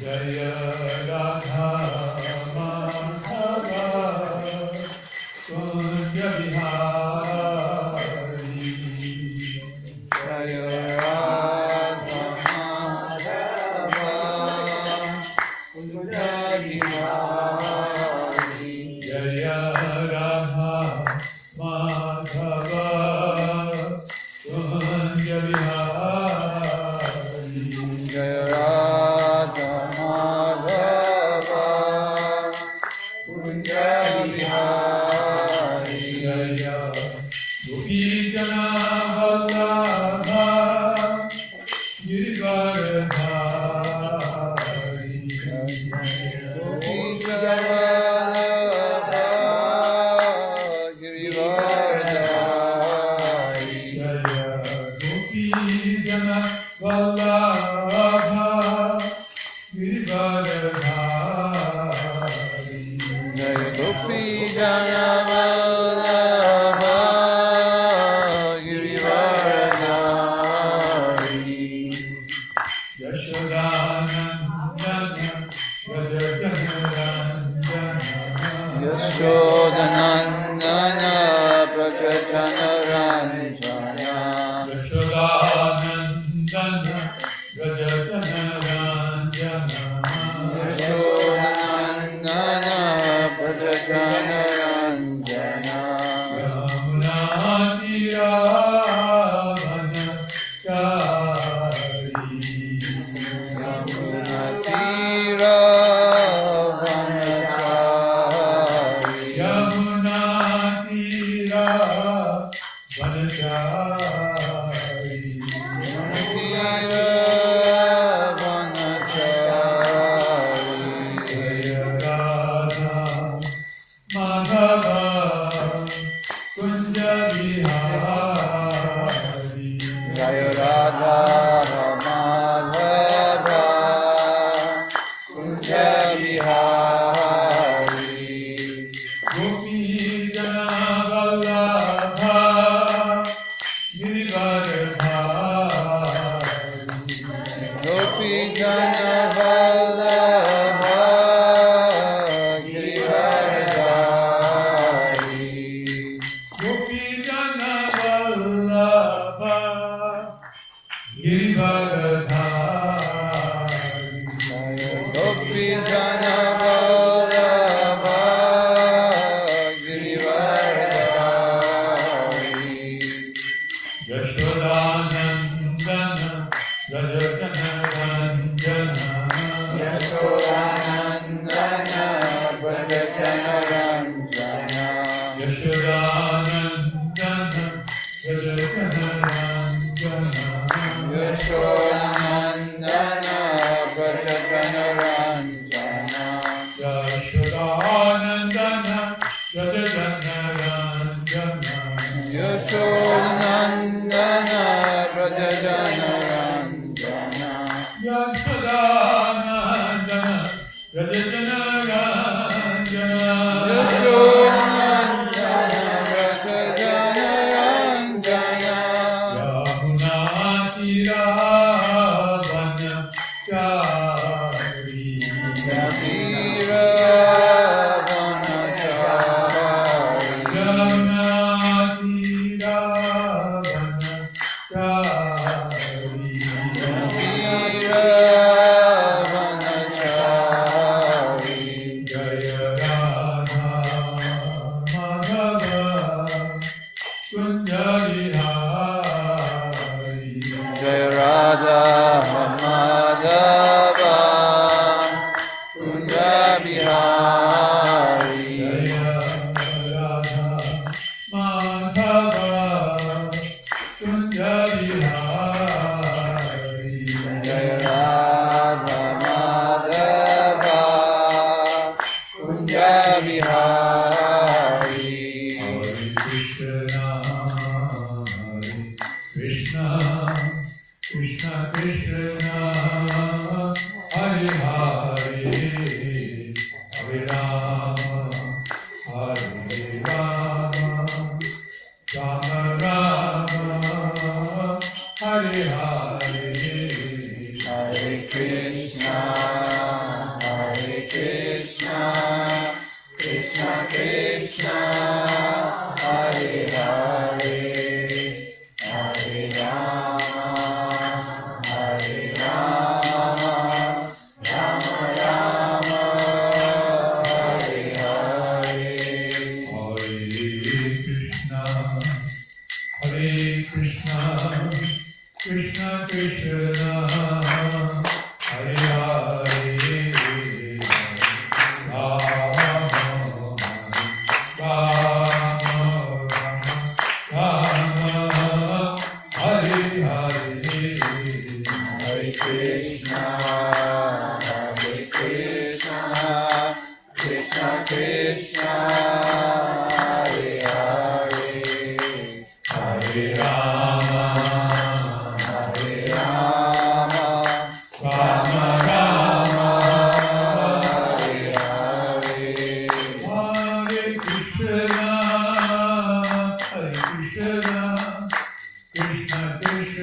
Jaya Radha Madhava Kunja Bihari Jaya Radha Madhava Kunja Bihari Jaya Radha Madhava Kunja Bihari Jaya Radha Madhava Kunja Bihari Jaya Gopijana Vallabha Girivardhari Gopijana Vallabha Girivardhari Jaya Gopijana Vallabha Girivardhari Jaya Gopijana Vallabha Girivardhari Yashodanandana Vrajajanarandana Yashodanandana Vrajajanarandana Yashodanandana Vrajajanarandana Yashodanandana Vrajajanarandana Hare Krishna Krishna Krishna Hare Hare Rama Rama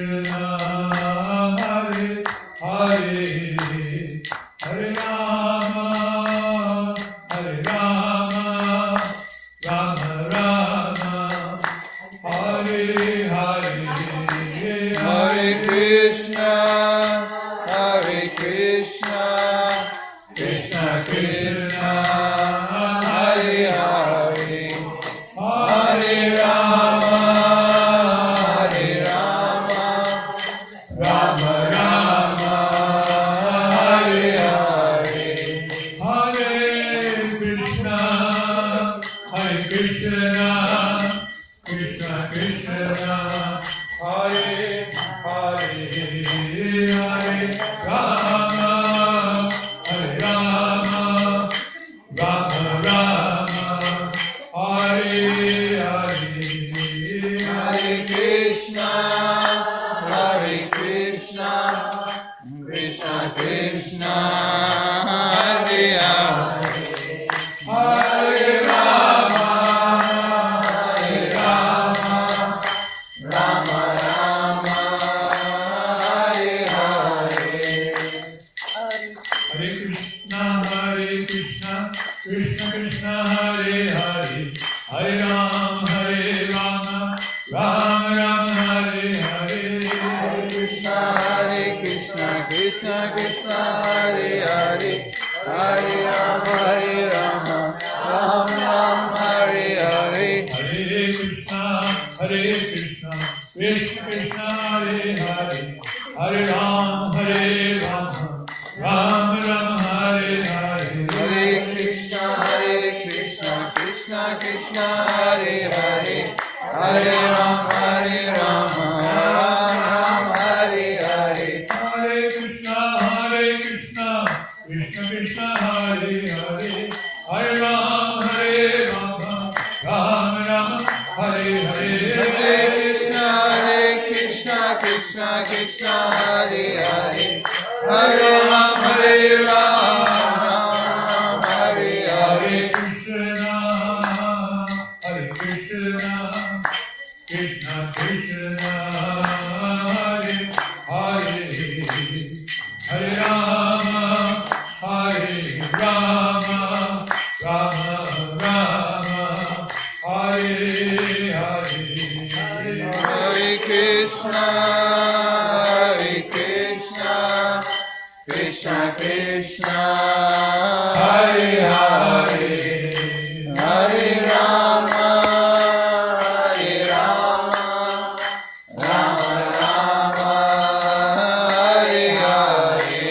Rama Hare Hare Hare Krishna Krishna Krishna Hare Hare Hare Rama Rama Rama Hare Hare Hare Krishna Krishna Krishna Hare Hare Hare Rama Rama Rama Hare Hare Hare Krishna Krishna Krishna Hare Hare Hare Rama Rama Rama Hare Hare Hare Krishna Krishna Krishna Hare Hare Hare Rama Rama Rama Hare Hare Hare Krishna Krishna Krishna Hare Hare Hare Rama Rama Rama Hare Hare Hare Krishna Krishna Krishna Hare Hare Hare Rama Rama Rama Hare Hare Hare Krishna Krishna Krishna Hare Hare Hare Rama Rama Rama Hare Hare Hare Krishna Krishna Krishna Hare Hare Hare Rama Rama Rama Hare Hare Hare Krishna Krishna Krishna Hare Hare Hare Rama Rama Hare Hare Hare Krishna Krishna Krishna Hare Hare Hare Rama Rama Rama Hare Hare Hare Krishna Krishna Krishna Hare Hare Hare Rama Rama Hare Hare Krishna Krishna Krishna Hare Hare Hare Rama Rama Rama Hare Hare Hare Krishna Krishna Krishna Hare Hare Hare Rama Rama Rama Hare Hare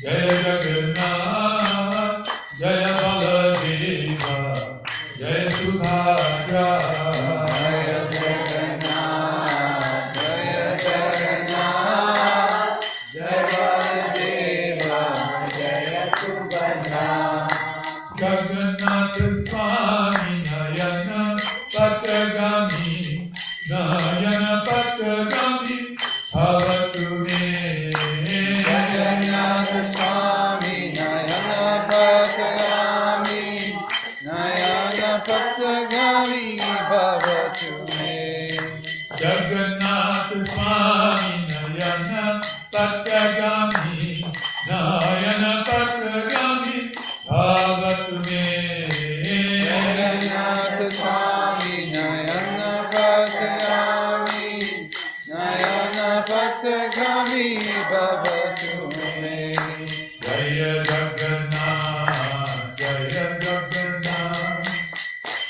Jaya Jagannath Jaya Baladeva Jaya Subhadra Jaya Jagannath Jaya Baladeva Jaya Subhadra Jagannath Swami Nayana Patagami Bhavatu me Jagannath Swami Nayana Patagami Bhavatu me Jagannath Swami Nayana Patagami Bhavatu me Jagannath Swami Nayana Patagami Bhavatu me Jaya Jagannath Jaya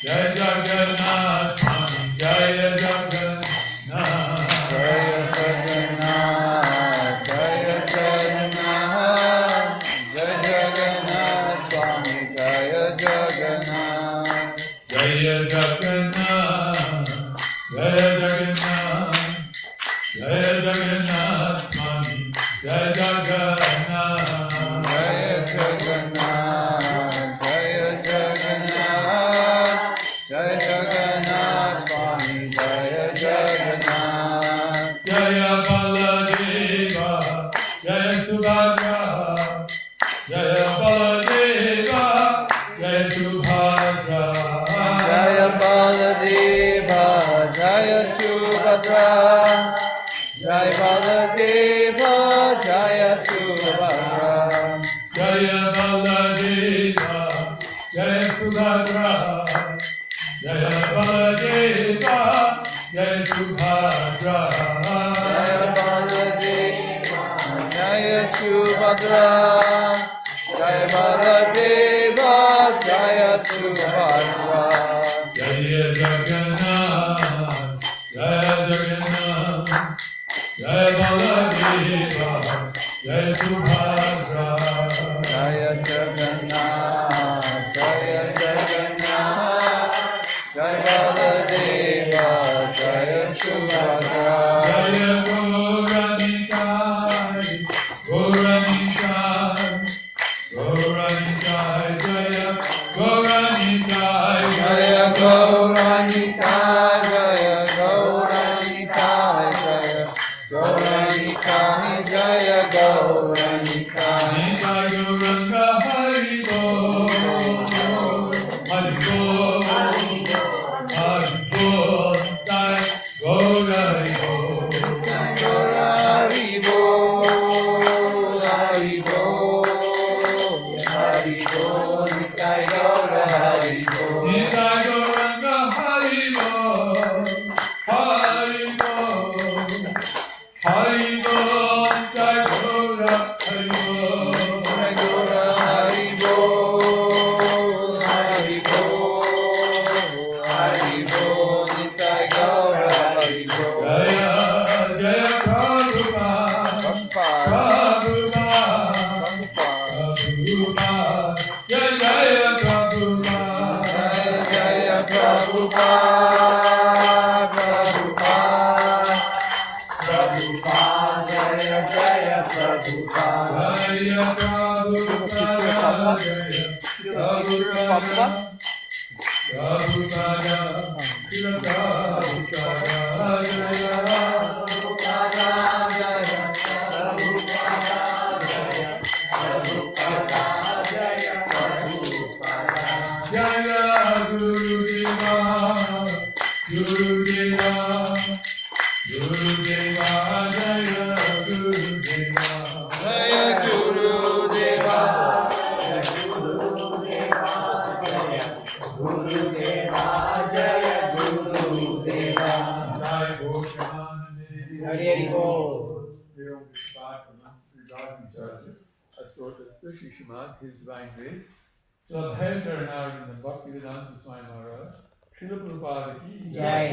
Jagannath Swami Jaya Jaya Jagannath, Jaya Jagannath Swami, Jaya Jagannath, Jaya Jagannath, Jaya Jagannath, Jaya Jagannath Swami, Jaya Jagannath. Jaya Baladeva, Jaya Subhadra, Jaya Baladeva, Jaya Subhadra, Jaya Baladeva, Jaya Subhadra, Jaya Baladeva, Jaya Subhadra. Jaya Baladeva, Jaya Subhadra, Jaya Baladeva, Jaya Subhadra, Jaya Baladeva, Jaya Subhadra, Jaya Baladeva, Jaya Subhadra. Jaya Jagannath, Jaya Jagannath, Jaya Baladeva, Jaya Subhadra, Jaya Jagannath, Jaya Jagannath, Jaya Baladeva, Jaya Subhadra. Jaya Gauranitai, Gauranitai, Gauranitai, Jaya Gauranitai, Jaya Gauranitai, Jaya Gauranitai, Jaya Gauranitai, Jaya Gauranitai. Nitai Gauranga Hari Bol, Hari Bol, Hari Bol, Nitai Gaura Hari Bol. Hari Bol, Hari Bol, Hari Bol, Nitai Gaura Hari Bol. Nitai Gauranga Hari Bol, Hari Bol, Hari Bol, Nitai Gaura Hari Bol. Nitai Gaura Hari Bol, Hari Bol, Hari Bol, Nitai Gaura Hari Bol. Jaya Jaya Prabhupada, Prabhupada, Prabhupada, Jaya Jaya Prabhupada, Jaya Jaya Prabhupada, Prabhupada, Prabhupada, Jaya Jaya Prabhupada. Jaya Prabhupada, Jaya Prabhupada, Prabhupada, Srila Prabhupada, Jaya Jaya Gurudeva, Gurudeva, Gurudeva, Jaya Gurudeva, Jaya Gurudeva, Gurudeva, Jaya Gurudeva. Jai Bhoshanande, Hari Bol. Dear Om Vishvat, regarding each other, a sort of especially Shrimad, His Divine Grace. So the heads are now in the Bhakti Vedanta Swami Maharaj, Srila Prabhupada ki Jai.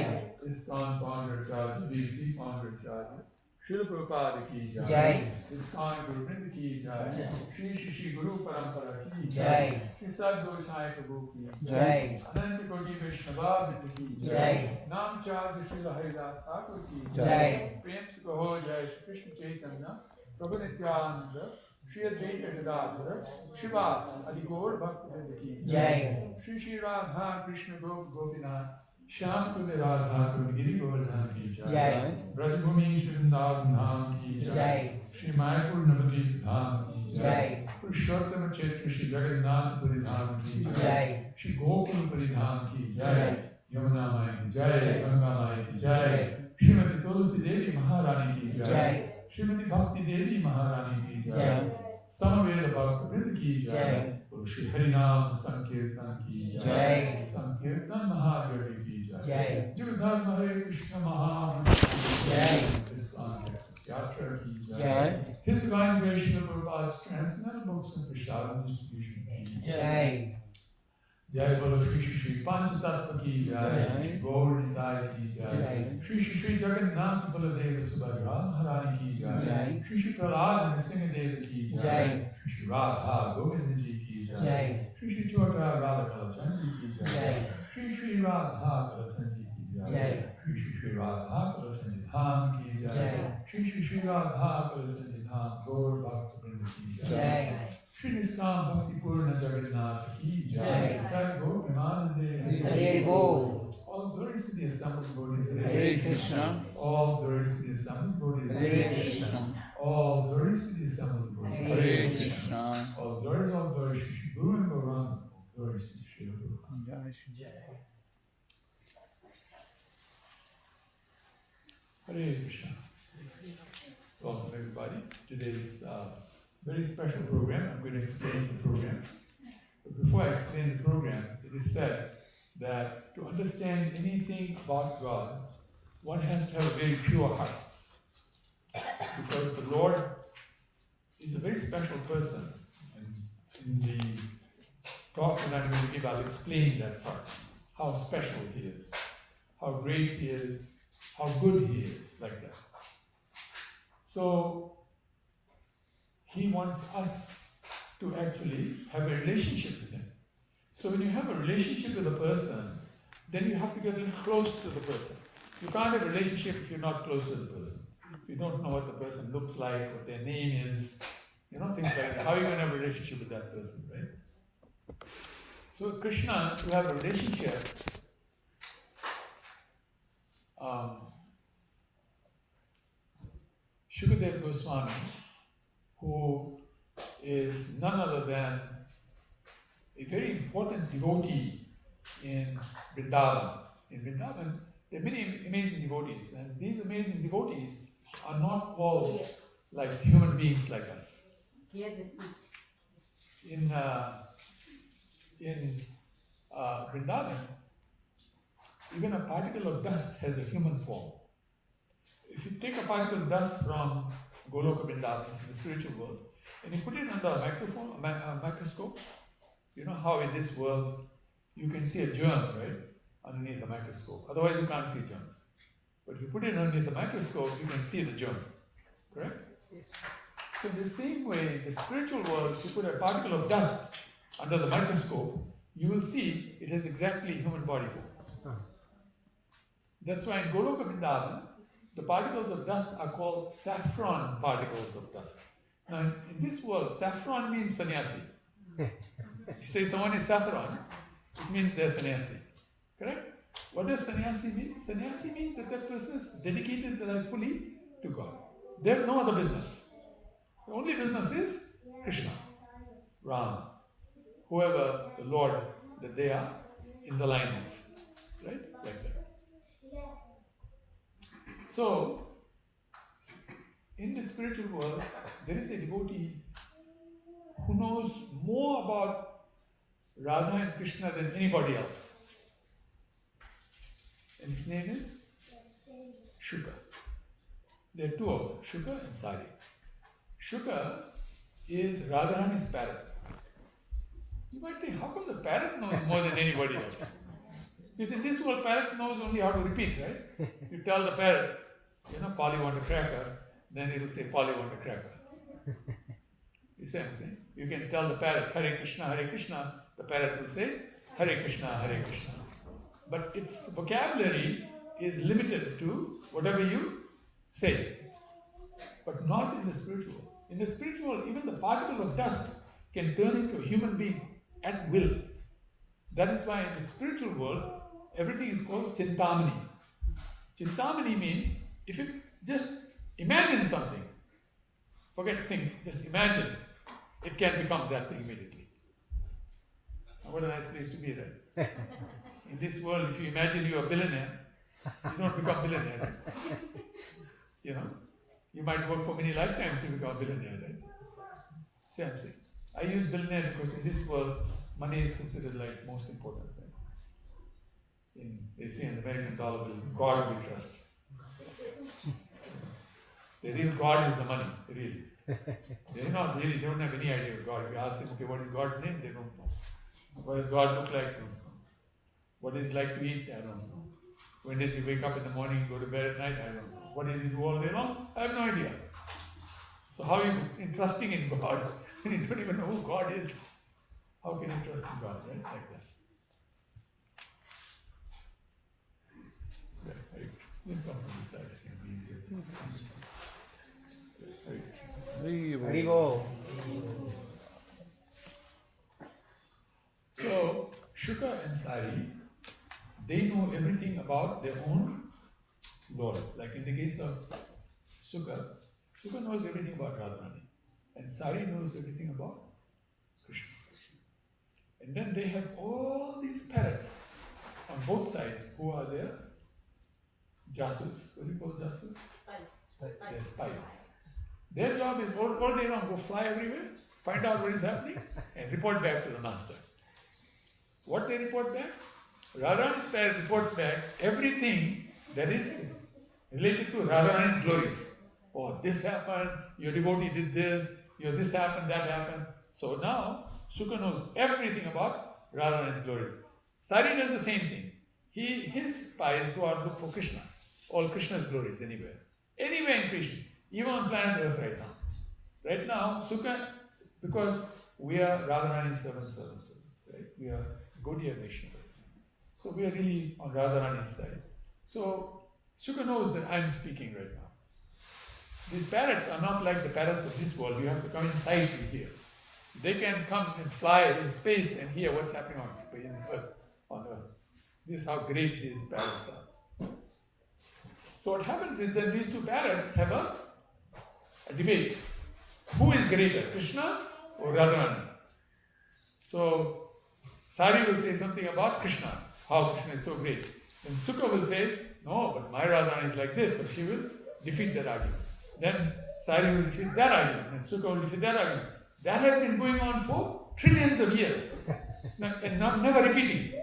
ISKCON founder Acharya, BBT founder Acharya, Srila Prabhupada ki Jai. ISKCON Guru Vrinda ki Jai, Shri Shri Shri Guru Parampara ki Jai. Shri Sadguru Sai Prabhu ki Jai. Ananta Koti Vaishnava ki Jai. Namacharya Srila Haridas Thakur ki Jai. Prem se Kaho Jai Shri Krishna Chaitanya Prabhu Nityananda Shri Advaita Gadadhara Shivas Adigaur Bhaktivinoda ki Jai. Shri Shri Radha Krishna Gopinath Shyam Kunde Radha Kunde Giri Govardhan ki Jai. Brajbhumi Shri Vrindavan Dham ki Jai. Shri Mayapur Navadvip Dham ki Jai. Purushottam Chaitra Shri Jagannath Puri Dham ki Jai. Shri Gokul Puri Dham ki Yamuna Mai ki Ganga Mai ki Srimati Tulsi Devi Maharani ki Jai. Srimati Bhakti Devi Maharani ki Jai. Samaveda Bhakta Vrinda ki Jai. Shri Harinam Sankirtan ki Jai. Sankirtan Mahajari ki Jai. Jugadharma Hare Krishna Mahamantra Jai. ISKCON Texas Yatra ki Jai. His Divine Grace Srila Prabhupada's transcendental books and prasad distribution ki Jai. Jai Bolo Shri Shri Shri Panchatattva ki Jai, Shri Gaur Nitai ki Jai, Shri Shri Shri Jagannath Baladeva Subhadra Maharani ki Jai, Shri Shri Prahlad Nrsimhadev ki Jai, Shri Shri Radha Govinda ji ki Jai, Shri Shri Chota Radha Kalachan ji ki Jai, Shri Shri Radha Kalachan ji ki Jai, Shri Shri Shri Radha Krishna Dham ki jai. Shri Shri Radha Krishna Dham Gaur Bhakti Vrinda ki jai. Shri Nishkam Bhakti Purnam Jagannath ki jai. Jai Gaur Premanande Hare Bol. All glories to the assembled devotees. Hare Krishna. All glories to the assembled devotees. Hare Krishna. All glories to the assembled devotees. Hare Krishna. All glories to Shri Guru and Gauranga. All glories to Shri Guru. Hare Krishna. Welcome everybody. Today's very special program. I'm going to explain the program. But before I explain the program, it is said that to understand anything about God, one has to have a very pure heart. Because the Lord is a very special person. And in the talk that I'm going to give, I'll explain that part. How special He is, how great He is, how good He is, like that. So, He wants us to actually have a relationship with Him. So when you have a relationship with a person, then you have to get a little close to the person. You can't have a relationship if you're not close to the person. If you don't know what the person looks like, what their name is, things like that. How are you going to have a relationship with that person, right? So Krishna, to have a relationship, Shukadev Goswami, who is none other than a very important devotee in Vrindavan. In Vrindavan, there are many amazing devotees, and these amazing devotees are not all like human beings like us. In Vrindavan, even a particle of dust has a human form. If you take a particle of dust from Goloka Vrindavan, the spiritual world, and you put it under a microscope, you know how in this world you can see a germ, right, underneath the microscope. Otherwise you can't see germs. But if you put it underneath the microscope, you can see the germ. Correct? Yes. So in the same way, the spiritual world, if you put a particle of dust under the microscope, you will see it has exactly human body form. That's why in Goloka Vrindavan, the particles of dust are called saffron particles of dust. Now in this world, saffron means sannyasi. If you say someone is saffron, it means they're sannyasi. Correct? What does sannyasi mean? Sannyasi means that that person is dedicated their life fully to God. They have no other business. The only business is Krishna, Ram, whoever the Lord that they are in the line of. Right? Like that. So, in the spiritual world, there is a devotee who knows more about Radha and Krishna than anybody else. And his name is Shuka. There are two of them, Shuka and Sari. Shuka is Radharani's parrot. You might think, how come the parrot knows more than anybody else? Because in this world, parrot knows only how to repeat, right? You tell the parrot, Polly want a cracker, then it will say, Polly want a cracker. You see what I'm saying? You can tell the parrot, Hare Krishna, the parrot will say, Hare Krishna, Hare Krishna. But its vocabulary is limited to whatever you say. But not in the spiritual. In the spiritual, even the particle of dust can turn into a human being at will. That is why in the spiritual world, everything is called Chintamani. Chintamani means, if you just imagine something, forget think, just imagine, it can become that thing immediately. Now, what a nice place to be, right? In this world, if you imagine you are a billionaire, you don't become billionaire, right? You might work for many lifetimes to become a billionaire, right? Same thing. I use billionaire because in this world, money is considered like most important thing. They say in the American dollar bill, God we trust. The real God is the money, really. They're not really, they don't have any idea of God. If you ask them, okay, what is God's name? They don't know. What does God look like? Don't know. What is like to eat? I don't know. When does he wake up in the morning, go to bed at night? I don't know. What does he do all day long? I have no idea. So how are you trusting in God when you don't even know who God is? How can you trust in God, right? Like that. We'll come to this side, it can be easier. Haribo. So, Shuka and Sari, they know everything about their own Lord. Like in the case of Shuka, Shuka knows everything about Radharani. And Sari knows everything about Krishna. And then they have all these parrots on both sides who are their jasus. What do you call jasus? They're spies. Their job is all day long go fly everywhere, find out what is happening, and report back to the master. What they report back? Radharani's parrot reports back everything that is related to Radharani's glories. Oh, this happened, your devotee did this, this happened, that happened. So now, Shuka knows everything about Radharani's glories. Sari does the same thing. His spies go out and look for Krishna. All Krishna's glories anywhere. Anywhere in Krishna. Even on planet Earth right now. Right now, Shuka, because we are Radharani's servants, right? We are Gaudiya Vaishnavas. So we are really on Radharani's side. So Shuka knows that I'm speaking right now. These parrots are not like the parrots of this world. You have to come inside to hear. They can come and fly in space and hear what's happening on Earth. This is how great these parrots are. So what happens is that these two parrots have a debate. Who is greater, Krishna or Radharani? So Sari will say something about Krishna, how Krishna is so great. And Sukha will say, no, but my Radharani is like this, so she will defeat that argument. Then Sari will defeat that argument, and Sukha will defeat that argument. That has been going on for trillions of years, and never repeating.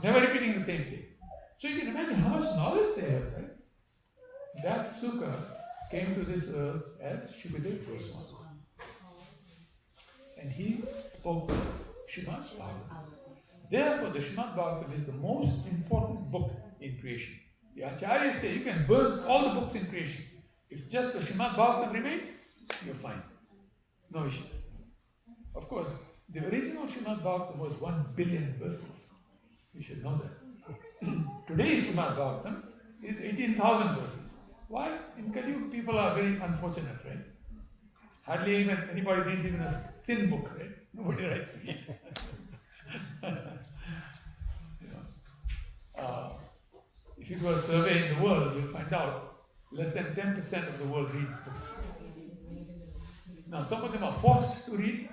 Never repeating the same thing. So you can imagine how much knowledge they have, right? That Sukha came to this earth as Shukadeva Goswami. And he spoke Srimad Bhagavatam. Therefore, the Srimad Bhagavatam is the most important book in creation. The Acharyas say you can burn all the books in creation. If just the Srimad Bhagavatam remains, you're fine. No issues. Of course, the original Srimad Bhagavatam was 1 billion verses. You should know that. Today's Srimad Bhagavatam is 18,000 verses. Why? In Kali people are very unfortunate, right? Hardly even anybody reads even a thin book, right? Nobody writes it. If you do a survey in the world, you'll find out less than 10% of the world reads books. Now, some of them are forced to read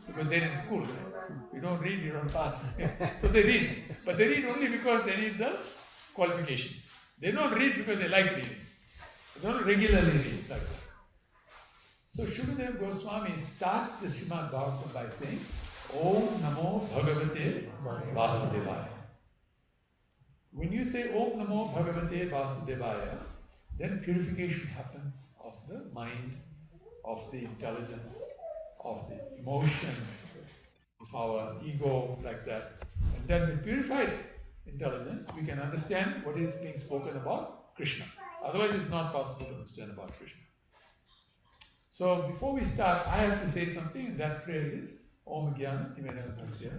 because they're in school. Right? You don't read, you don't pass. So they read. But they read only because they need the qualification. They don't read because they like reading. They don't regularly read like that. So Shukadeva Goswami starts the Srimad Bhagavatam by saying, Om Namo Bhagavate Vasudevaya. When you say Om Namo Bhagavate Vasudevaya, then purification happens of the mind, of the intelligence, of the emotions, of our ego, like that. And then with purified intelligence, we can understand what is being spoken about Krishna. Otherwise, it's not possible to understand about Krishna. So before we start, I have to say something, and that prayer is Om Gyan Timenavasya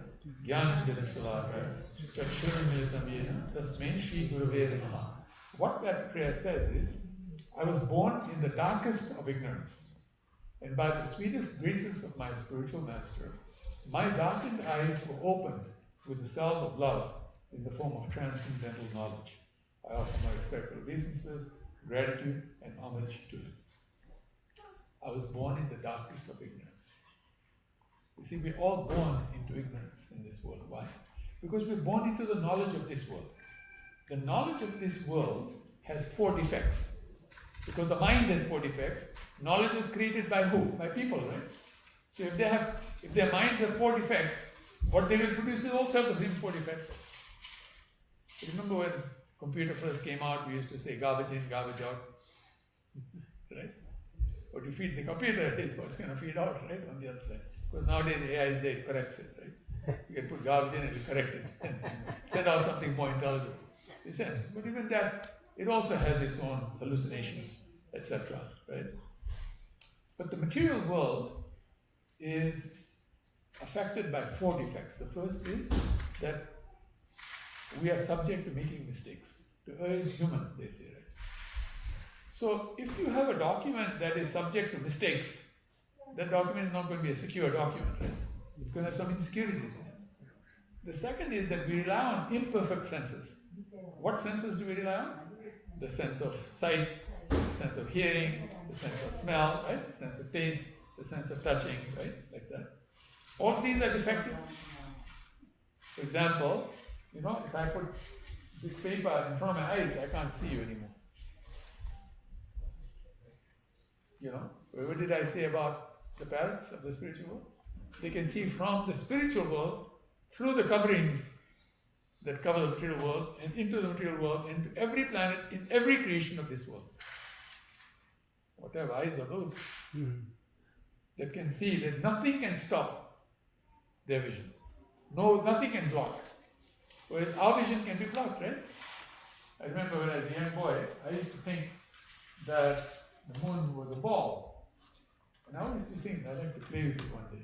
Gyan Janashalakaya Chakshuramilitamena Tasmain Shri Gurave Namaha. What that prayer says is, I was born in the darkest of ignorance, and by the sweetest graces of my spiritual master, my darkened eyes were opened with the salve of love in the form of transcendental knowledge. I offer my respectful obeisances, gratitude, and homage to him. I was born in the darkness of ignorance. You see, we're all born into ignorance in this world. Why? Because we're born into the knowledge of this world. The knowledge of this world has 4 defects. Because the mind has 4 defects. Knowledge was created by who? By people, right? So if their minds have 4 defects, what they will produce is also the same 4 defects. Remember when computer first came out, we used to say garbage in, garbage out. Right? What you feed the computer is what's going to feed out, right, on the other side. Because nowadays AI is there, it corrects it, right? You can put garbage in and it will correct it and send out something more intelligent. But even that, it also has its own hallucinations, etc., right? But the material world is affected by 4 defects. The first is that we are subject to making mistakes, is human, they say, right? So if you have a document that is subject to mistakes, that document is not going to be a secure document, right? It's going to have some insecurities in it. The second is that we rely on imperfect senses. What senses do we rely on? The sense of sight, the sense of hearing, the sense of smell, right? The sense of taste, the sense of touching, right? Like that. All of these are defective. For example, if I put this paper in front of my eyes, I can't see you anymore. What did I say about the parrots of the spiritual world? They can see from the spiritual world through the coverings that cover the material world and into the material world and to every planet in every creation of this world. What type of eyes are those? That can see that nothing can stop their vision. No, nothing can block. Whereas our vision can be blocked, right? I remember when I was a young boy, I used to think that the moon was a ball. And I always used to think I'd like to play with it one day.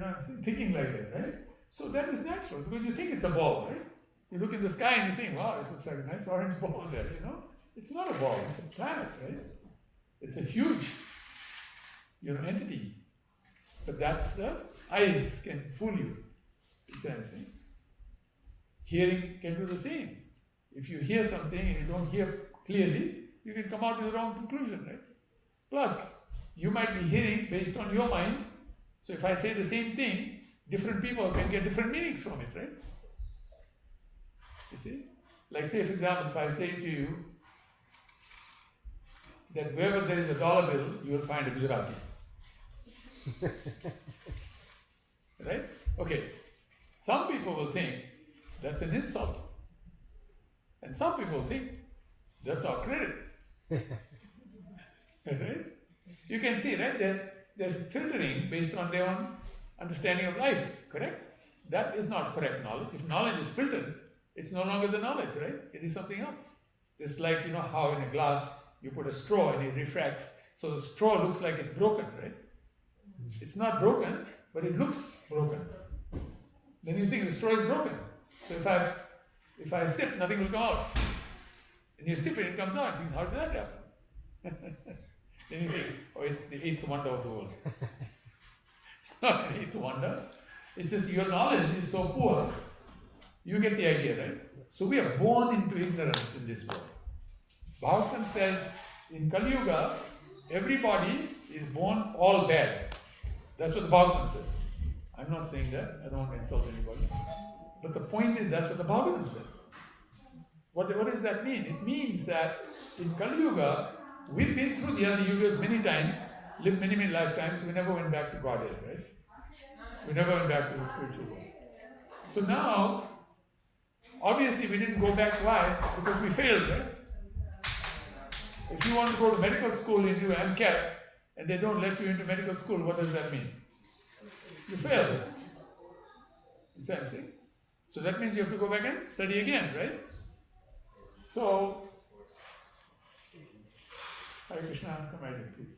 I'm thinking like that, right? So that is natural because you think it's a ball, right? You look in the sky and you think, wow, it looks like a nice orange ball there, It's not a ball, it's a planet, right? It's a huge, entity. But that's the eyes can fool you. You see what I'm saying? Hearing can do the same. If you hear something and you don't hear clearly, you can come out with the wrong conclusion, right? Plus, you might be hearing based on your mind. So if I say the same thing, different people can get different meanings from it, right? You see? Like say, for example, if I say to you that wherever there is a dollar bill, you will find a Gujarati. Right? Okay. Some people will think that's an insult. And some people think that's our credit. Right? You can see, right? They're filtering based on their own understanding of life, correct? That is not correct knowledge. If knowledge is filtered, it's no longer the knowledge, right? It is something else. It's like, how in a glass you put a straw and it refracts. So the straw looks like it's broken, right? It's not broken, but it looks broken. Then you think the straw is broken. So if I sip, nothing will come out. And you sip it, it comes out. You think, how did that happen? Then you think, oh, it's the eighth wonder of the world. It's not an eighth wonder. It's just your knowledge is so poor. You get the idea, right? So we are born into ignorance in this world. Bhagavatam says, in Kali Yuga, everybody is born all bad. That's what the Bhagavatam says. I'm not saying that. I don't want to insult anybody. But the point is that's what the Bhagavatam says. What does that mean? It means that in Kali Yuga, we've been through the other yugas many times, lived many, many lifetimes, we never went back to Godhead, right? We never went back to the spiritual world. So now, obviously we didn't go back. Why? Because we failed, right? If you want to go to medical school and do MCAT, and they don't let you into medical school, what does that mean? You failed. You see what I'm saying? So that means you have to go back and study again, right? So, Hare Krishna, come right in, please.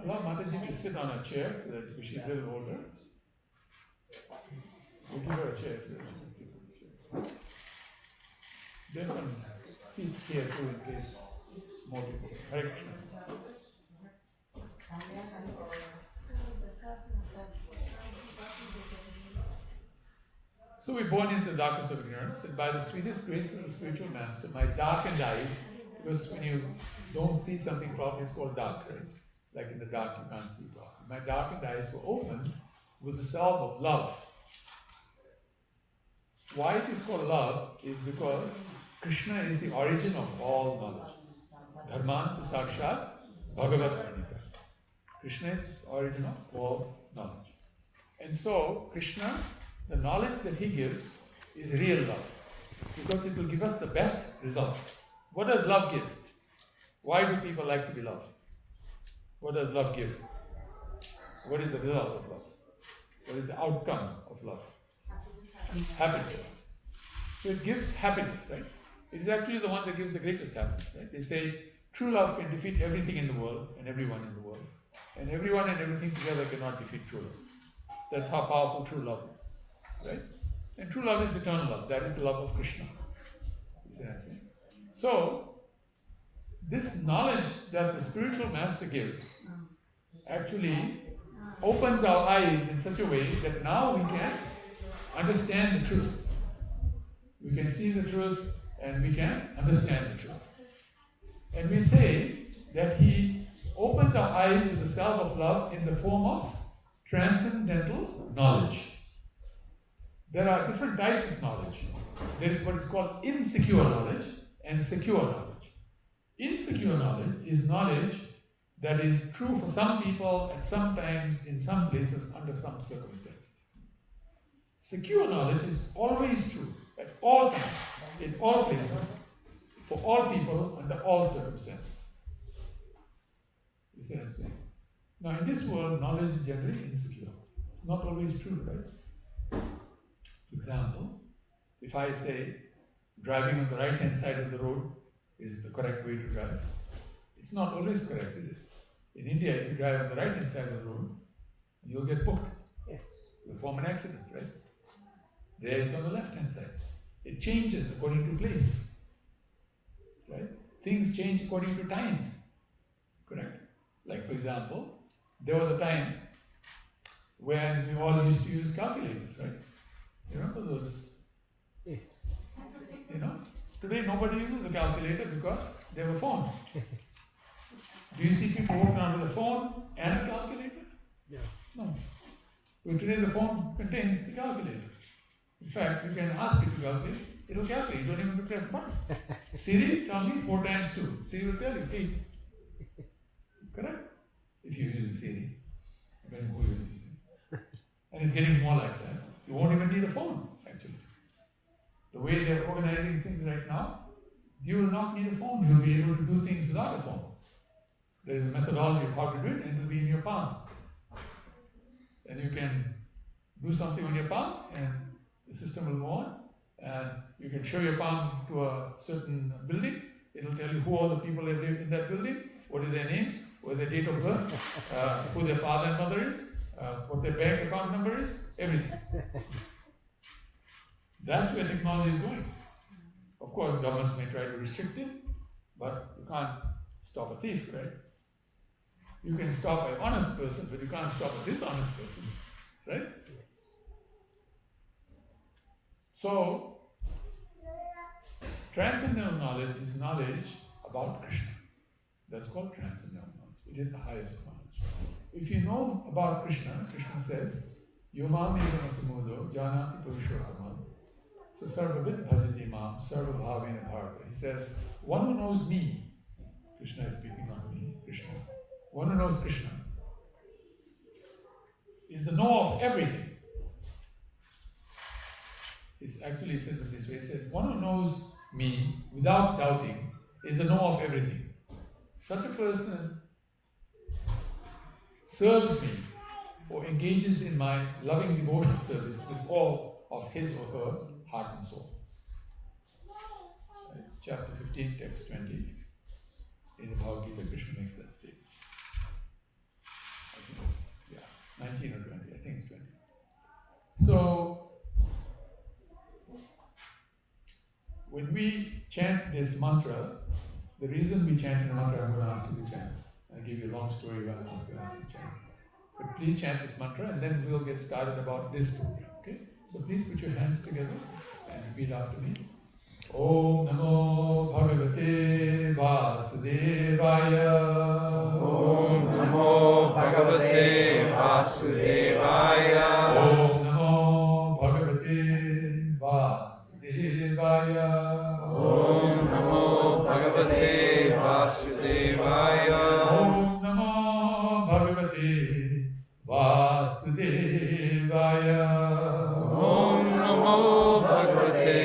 Allow Mataji to sit on a chair so that because she's a little older. We'll give her a chair so that she can sit on the chair. There's some seats here too in case more people. Hare Krishna. So we're born into the darkness of ignorance, and by the sweetest grace of the spiritual master, my darkened eyes, because when you don't see something properly, it's called dark, right? Like in the dark, you can't see properly. My darkened eyes were opened with the salve of love. Why it is called love is because Krishna is the origin of all knowledge. Dharman to Sakshat Bhagavat Pranita. Krishna is the origin of all knowledge. And so, Krishna, the knowledge that he gives is real love. Because it will give us the best results. What does love give? Why do people like to be loved? What does love give? What is the result of love? What is the outcome of love? Happiness. So it gives happiness, right? It is actually the one that gives the greatest happiness, right? They say true love can defeat everything in the world and everyone in the world. And everyone and everything together cannot defeat true love. That's how powerful true love is, right? And true love is eternal love. That is the love of Krishna. see what I'm saying? So, this knowledge that the spiritual master gives actually opens our eyes in such a way that now we can understand the truth. We can see the truth and we can understand the truth. And we say that he opens our eyes to the self of love in the form of transcendental knowledge. There are different types of knowledge. There is what is called insecure knowledge and secure knowledge. Insecure knowledge is knowledge that is true for some people at some times, in some places, under some circumstances. Secure knowledge is always true at all times, in all places, for all people, under all circumstances. You see what I'm saying? Now, in this world, knowledge is generally insecure. It's not always true, right? For example, if I say driving on the right-hand side of the road is the correct way to drive, it's not always correct, is it? In India, if you drive on the right-hand side of the road, you'll get booked. Yes. You'll form an accident, right? There it's on the left-hand side. It changes according to place, right? Things change according to time, correct? Like, for example, there was a time when we all used to use calculators, right? You remember those? Yes. You know, today nobody uses a calculator because they have a phone. Do you see people walking around with a phone and a calculator? Yeah. No. Well, today the phone contains the calculator. In fact, you can ask it to calculate, it will calculate. You don't even have to press a button. Siri, tell me 4 times 2. Siri will tell you 8. Correct? If you use Siri. Depending who you're using. And it's getting more like that. You won't even need a phone, actually. The way they're organizing things right now, you will not need a phone. You'll be able to do things without a phone. There is a methodology of how to do it, and it will be in your palm. And you can do something on your palm, and the system will go on. And you can show your palm to a certain building. It will tell you who all the people that live in that building, what is their names, what is their date of birth, who their father and mother is, what their bank account number is, everything. That's where technology is going. Of course, governments may try to restrict it, but you can't stop a thief, right? You can stop an honest person, but you can't stop a dishonest person, right? Yes. So, transcendental knowledge is knowledge about Krishna. That's called transcendental knowledge. It is the highest knowledge. If you know about Krishna, Krishna says, Yomam eva samudo janati purushottamam so sarvavit bhajati mam sarvabhavena bharata. He says, one who knows me, Krishna is speaking on me, Krishna. One who knows Krishna is the know of everything. It actually says it this way, it says, one who knows me without doubting is the know of everything. Such a person serves me or engages in my loving devotional service with all of his or her heart and soul. Right? Chapter 15, text 20. In the Bhagavad Gita, Krishna makes that statement. I think it's, 19 or 20. I think it's 20. So, when we chant this mantra, the reason we chant the mantra, I'm going to ask you to chant. I'll give you a long story about how to ask you to chant. But please chant this mantra and then we'll get started about this program. Okay? So please put your hands together and repeat after me. Om Namo Bhagavate Vasudevaya. Om Namo Bhagavate Vasudevaya. Om Namo Bhagavate Vasudevaya. Om Namo Bhagavate Vasudevaya. Om Namo Bhagavate Vasudevaya. Om Namo Bhagavate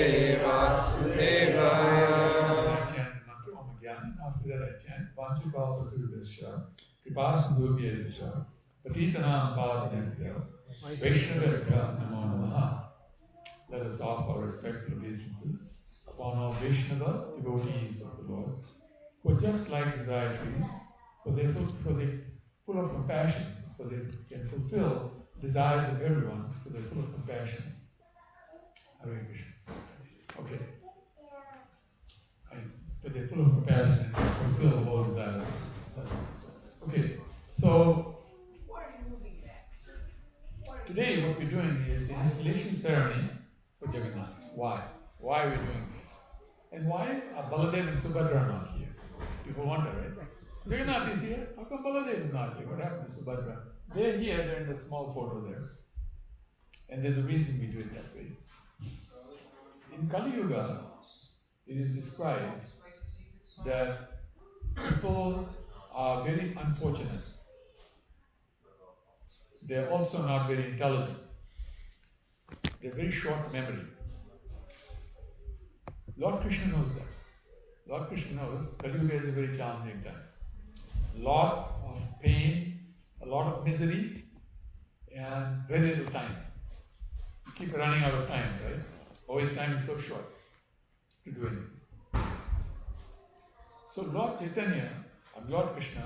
Vasudevaya. After that I chant Vanchukapatubhyascha Kripasindhubhyascha Patitanam Pavanebhyo Vaishnavabhyo Namo Namaha. Let us offer our respectful obeisances upon all Vaishnava devotees of the Lord, who are just like desire trees, for they full of compassion, for they can fulfill desires of everyone, for they're full of compassion. Hare Krishna. Okay. but they're full of compassion and fulfill all desires. Okay, so today what we're doing is the installation ceremony for Jagannath. Why? Why are we doing this? And why are Baladev and Subhadra not here? People wonder, right? Jagannath is here. How come Baladev is not here? What happened to Subhadra? They're here, they're in the small photo there. And there's a reason we do it that way. In Kali Yuga, it is described that people are very unfortunate. They're also not very intelligent. They're very short memory. Lord Krishna knows that. Lord Krishna knows Kali Yuga is a very challenging time. A lot of pain, a lot of misery, and very little time. You keep running out of time, right? Always time is so short to do anything. So Lord Chaitanya, and Lord Krishna,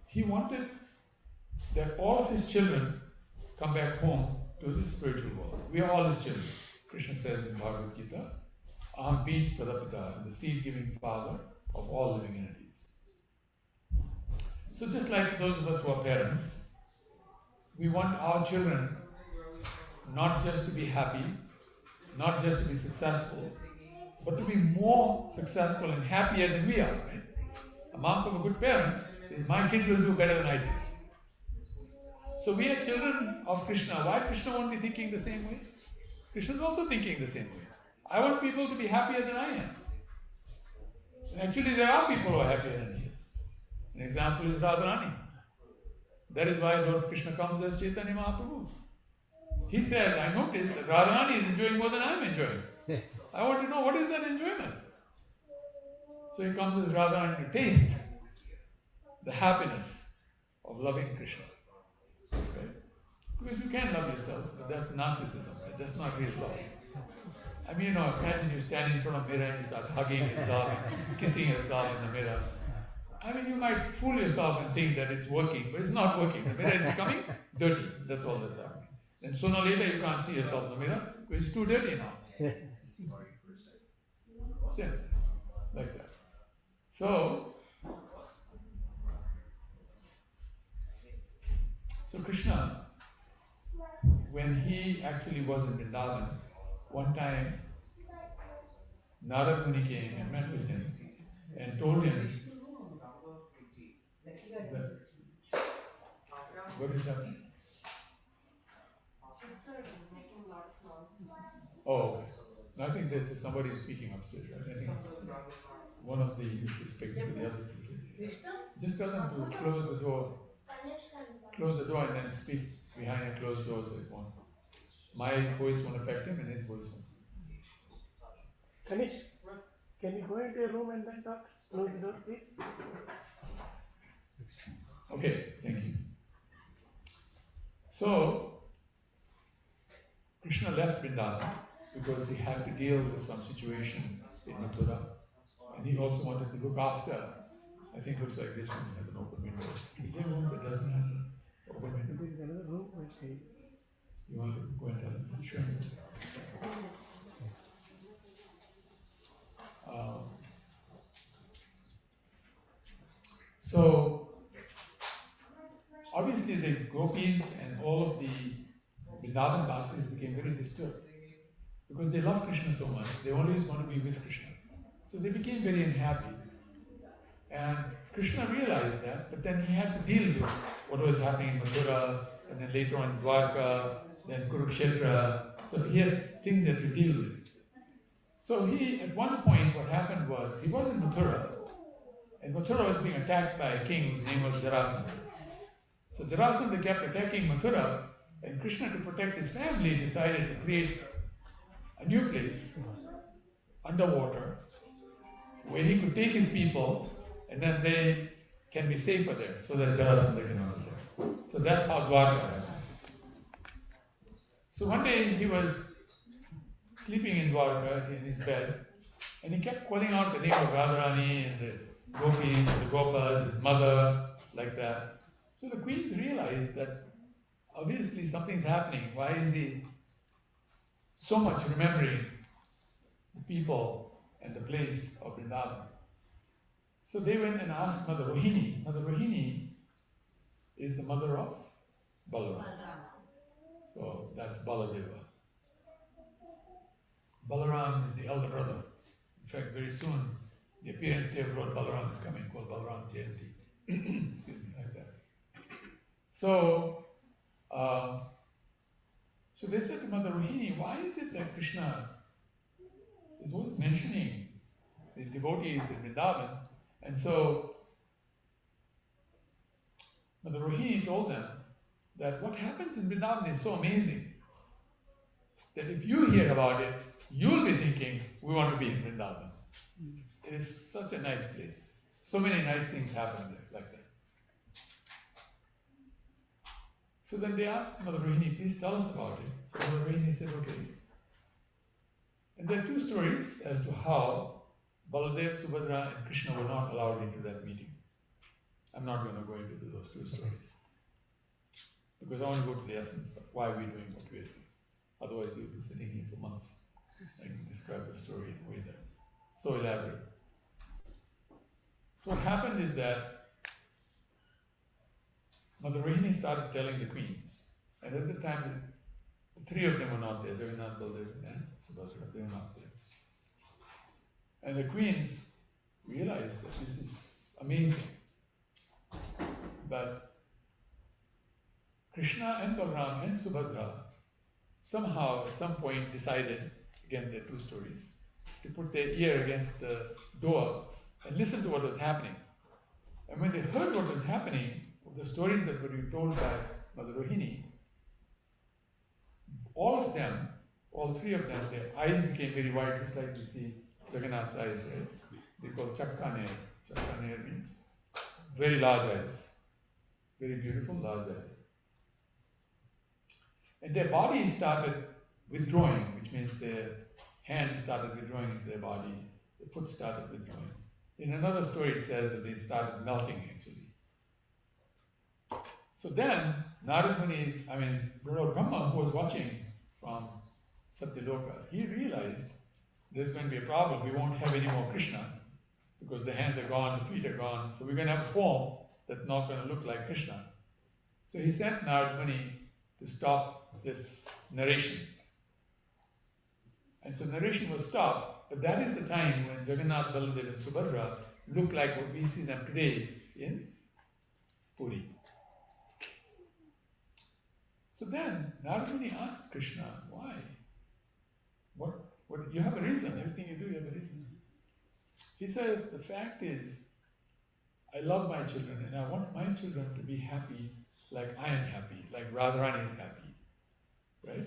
he wanted that all of his children come back home to the spiritual world. We are all his children. Krishna says in Bhagavad Gita, Aham Bij Pradapita, the seed-giving father of all living entities. So just like those of us who are parents, we want our children not just to be happy, not just to be successful, but to be more successful and happier than we are. Right? A mark of a good parent is my kid will do better than I do. So we are children of Krishna. Why Krishna won't be thinking the same way? Krishna is also thinking the same way. I want people to be happier than I am. And actually there are people who are happier than he is. An example is Radharani. That is why Lord Krishna comes as Chaitanya Mahaprabhu. He says, I notice that Radharani is enjoying more than I am enjoying. I want to know what is that enjoyment. So he comes as Radharani to taste the happiness of loving Krishna. Okay? Because you can love yourself, but that's narcissism. Right? That's not real love. I mean, imagine you standing in front of a mirror and you start hugging yourself, kissing yourself in the mirror. I mean, you might fool yourself and think that it's working, but it's not working. The mirror is becoming dirty. That's all that's happening. And sooner or later, you can't see yourself in the mirror because it's too dirty now. Simple. Like that. So Krishna, when he actually was in Vrindavan, one time Narad Muni came and met with him and told him that what is happening? Oh, I think there's somebody speaking upstairs, right? I think one of the youth is speaking to the other two. Just tell them to close the door. Close the door and then speak behind a closed door so it won't. My voice won't affect him and his voice won't. Kanish, can you go into your room and then talk? Close the door, please. Okay, thank you. So, Krishna left Vrindavan because he had to deal with some situation in Mathura. And he also wanted to look after, I think it looks like this one has an open window. Is there a room that doesn't have an open window? There is another room. Okay. You want to go and tell him? Sure. So, obviously the gopis and all of the Vrindavan Vasis became very disturbed because they love Krishna so much, they always want to be with Krishna. So they became very unhappy. And Krishna realized that, but then he had to deal with what was happening in Mathura, and then later on Dwarka, then Kurukshetra. So he had things that to deal with. So he, at one point, what happened was, he was in Mathura, and Mathura was being attacked by a king whose name was Jarasandha. So Jarasandha kept attacking Mathura, and Krishna, to protect his family, decided to create a new place, underwater, where he could take his people, and then they can be safer there, so that Jarasandha cannot attack. So that's how Dwarka happened. So one day he was sleeping in Dwarka, in his bed, and he kept calling out the name of Radharani and the gopis, and the gopas, his mother, like that. So the queens realized that obviously something's happening. Why is he so much remembering the people and the place of Vrindavan. So they went and asked Mother Rohini. Mother Rohini is the mother of Balaram. So that's Baladeva. Balaram is the elder brother. In fact, very soon, the appearance day of Lord Balaram is coming, called Balaram Jayanti. Excuse me, like that. So they said to Mother Rohini, why is it that Krishna is always mentioning these devotees in Vrindavan? And so Mother Rohini told them that what happens in Vrindavan is so amazing that if you hear about it, you'll be thinking, we want to be in Vrindavan. It is such a nice place. So many nice things happen there, like that. So then they asked Mother Rohini, please tell us about it. So Mother Rohini said, okay. And there are two stories as to how Baladev, Subhadra, and Krishna were not allowed into that meeting. I'm not going to go into those two stories, because I want to go to the essence of why we're doing what we're doing. Otherwise, we'll be sitting here for months. I can describe the story in a way that's so elaborate. So what happened is that Mother Rohini started telling the queens, and at the time, the three of them were not there, Jagannath, Baladev, and Subhadra, they were not there. And the queens realized that this is amazing. But Krishna and Balaram and Subhadra somehow at some point decided, again there are two stories, to put their ear against the door and listen to what was happening. And when they heard what was happening, the stories that were being told by Mother Rohini, all of them, all three of them, their eyes became very wide, just like you see Jagannath's eyes, right? They call Chakkaner. Chakkaner means very large eyes, very beautiful large eyes. And their bodies started withdrawing, which means their hands started withdrawing into their body, the foot started withdrawing. In another story it says that they started melting actually. So then, Narad Muni, Lord Brahma, who was watching from Satyaloka, he realized there's going to be a problem. We won't have any more Krishna because the hands are gone, the feet are gone, so we're going to have a form that's not going to look like Krishna. So he sent Narad Muni to stop this narration. And so narration was stopped, but that is the time when Jagannath, Baladev and Subhadra look like what we see them today in Puri. So then Narad Muni asked Krishna, why? What you have a reason, everything you do, you have a reason. He says, the fact is, I love my children and I want my children to be happy like I am happy, like Radharani is happy, right?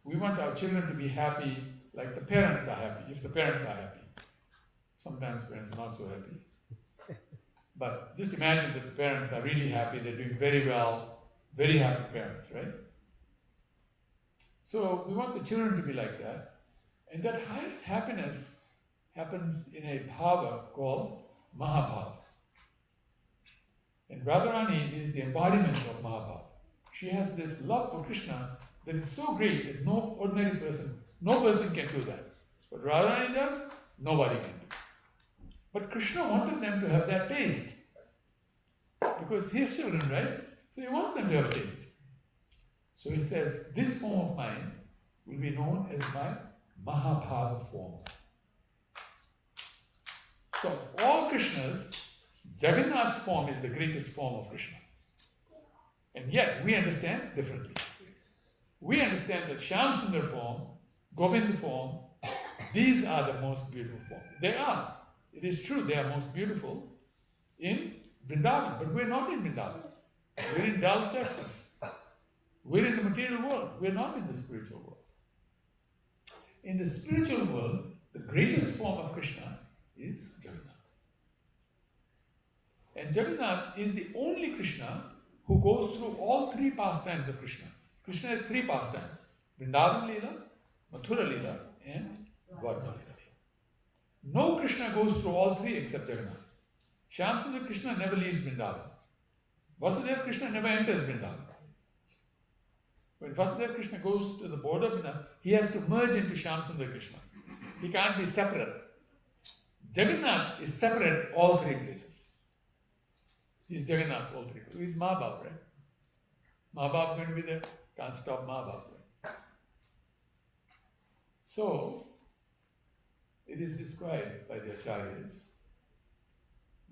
We want our children to be happy like the parents are happy, if the parents are happy. Sometimes parents are not so happy. But just imagine that the parents are really happy, they're doing very well, very happy parents, right? So we want the children to be like that. And that highest happiness happens in a bhava called Mahabhava. And Radharani is the embodiment of Mahabhava. She has this love for Krishna that is so great that no ordinary person, no person can do that. What Radharani does, nobody can do. But Krishna wanted them to have that taste. Because his children, right? So he wants them to have a taste. So he says, this form of mine will be known as my Mahabhava form. So of all Krishnas, Jagannath's form is the greatest form of Krishna. And yet we understand differently. We understand that Shyamsundar form, Govinda form, these are the most beautiful forms. They are. It is true, they are most beautiful in Vrindavan, but we're not in Vrindavan. We're in Dallas, Texas. We're in the material world. We're not in the spiritual world. In the spiritual world, the greatest form of Krishna is Jagannath. And Jagannath is the only Krishna who goes through all three pastimes of Krishna. Krishna has three pastimes: Vrindavan Leela, Mathura Leela, and Dwarka Leela. No Krishna goes through all three except Jagannath. Shyamsundar Krishna never leaves Vrindavan. Vasudeva Krishna never enters Vrindavan. When Vasudeva Krishna goes to the border of Vrindavan, he has to merge into Shyamsundar Krishna. He can't be separate. Jagannath is separate all three places. He's Jagannath all three places. He's Mahabab, right? Mahabab going to be there. Can't stop Mahabab. Right? So, it is described by the Acharyas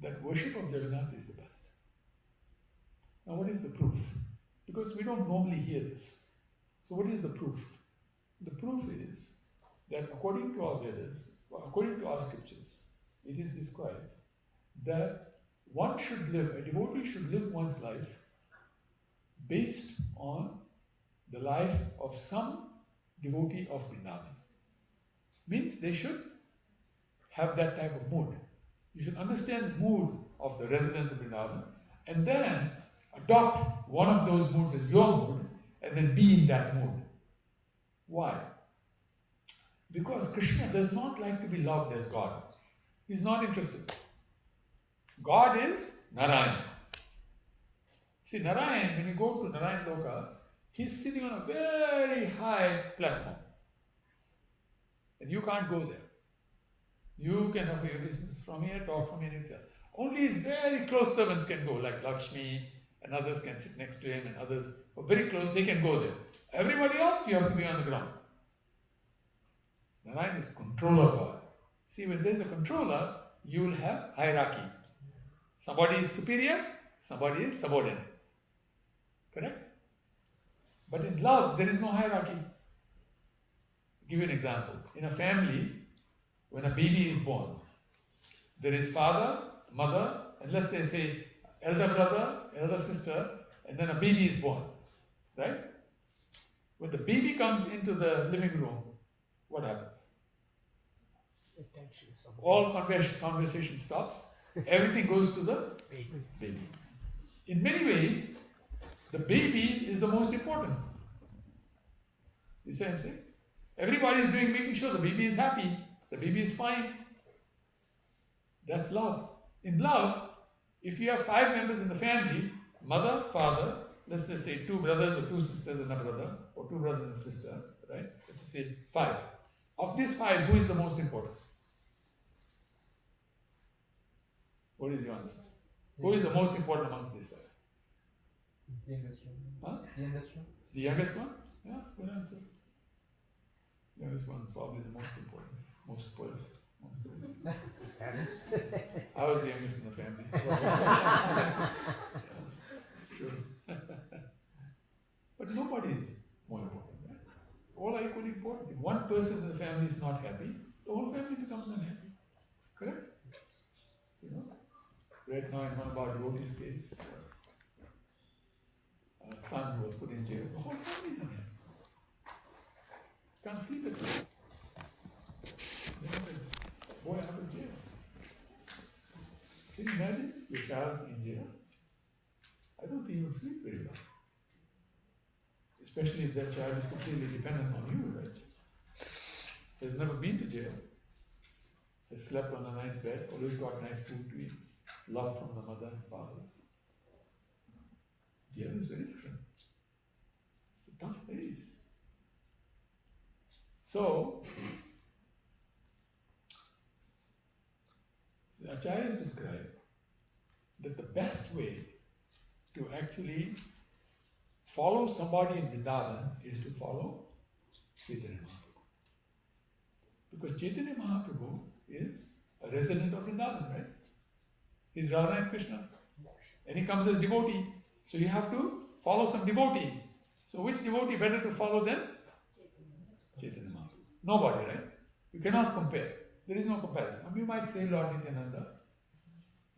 that worship of Jagannath is the best. Now, what is the proof? Because we don't normally hear this. So, what is the proof? The proof is that according to our Vedas, according to our scriptures, it is described that one should live, a devotee should live one's life based on the life of some devotee of Vrindavan. Means they should have that type of mood. You should understand the mood of the residents of Vrindavan and then adopt one of those moods as your mood and then be in that mood. Why? Because Krishna does not like to be loved as God. He's not interested. God is Narayan. See, Narayan, when you go to Narayan Loka, he's sitting on a very high platform. And you can't go there. You can have your business from here, talk from here. Only his very close servants can go, like Lakshmi, and others can sit next to him, and others are very close, they can go there. Everybody else, you have to be on the ground. Narayan is controller God. See, when there's a controller, you will have hierarchy. Somebody is superior, somebody is subordinate. Correct? But in love, there is no hierarchy. I'll give you an example. In a family, when a baby is born, there is father, mother, and let's say elder brother, elder sister, and then a baby is born. Right? When the baby comes into the living room, what happens? All conversation stops. Everything goes to the baby. In many ways, the baby is the most important. You see what I'm saying? Everybody is making sure the baby is happy, the baby is fine. That's love. In love, if you have 5 members in the family, mother, father, let's just say 2 brothers or 2 sisters and a brother, or 2 brothers and a sister, right? Let's just say 5. Of these 5, who is the most important? What is your answer? Who is the most important amongst these 5? The youngest one. Huh? The youngest one. The youngest one? Yeah, good answer. The youngest one is probably the most important, most spoiled. Parents. I was the youngest in the family. Yeah, true. But nobody is more important, right? All are equally important. If one person in the family is not happy, the whole family becomes unhappy. Correct? You know? Right now in one of our devotees' case, a son was put in jail. The whole family is unhappy. Can't sleep at night. You know, the boy out of jail. Can you imagine your child in jail? I don't think you'll sleep very well. Especially if that child is completely dependent on you, right? Has never been to jail. Has slept on a nice bed, always got nice food to eat, love from the mother and father. Jail is very different. It's a tough place. So, the Acharyas describe that the best way to actually follow somebody in Vrindavan is to follow Chaitanya Mahaprabhu. Because Chaitanya Mahaprabhu is a resident of Vrindavan, right? He's Radha and Krishna. And he comes as devotee. So you have to follow some devotee. So which devotee better to follow than Chaitanya Mahaprabhu? Nobody, right? You cannot compare. There is no comparison. You might say Lord Nityananda.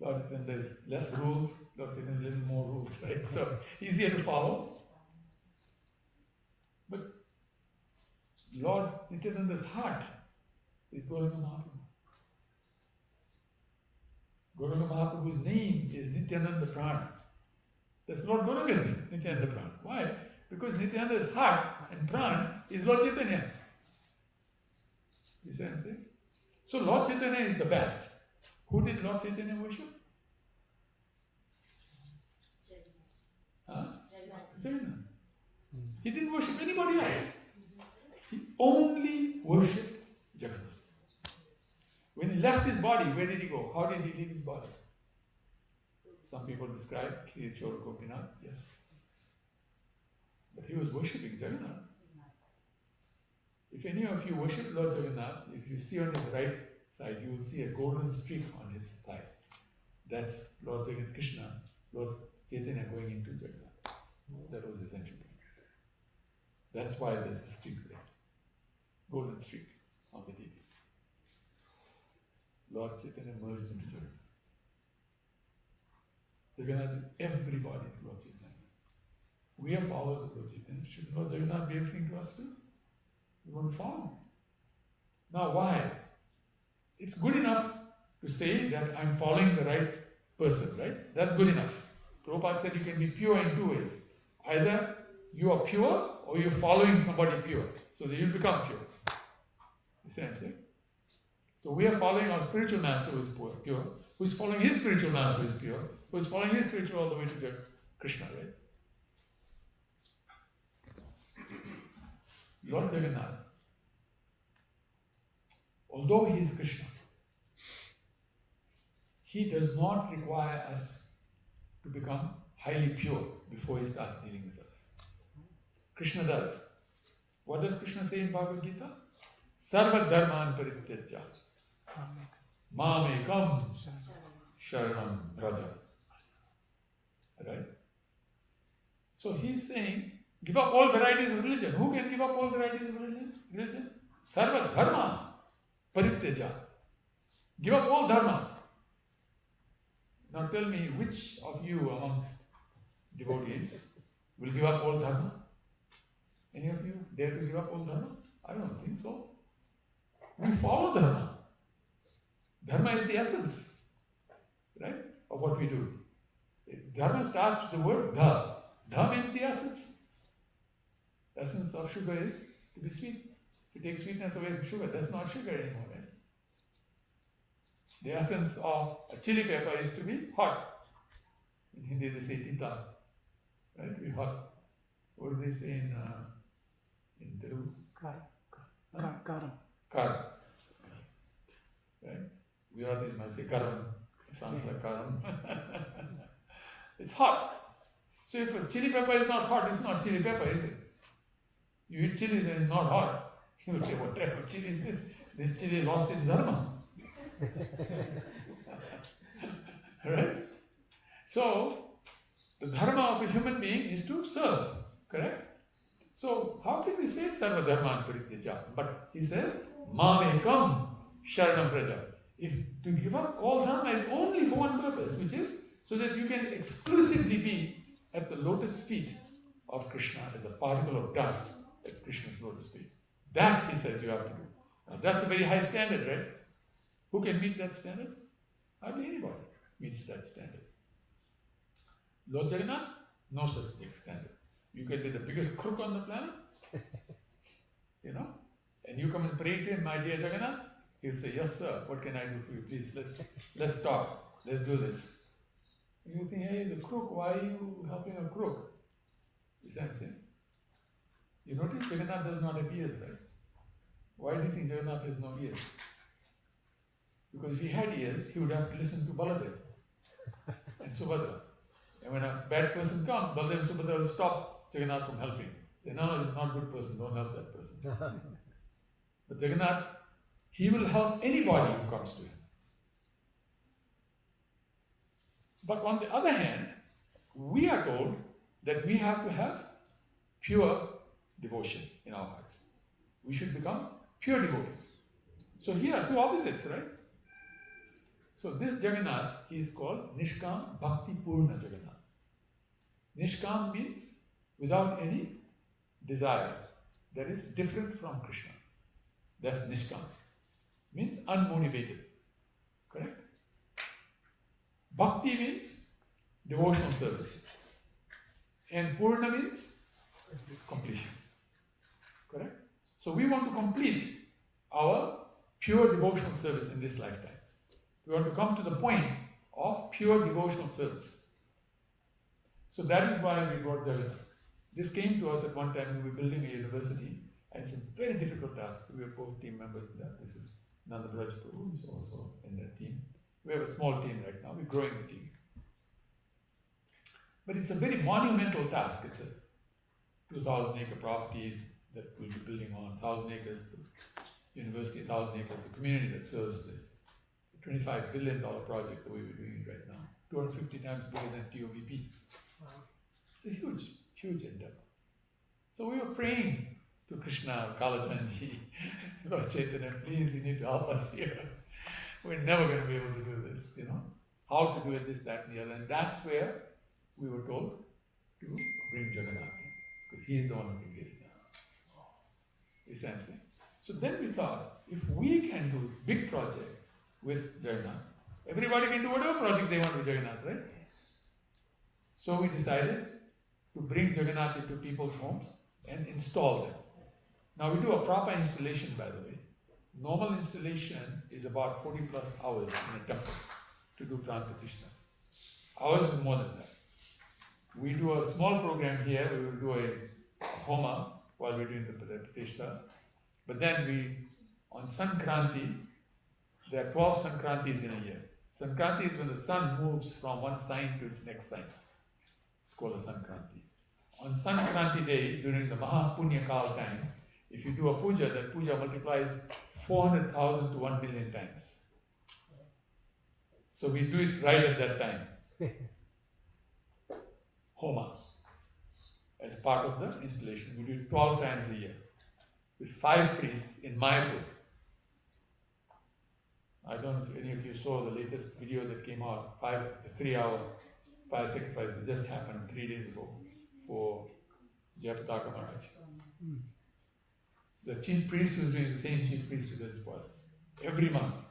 Lord Nityananda is less rules, Lord Chaitanya is a little more rules, right? So easier to follow. But Lord Nityananda's heart is Gauranga Mahaprabhu. Gauranga Mahaprabhu's name is Nityananda Prana. That's Lord Gauranga's name, Nityananda Prana. Why? Because Nityananda's heart and Prana is Lord Chaitanya. You see what I'm saying? So Lord Chaitanya is the best. Who did Lord Chaitanya worship? Huh? Jagannath. He didn't worship anybody else. He only worshipped Jagannath. When he left his body, where did he go? How did he leave his body? Some people describe Kirchor Gopinath, yes. But he was worshipping Jagannath. If any of you worship Lord Jagannath, if you see on his right side, you will see a golden streak on his thigh. That's Lord Jagannath Krishna, Lord Chaitanya going into Jagannath. That was his entry point. That's why there's a streak there. Golden streak on the deity. Lord Chaitanya merged into Jagannath. Jagannath is everybody to Lord Chaitanya. We are followers of Lord Chaitanya. Should Lord Jagannath be everything to us too? We want to follow him. Now why? It's good enough to say that I'm following the right person, right? That's good enough. Prabhupada said you can be pure in two ways. Either you are pure or you're following somebody pure. So that you become pure. You see what I'm saying? So we are following our spiritual master who is pure, who is following his spiritual master who is pure, who is following his spiritual all the way to Krishna, right? Lord Jagannath, although he is Krishna, he does not require us to become highly pure before he starts dealing with us. Krishna does. What does Krishna say in Bhagavad Gita? Sarva dharman parityajya mamekam sharanam raja. Right? So he's saying, give up all varieties of religion. Who can give up all varieties of religion? Sarva dharma parityajya. Give up all dharma. Now tell me, which of you amongst devotees will give up all dharma? Any of you dare to give up all dharma? I don't think so. We follow dharma. Dharma is the essence, right, of what we do. Dharma starts with the word dha. Dha means the essence. The essence of sugar is to be sweet. If you take sweetness away from sugar, that's not sugar anymore, right? The essence of a chili pepper is to be hot. In Hindi they say tita, right? Be hot. What do they say in Telugu? Karam. Karam. Right? Gujarati might say karam. It sounds like karam. It's hot. So if a chili pepper is not hot, it's not chili pepper, is it? You eat chili and it's not hot. You say, what type of chili is this? This chili lost its dharma. Right? So, the dharma of a human being is to serve. Correct? So, how can we say sarva dharman parityajya? But he says, mamekam sharanam praja. If to give up all dharma is only for one purpose, which is so that you can exclusively be at the lotus feet of Krishna as a particle of dust at Krishna's lotus feet. That, he says, you have to do. Now, that's a very high standard, right? Who can meet that standard? Hardly anybody meets that standard. Lord Jagannath, no such thing standard. You can be the biggest crook on the planet, and you come and pray to him, my dear Jagannath, he'll say, yes sir, what can I do for you? Please, let's talk, let's do this. And you think, hey, he's a crook, why are you helping a crook? Is that what I'm saying? You notice Jagannath does not have ears, right? Why do you think Jagannath has no ears? Because if he had ears, he would have to listen to Baladev and Subhadra. And when a bad person comes, Baladev and Subhadra will stop Jagannath from helping. Say, no, this is not a good person, don't help that person. But Jagannath, he will help anybody who comes to him. But on the other hand, we are told that we have to have pure devotion in our hearts. We should become pure devotees. So here are two opposites, right? So this Jagannath, he is called Nishkam Bhakti Purnam Jagannath. Nishkam means without any desire. That is different from Krishna. That's Nishkam. Means unmotivated. Correct? Bhakti means devotional service. And Purna means completion. Correct? So we want to complete our pure devotional service in this lifetime. We want to come to the point of pure devotional service. So that is why we brought Jagannath. This came to us at one time. We were building a university, and it's a very difficult task. We were both team members in that. This is Nanda Braj Prabhu is also in that team. We have a small team right now, we're growing the team. But it's a very monumental task. It's a 2,000 acre property that we'll be building on, 1,000 acres, the university, 1,000 acres, the community that serves the $25 billion project that we're doing right now, 250 times bigger than TOVP. It's a huge, huge endeavor. So we were praying to Krishna, Kalajanji, Lord Chaitanya, please, you need to help us here. We're never going to be able to do this, you know. How to do it, this, that, and the other. And that's where we were told to bring Jagannath, because he's the one who can get it done. Essentially. So then we thought, if we can do big project with Jagannath, everybody can do whatever project they want with Jagannath, right? Yes. So we decided to bring Jagannath into people's homes and install them. Now we do a proper installation, by the way. Normal installation is about 40 plus hours in a temple to do Pran Pratishtha. Ours is more than that. We do a small program here, we will do a homa while we're doing the Pratishtha. But then we, on Sankranti, there are 12 Sankrantis in a year. Sankranti is when the sun moves from one sign to its next sign. It's called a Sankranti. On Sankranti day, during the Maha Punya Kal time, if you do a puja, that puja multiplies 400,000 to 1 million times. So we do it right at that time. Homa. As part of the installation. We do it 12 times a year. With 5 priests in Mayapur. I don't know if any of you saw the latest video that came out, 3-hour fire sacrifice that just happened 3 days ago for Jayapataka Maharaj. The chief priest is doing the same chief priest who does it for us every month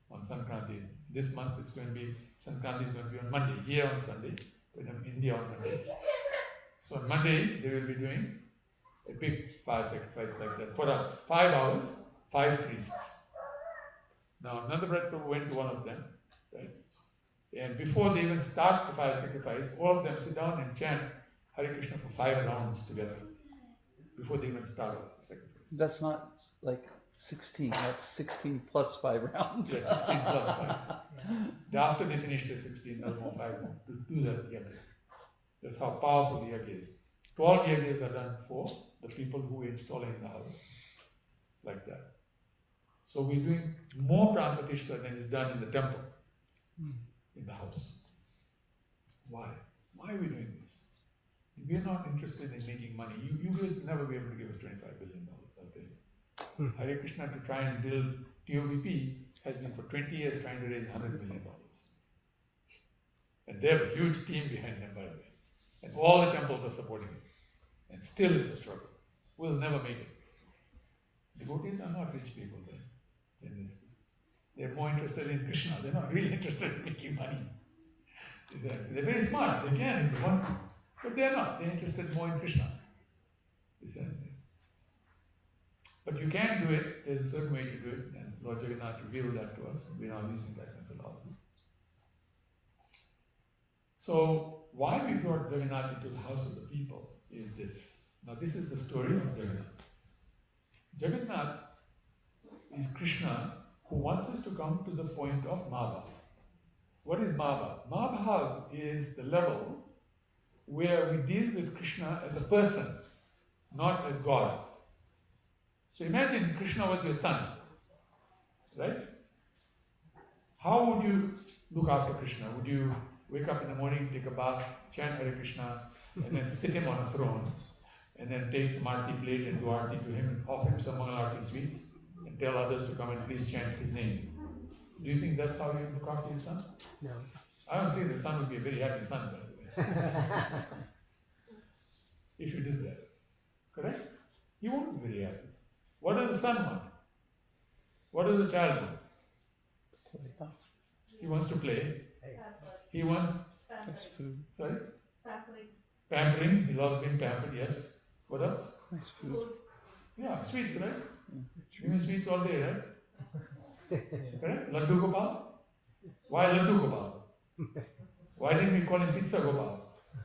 on Sankranti. This month it's going to be, Sankranti is going to be on Monday, here on Sunday, but in India on Monday. So on Monday they will be doing a big fire sacrifice like that for us. 5 hours, 5 priests. Now Nanda Braj Prabhu went to one of them, right? And before they even start the fire sacrifice, all of them sit down and chant Hare Krishna for 5 rounds together before they even start the sacrifice. That's not like 16, that's 16 plus 5 rounds. Yeah, 16 plus 5. After they finish the 16, no more 5 more to do that yajna. That's how powerful the yajna is. 12 yajnas are done for the people who are installing in the house, like that. So we're doing more Pran Pratishtha than is done in the temple, in the house. Why? Why are we doing this? We're not interested in making money. You guys will never be able to give us $25 billion, I'll tell you. Hare Krishna, to try and build TOVP, has been for 20 years trying to raise $100 million. And they have a huge team behind them, by the way. And all the temples are supporting it. And still it's a struggle. We'll never make it. Devotees are not rich people then. They're more interested in Krishna. They're not really interested in making money. They're very smart. They can if they want to. But they're not. They're interested more in Krishna. But you can do it. There's a certain way to do it. And Lord Jagannath revealed that to us. We're now using that methodology. So why we brought Jagannath into the house of the people is this. Now this is the story of Jagannath. Jagannath is Krishna who wants us to come to the point of Mahabhav. What is Mahabhav? Mahabhav is the level where we deal with Krishna as a person, not as God. So imagine Krishna was your son, right? How would you look after Krishna? Would you wake up in the morning, take a bath, chant Hare Krishna, and then sit him on a throne, and then take some arti plate and do arti to him, and offer him some Mangal Arti sweets, and tell others to come and please chant his name? Do you think that's how you look after your son? No. I don't think the son would be a very happy son, by the way. If you did that. Correct? He won't be very happy. What does the son want? What does the child want? He wants to play. He wants food. Sorry? Pampering. He loves being pampered, yes. What else? Nice food. Yeah, sweets, right? You mean sweets all day, right? Correct? Laddu Gopal? Why Laddu Gopal? Why didn't we call him Pizza Gopal?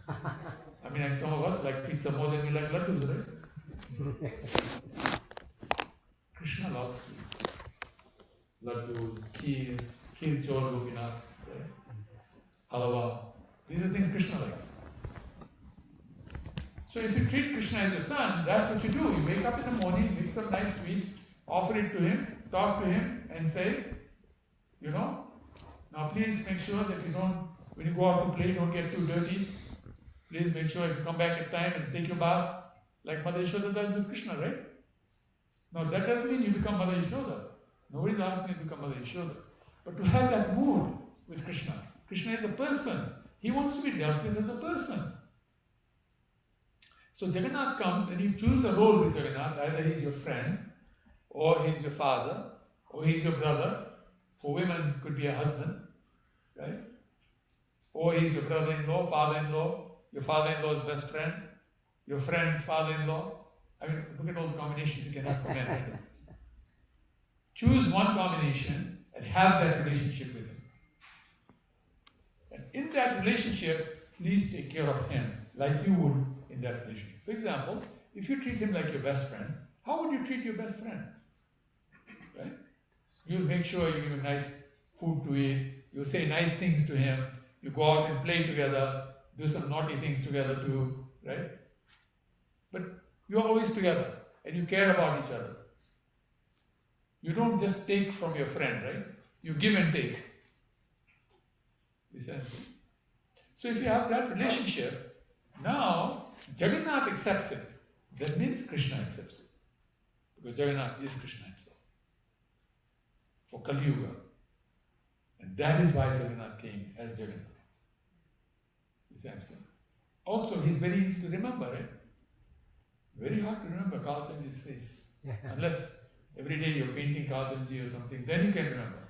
I mean, some of us like pizza more than we like laddus, right? Krishna loves sweets. laddus, kheer chor gopinath, halwa. These are things Krishna likes. So if you treat Krishna as your son, that's what you do. You wake up in the morning, make some nice sweets, offer it to him, talk to him, and say, now please make sure that you don't, when you go out to play, don't get too dirty. Please make sure if you come back at time and take your bath, like Mother Yashoda does with Krishna, right? Now that doesn't mean you become Mother Yashoda. Nobody's asking you to become Mother Yashoda. But to have that mood with Krishna. Krishna is a person. He wants to be dealt with as a person. So Jagannath comes and you choose a role with Jagannath. Either he's your friend, or he's your father, or he's your brother. For women, it could be a husband, right? Or he's your brother-in-law, father-in-law, your father-in-law's best friend, your friend's father-in-law. I mean, look at all the combinations you can have for men, right? Choose one combination and have that relationship with him. And in that relationship, please take care of him like you would in that relationship. For example, if you treat him like your best friend, how would you treat your best friend? Right? You'll make sure you give him nice food to eat, you say nice things to him, you go out and play together, do some naughty things together too, right? But you're always together and you care about each other. You don't just take from your friend, right? You give and take. You see? So if you have that relationship, now Jagannath accepts it. That means Krishna accepts it. Because Jagannath is Krishna himself. For Kali Yuga. And that is why Jagannath came as Jagannath. You see what I'm saying? Also, he's very easy to remember, right? Very hard to remember Kalchandji's face. Unless every day you're painting Kalchandji or something, then you can remember.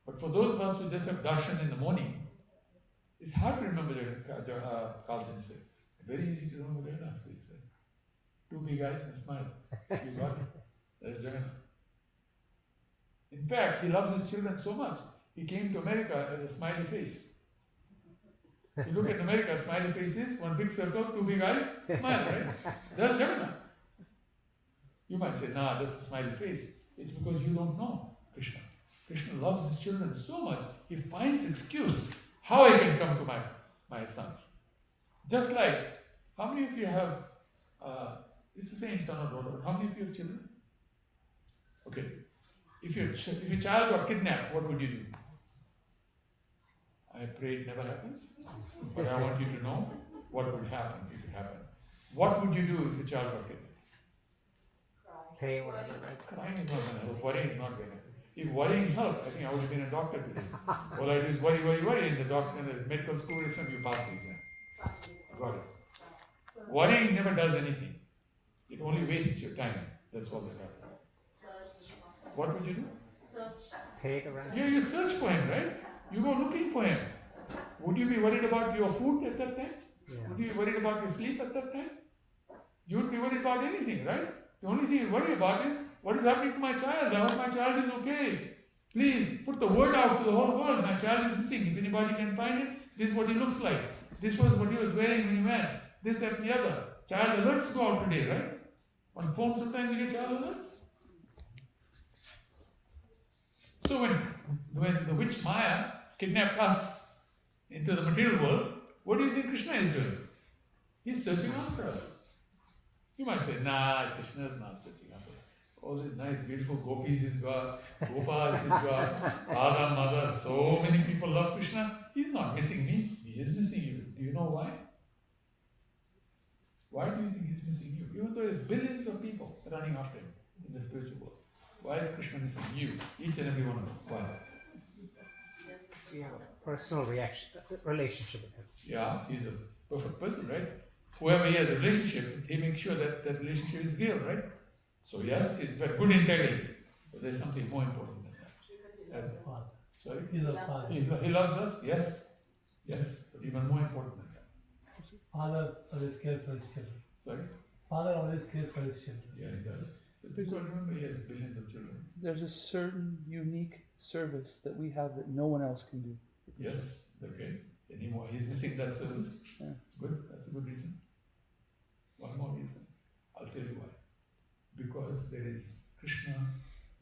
But for those of us who just have darshan in the morning, it's hard to remember Kalchandji's face. Very easy to remember Jagannath's face. Right? Two big eyes and a smile. You got it. That's Jagannath. In fact, he loves his children so much, he came to America as a smiley face. You look at America, smiley faces, one big circle, two big eyes, smile, right? That's Jagannath. You might say, nah, that's a smiley face. It's because you don't know Krishna. Krishna loves his children so much, he finds excuse how I can come to my son. Just like, how many of you have, it's the same son or daughter, how many of you have children? Okay. If your child got kidnapped, what would you do? I pray it never happens, but I want you to know what would happen if it happened. What would you do if your child got kidnapped? Pay whatever, right? Crying is not going to help. Worrying is not going to help. If worrying helped, I think I would have been a doctor today. All I do is worry, and the medical school is you pass the exam. Got it. Worrying never does anything. It only wastes your time. That's all that happens. What would you do? Pay the ransom. Yeah, you search for him, right? You go looking for him. Would you be worried about your food at that time? Yeah. Would you be worried about your sleep at that time? You would be worried about anything, right? The only thing you worry about is, what is happening to my child? I hope my child is okay. Please, put the word out to the whole world. My child is missing. If anybody can find it, this is what he looks like. This was what he was wearing when he went. This, that, and the other. Child alerts go out today, right? On phone sometimes you get child alerts. So when the witch Maya kidnapped us into the material world, what do you think Krishna is doing? He's searching after us. You might say, nah, Krishna is not searching after us. All these nice, beautiful gopis he's got, gopas he's got, Radha, Mother, so many people love Krishna. He's not missing me. He is missing you. Do you know why? Why do you think he's missing you? Even though there's billions of people running after him in the spiritual world. Why is Krishna missing you? Each and every one of us. Why? So you have a personal relationship with him. Yeah, he's a perfect person, right? Whoever he has a relationship, he makes sure that that relationship is real, right? So yes, it's got good integrity, but there's something more important than that. Father. Sorry? He's a father. He loves us, yes. Yes, but even more important than that. Father always cares for his children. Sorry? Father always cares for his children. Yeah, he does. But because remember, he has billions of children. There's a certain unique service that we have that no one else can do. Yes, okay. Anymore, he's missing that service. Yeah. Good, that's a good reason. One more reason. I'll tell you why. Because there is Krishna,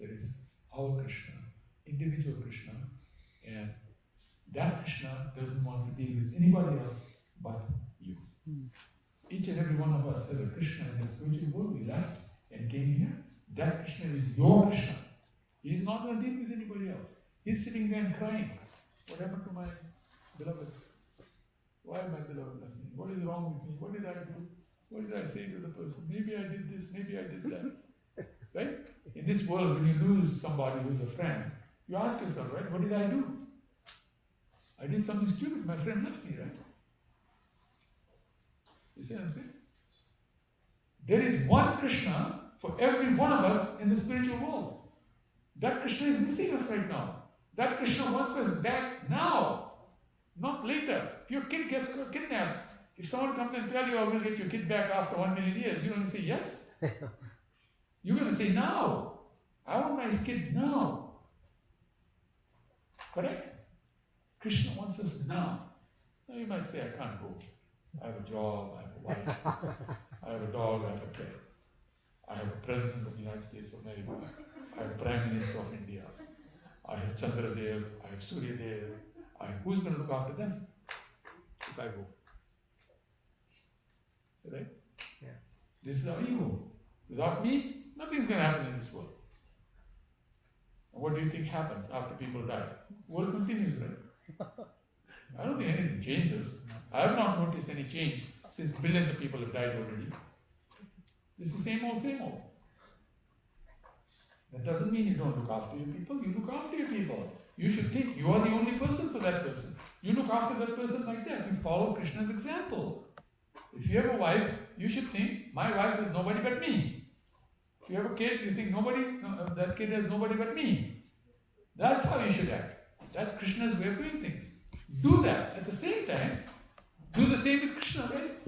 there is our Krishna, that Krishna doesn't want to deal with anybody else but you. Each and every one of us has a Krishna in the spiritual world. We left and came here. That Krishna is your Krishna. He's not going to deal with anybody else. He's sitting there and crying. What happened to my beloved? Why my beloved left me? What is wrong with me? What did I do? What did I say to the person? Maybe I did this, maybe I did that. Right? In this world, when you lose somebody who's a friend, you ask yourself, right, what did I do? I did something stupid. My friend left me, right? You see what I'm saying? There is one Krishna for every one of us in the spiritual world. That Krishna is missing us right now. That Krishna wants us back now, not later. If your kid gets kidnapped, if someone comes and tells you, I will get your kid back after 1 million years, you're going to say yes? You're going to say now. I want my kid now. Correct? Krishna wants us now. Now you might say, I can't go. I have a job, I have a wife, I have a dog, I have a pet. I have a president of the United States of America. I have a prime minister of India. I have Chandradev, I have Suryadev. Who's going to look after them if I go? Right? Yeah. This is our ego. Without me, nothing's going to happen in this world. And what do you think happens after people die? The world continues, right? I don't think anything changes. I have not noticed any change since billions of people have died already. It's the same old, same old. That doesn't mean you don't look after your people. You look after your people. You should think you are the only person for that person. You look after that person like that. You follow Krishna's example. If you have a wife, you should think, my wife is nobody but me. If you have a kid, you think that kid has nobody but me. That's how you should act. That's Krishna's way of doing things. Do that. At the same time, do the same with Krishna, right?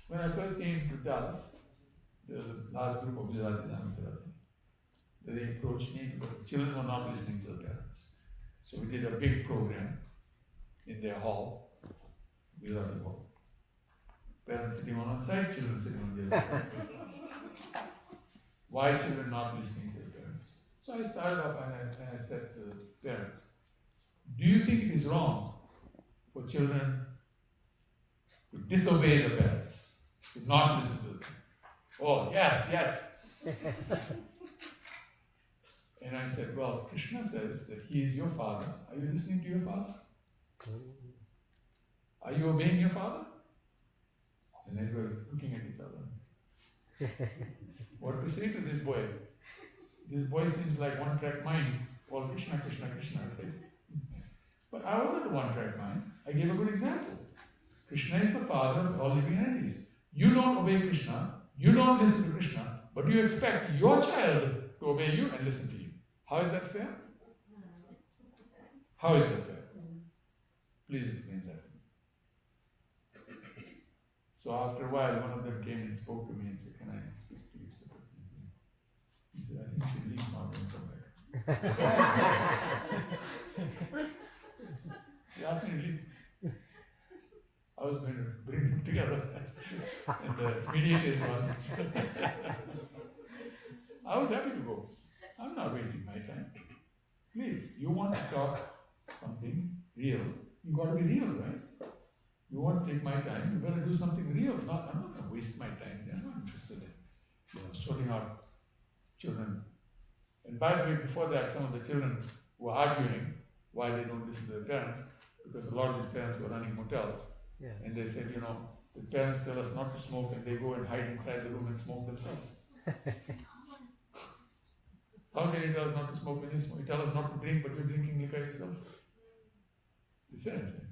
When I first came to Dallas, there was a large group of Gujarati Dhammakarati. They approached me because the children were not listening to the parents. So we did a big program in their hall, Gujarati hall. Parents sitting on one side, children sitting on the other side. Why children not listening to their parents? So I started off and I said to the parents, do you think it is wrong for children to disobey the parents, to not listen to them? Oh, yes, yes. And I said, well, Krishna says that he is your father. Are you listening to your father? Are you obeying your father? And they were looking at each other. What to say to this boy? This boy seems like one-track mind, all Krishna, Krishna, Krishna. Right? But I wasn't a one-track mind. I gave a good example. Krishna is the father of all living entities. You don't obey Krishna, you don't listen to Krishna, but you expect your child to obey you and listen to you. How is that fair? How is that fair? Please explain that. So after a while, one of them came and spoke to me and said, can I speak to you separately? He said, I think you should leave now and come back. He asked me to leave. I was going to bring them together and mediate this one. I was happy to go. I'm not wasting my time. Please, you want to talk something real, you got to be real, right? You want to take my time, you better do something real. I'm not going to waste my time. I'm not interested in sorting out children. And by the way, before that, some of the children were arguing why they don't listen to their parents, because a lot of these parents were running motels. Yeah. And they said, the parents tell us not to smoke and they go and hide inside the room and smoke themselves. How can you tell us not to smoke when you smoke? You tell us not to drink, but you're drinking liquor yourself. You see what I'm saying?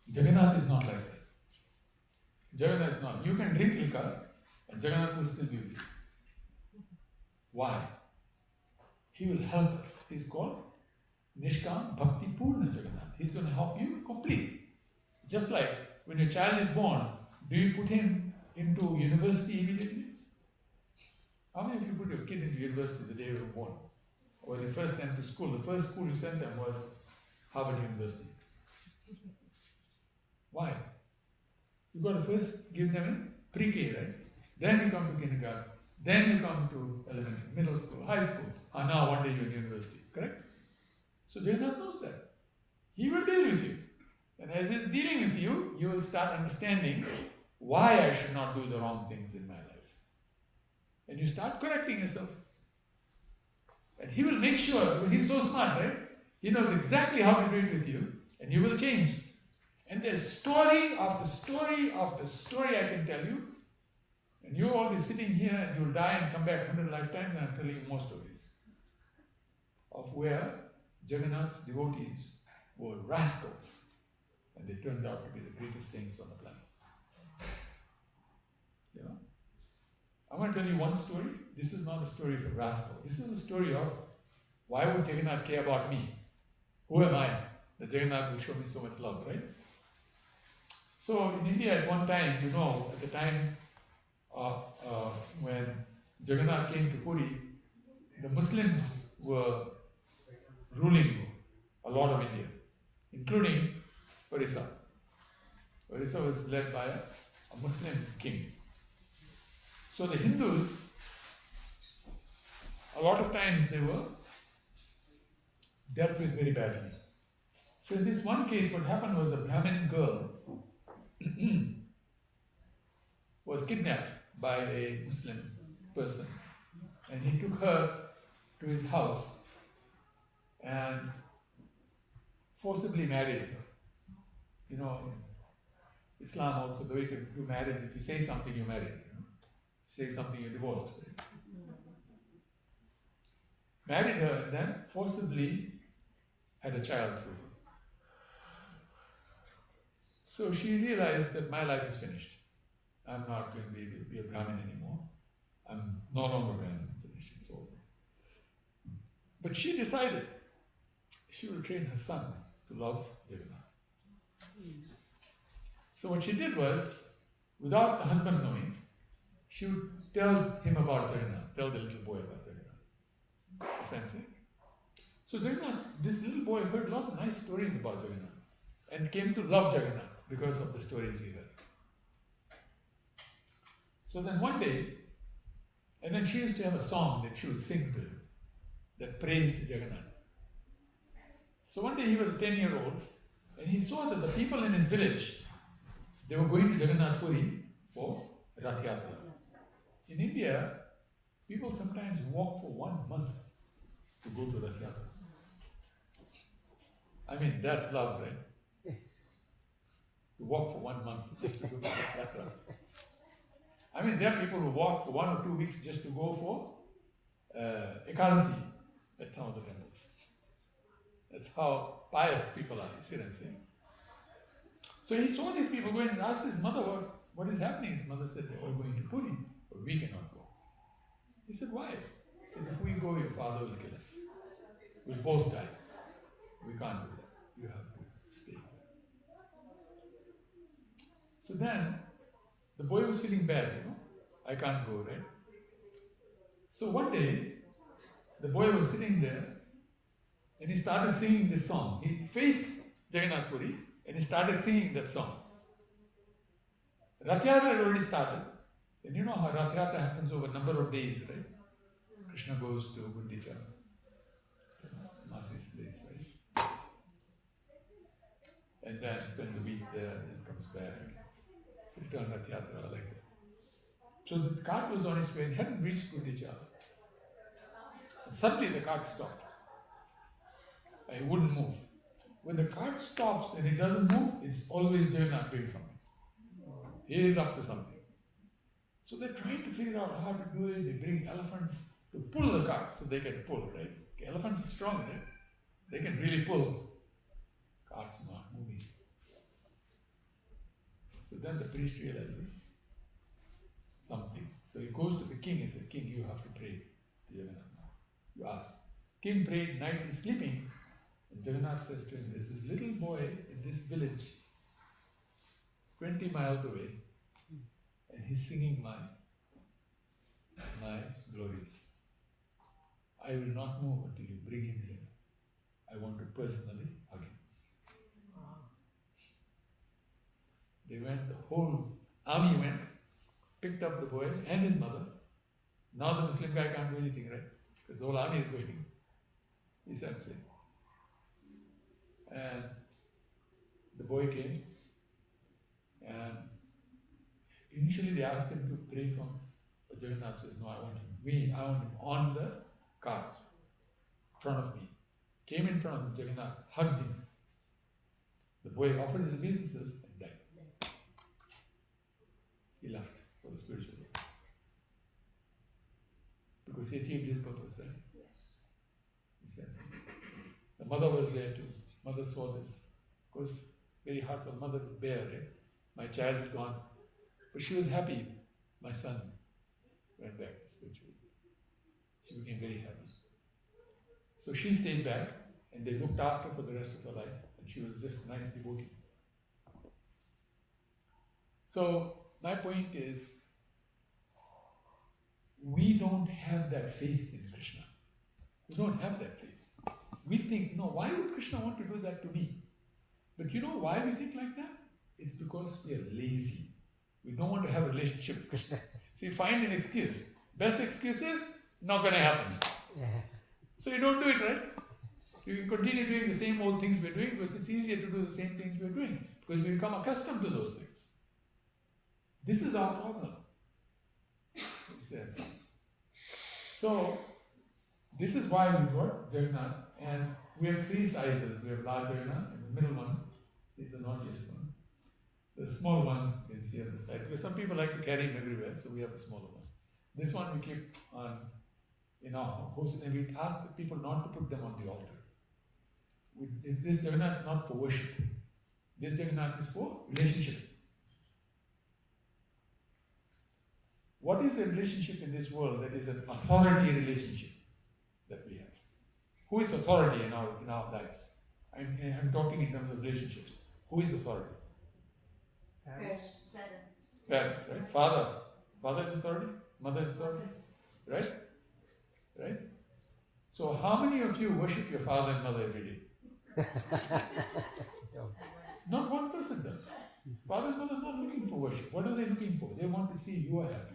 Jagannath is not like that. Jagannath is not. You can drink liquor and Jagannath will still be with you. Why? He will help us. He's called Nishkam Bhakti Purnam Jagannath. He's going to help you complete. Just like when your child is born, do you put him into university immediately? How many of you put your kid into university the day they were born? Or when they first went to school, the first school you sent them was Harvard University. Why? You've got to first give them a pre-K, right? Then you come to kindergarten. Then you come to elementary, middle school, high school. And now one day you're in university, correct? So Jagannath knows that. He will deal with you. And as he's dealing with you, you will start understanding why I should not do the wrong things in my life. And you start correcting yourself. And he will make sure, he's so smart, right? He knows exactly how to do it with you, and you will change. And there's story after story after story I can tell you. And you'll all be sitting here and you'll die and come back 100 lifetimes, and I'm telling you more stories of where Jagannath's devotees were rascals, and they turned out to be the greatest saints on the planet. You know? I want to tell you one story. This is not a story of a rascal. This is a story of why would Jagannath care about me? Who am I that Jagannath will show me so much love, right? So in India at one time, you know, at the time when Jagannath came to Puri, the Muslims were ruling a lot of India, including Orissa. Orissa was led by a Muslim king. So the Hindus, a lot of times they were dealt with very badly. So in this one case, what happened was a Brahmin girl was kidnapped by a Muslim person, and he took her to his house and forcibly married her. You know, in Islam also, the way to do marriage, if you say something, you're married. You know? If you say something, you're divorced. Right? Married her and then forcibly had a child through her. So she realized that my life is finished. I'm not going to be a Brahmin anymore. I'm no longer Brahmin. Finished. It's over. But she decided she will train her son to love Jagannath. So what she did was, without the husband knowing, she would tell him about Jagannath, tell the little boy about Jagannath. Essentially. So Jagannath, this little boy heard a lot of nice stories about Jagannath and came to love Jagannath because of the stories he heard. So then one day, and then she used to have a song that she would sing to him that praised Jagannath. So one day he was a 10-year-old and he saw that the people in his village, they were going to Jagannath Puri for Rath Yatra. In India, people sometimes walk for 1 month to go to Rath Yatra. I mean, that's love, right? Yes. To walk for 1 month just to go to Rath Yatra. I mean, there are people who walk for 1 or 2 weeks just to go for Ekadasi at some of the temples. That's how pious people are, you see what I'm saying? So he saw these people going and asked his mother, what is happening? His mother said, they're all going to Puri, but we cannot go. He said, why? He said, if we go, your father will kill us. We'll both die. We can't do that. You have to stay here. So then, the boy was feeling bad, you know. I can't go, right? So one day, the boy was sitting there and he started singing this song. He faced Jagannath Puri and he started singing that song. Rath Yatra had already started. And you know how Rath Yatra happens over a number of days, right? Krishna goes to Gundicha, Masi's place, right? And then spends a week there and then comes back. Return Rath Yatra like that. So the cart was on its way and hadn't reached Gundicha. And suddenly the cart stopped. It wouldn't move. When the cart stops and it doesn't move, it's always Jagannath doing something. He is up to something. So they're trying to figure out how to do it. They bring elephants to pull the cart so they can pull, right? Elephants are strong, right? They can really pull. Cart's not moving. So then the priest realizes something. So he goes to the king and says, King, you have to pray to Jagannath now. You ask. King prayed, night he's sleeping. And Jagannath says to him, there's this little boy in this village, 20 miles away, and he's singing my glories. I will not move until you bring him here. I want to personally hug him. They went, the whole army went, picked up the boy and his mother. Now the Muslim guy can't do anything, right? Because the whole army is waiting. He's saying. And boy came, and initially they asked him to pray from. But Jagannath says, no, I want him on the cart, in front of me. Came in front of Jagannath, hugged him. The boy offered his obeisances and died. He left for the spiritual world. Because he achieved his purpose, right? Yes. He said. The mother was there too. Mother saw this. Of course, very hard for the mother to bear, right? My child is gone. But she was happy. My son went back spiritually. She became very happy. So she stayed back, and they looked after for the rest of her life, and she was just nice devotee. So my point is, we don't have that faith in Krishna. We don't have that faith. We think, no, why would Krishna want to do that to me? But you know why we think like that? It's because we are lazy. We don't want to have a relationship with Krishna. So you find an excuse. Best excuse is, not going to happen. Yeah. So you don't do it, right? You continue doing the same old things we're doing because it's easier to do the same things we're doing because we become accustomed to those things. This is our problem. So, this is why we got Jagannath, and we have three sizes. We have large Jagannath, and the middle one is the naughtiest one. The small one you can see on the side, because some people like to carry him everywhere, so we have the smaller one. This one we keep on in our house, and we ask the people not to put them on the altar. This Jagannath is not for worship. This Jagannath is for relationship. What is a relationship in this world that is an authority relationship that we have? Who is authority in our lives? I'm talking in terms of relationships. Who is authority? Parents. Parents, right? Father. Father is authority. Mother is authority. Right? Right? So how many of you worship your father and mother every day? Not one person does. Father and mother are not looking for worship. What are they looking for? They want to see you are happy.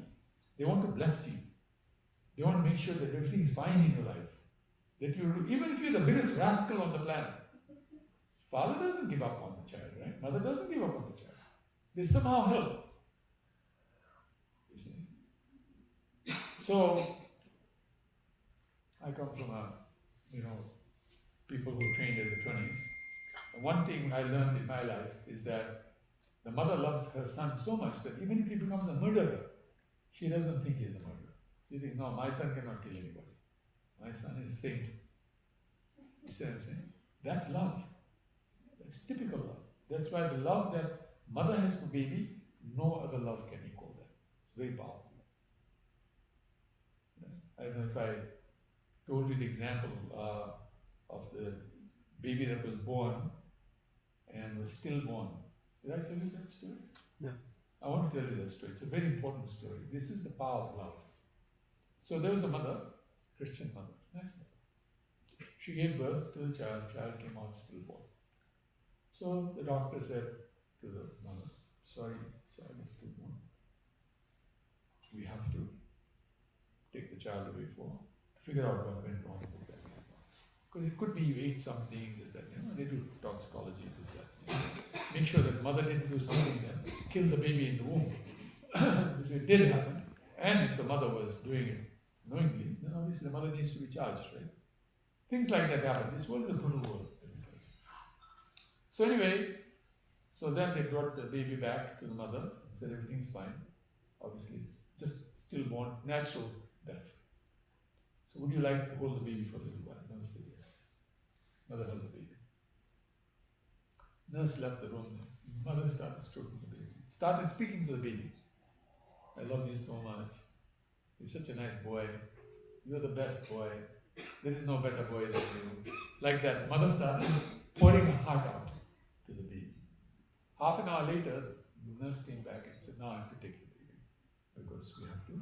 They want to bless you. They want to make sure that everything is fine in your life. That you, even if you're the biggest rascal on the planet, father doesn't give up on the child, right? Mother doesn't give up on the child. They somehow help. You see? So, I come from people who trained as attorneys. And one thing I learned in my life is that the mother loves her son so much that even if he becomes a murderer, she doesn't think he's a murderer. She thinks, no, my son cannot kill anybody. My son is saint. You see what I'm saying? That's love. That's typical love. That's why the love that mother has for baby, no other love can equal that. It's very powerful. I don't know if I told you the example of the baby that was born and was stillborn. Did I tell you that story? No. I want to tell you that story. It's a very important story. This is the power of love. So there was a mother, Christian mother, nice mother. She gave birth to the child. The child came out stillborn. So the doctor said to the mother, sorry, child is stillborn. We have to take the child away to figure out what went wrong with that. Because it could be you ate something, this, that, they do toxicology, this, that. Make sure that mother didn't do something that killed the baby in the womb. If it did happen, and if the mother was doing it knowingly, then obviously the mother needs to be charged, right? Things like that happen. This world is a brutal world. So anyway, so then they brought the baby back to the mother and said everything's fine. Obviously, it's just stillborn, natural death. So would you like to hold the baby for a little while? Mother said yes. Mother held the baby. Nurse left the room. Mother started stroking the baby. Started speaking to the baby. I love you so much. You're such a nice boy. You're the best boy. There is no better boy than you. Like that, mother started pouring her heart out to the baby. Half an hour later, the nurse came back and said, now I have to take the baby because we have to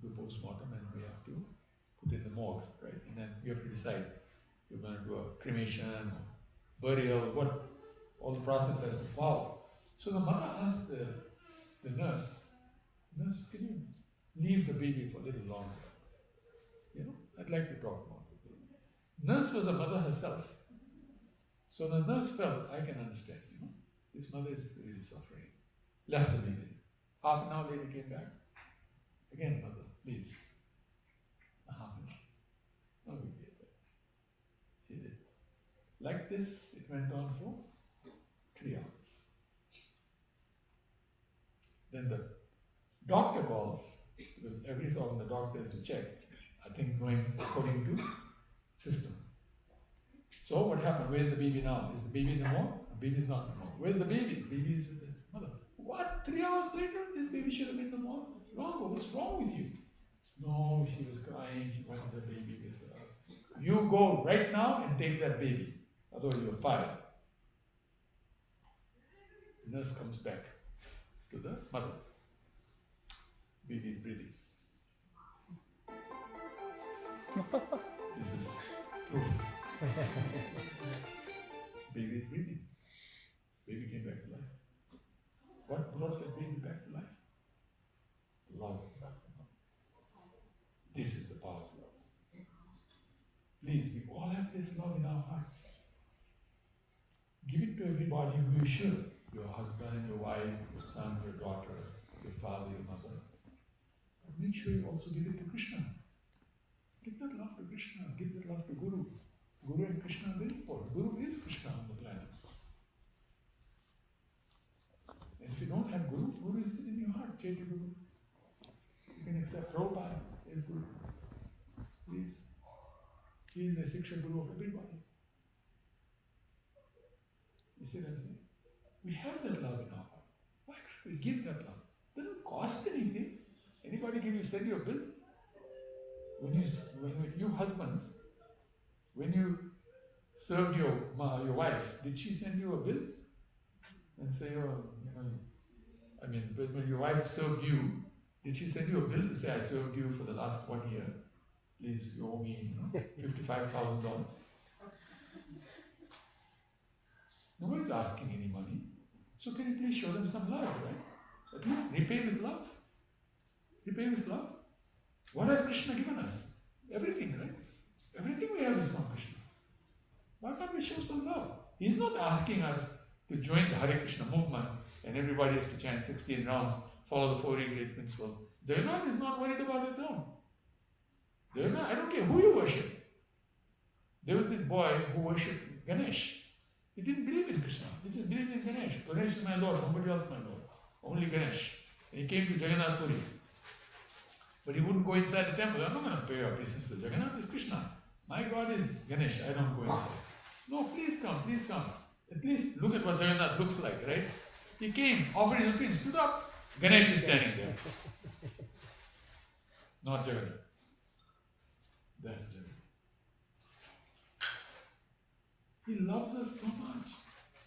do post-mortem and we have to put in the morgue, right? And then you have to decide you're going to do a cremation, burial, what all the process has to follow. So the mother asked the nurse, can you leave the baby for a little longer? I'd like to talk about the baby. Nurse was a mother herself. So the nurse felt, I can understand, this mother is really suffering. Left the baby. Half an hour later came back. Again, mother, please. A half an hour. No big deal. She did. Like this, it went on for 3 hours. Then the doctor calls, because every so often the doctor has to check, I think going according to system. So what happened? Where's the baby now? Is the baby in the morgue? The baby is not in the morgue. Where's the baby? The baby is with the mother. What? 3 hours later? This baby should have been in the morgue? Wrong. What's wrong with you? No, she was crying. She wanted the baby with her. You go right now and take that baby. Otherwise you're fired. The nurse comes back to the mother. Baby is breathing. This is proof. Baby is breathing. Baby came back to life. What brought that baby back to life? Love. This is the power of love. Please, we all have this love in our hearts. Give it to everybody who you should. Your husband, your wife, your son, your daughter, your father, your mother. But make sure you also give it to Krishna. Give that love to Krishna. Give that love to Guru. Guru and Krishna are very important. Guru is Krishna on the planet. And if you don't have Guru, Guru is in your heart. Chaitya Guru. You can accept Prabhupada as Guru. Please. He is the Siksha Guru of everybody. You see what I'm saying? We have that love in our heart. Why can't we give that love? It doesn't cost anything. Anybody send you a bill? When you husbands, when you served your wife, did she send you a bill? And say, when your wife served you, did she send you a bill to say, I served you for the last 1 year? Please, you owe me, $55,000. Nobody's asking any money. So can you please show them some love, right? At least repay with love. Repay with love. What has Krishna given us? Everything, right? Everything we have is from Krishna. Why can't we show some love? He's not asking us to join the Hare Krishna movement and everybody has to chant 16 rounds, follow the 4 great principles. Jagannath is not worried about it now. Jagannath, I don't care who you worship. There was this boy who worshipped Ganesh. He didn't believe in Krishna. He just believed in Ganesh. Ganesh is my Lord, nobody else my Lord. Only Ganesh. And he came to Jagannath Puri. But he wouldn't go inside the temple. I'm not going to pay obeisance to Jagannath is Krishna. My God is Ganesh. I don't go inside. No, please come, please come. At least look at what Jagannath looks like, right? He came, offered his opinion, stood up. Ganesh is standing there. Not Jagannath. That's Jagannath. He loves us so much.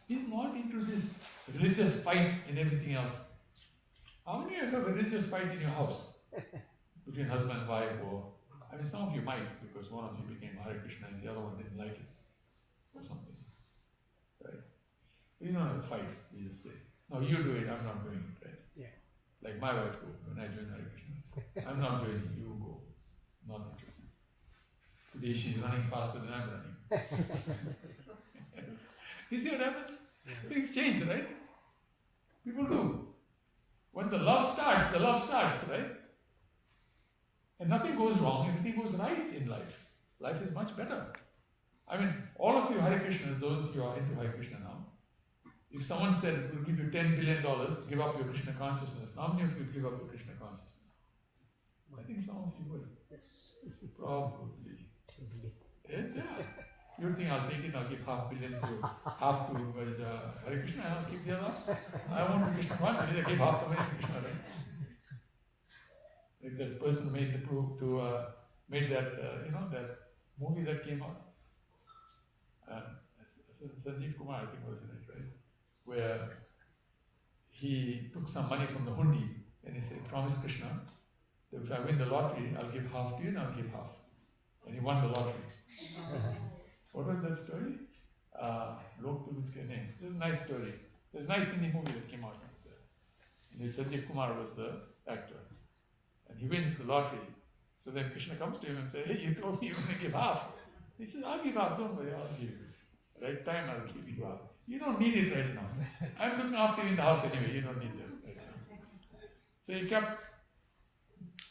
He's not into this religious fight and everything else. How many of you have a religious fight in your house? Between husband and wife, or some of you might, because one of you became Hare Krishna and the other one didn't like it, or something. Right? You don't have a fight, you just say, no, you do it, I'm not doing it, right? Yeah. Like my wife go, when I join Hare Krishna, I'm not joining, you go. Not interested. Today she's running faster than I'm running. You see what happens? Things change, right? People do. When the love starts, right? And nothing goes wrong, everything goes right in life. Life is much better. All of you Hare Krishnas, those of you are into Hare Krishna now, if someone said, we'll give you $10 billion, give up your Krishna consciousness, how many of you give up your Krishna consciousness? I think some of you would. Yes. Probably. Yeah. You think I'll take it, I'll give $500 million to half to Hare Krishna, and I'll keep the other. I want the Krishna consciousness, I give half to Krishna, right? Like that person made that that movie that came out. Sanjeev Kumar, I think, was in it, right? Where he took some money from the hundi and he said, promise Krishna that if I win the lottery, I'll give half to you and I'll give half. And he won the lottery. What was that story? Lok to which name? It was a nice story. There's a nice Hindi movie that came out. And Sanjeev Kumar was the actor. And he wins the lottery. So then Krishna comes to him and says, hey, you told me you were going to give half. He says, I'll give half, don't worry, I'll give you. Right time, I'll keep you up. You don't need it right now. I'm looking after you in the house anyway. You don't need that right now. So he kept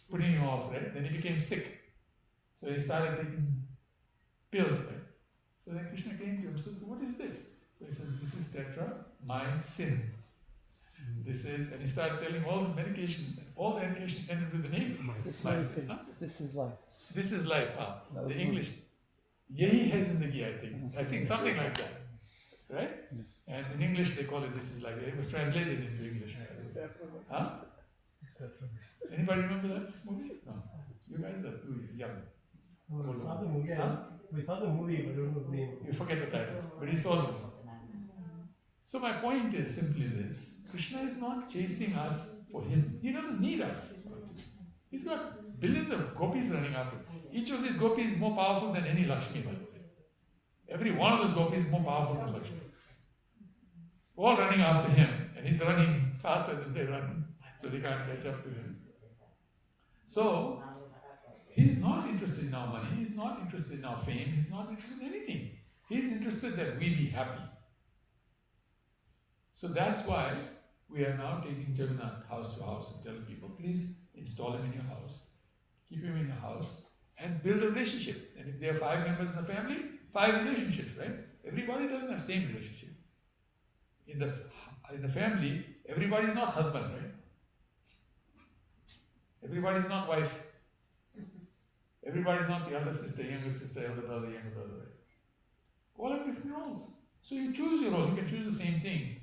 putting him off, right? Then he became sick. So he started taking pills, right? So then Krishna came to him and said, what is this? So he says, this is tetra, my sin. This is, and he started telling all the medications, and all the medications ended with the name. My sin. Huh? This is life. This is life, huh? That The was English. Yahi hai zindagi, I think something like that. Right? Yes. And in English they call it this is life. It was translated into English. Huh? Anybody remember that movie? No. You guys are too young. We saw the movie. Huh? We saw the movie, but I don't know the name. You forget the title, but he saw the movie. So my point is simply this: Krishna is not chasing us for him. He doesn't need us. He's got billions of gopis running after him. Each of these gopis is more powerful than any Lakshmi, by the way. Every one of those gopis is more powerful than Lakshmi. All running after him, and he's running faster than they run, so they can't catch up to him. So, he's not interested in our money, he's not interested in our fame, he's not interested in anything. He's interested that we be happy. So that's why we are now taking Jagannath house to house and telling people, please install him in your house, keep him in your house, and build a relationship. And if there are 5 members in the family, 5 relationships, right? Everybody doesn't have the same relationship. In the family, everybody is not husband, right? Everybody is not wife. Everybody is not the elder sister, younger sister, elder brother, right? All have different roles. So you choose your role. You can choose the same thing.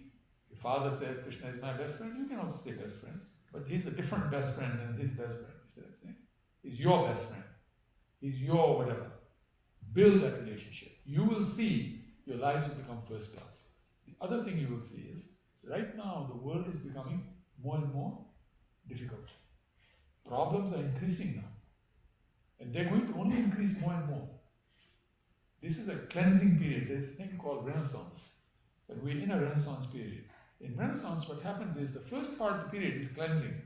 Your father says Krishna is my best friend, you can also say best friend. But he's a different best friend than his best friend. You see what I'm saying? He's your best friend. He's your whatever. Build that relationship. You will see your lives will become first class. The other thing you will see is, right now the world is becoming more and more difficult. Problems are increasing now. And they're going to only increase more and more. This is a cleansing period. There's a thing called Renaissance. And we're in a Renaissance period. In Renaissance, what happens is the first part of the period is cleansing,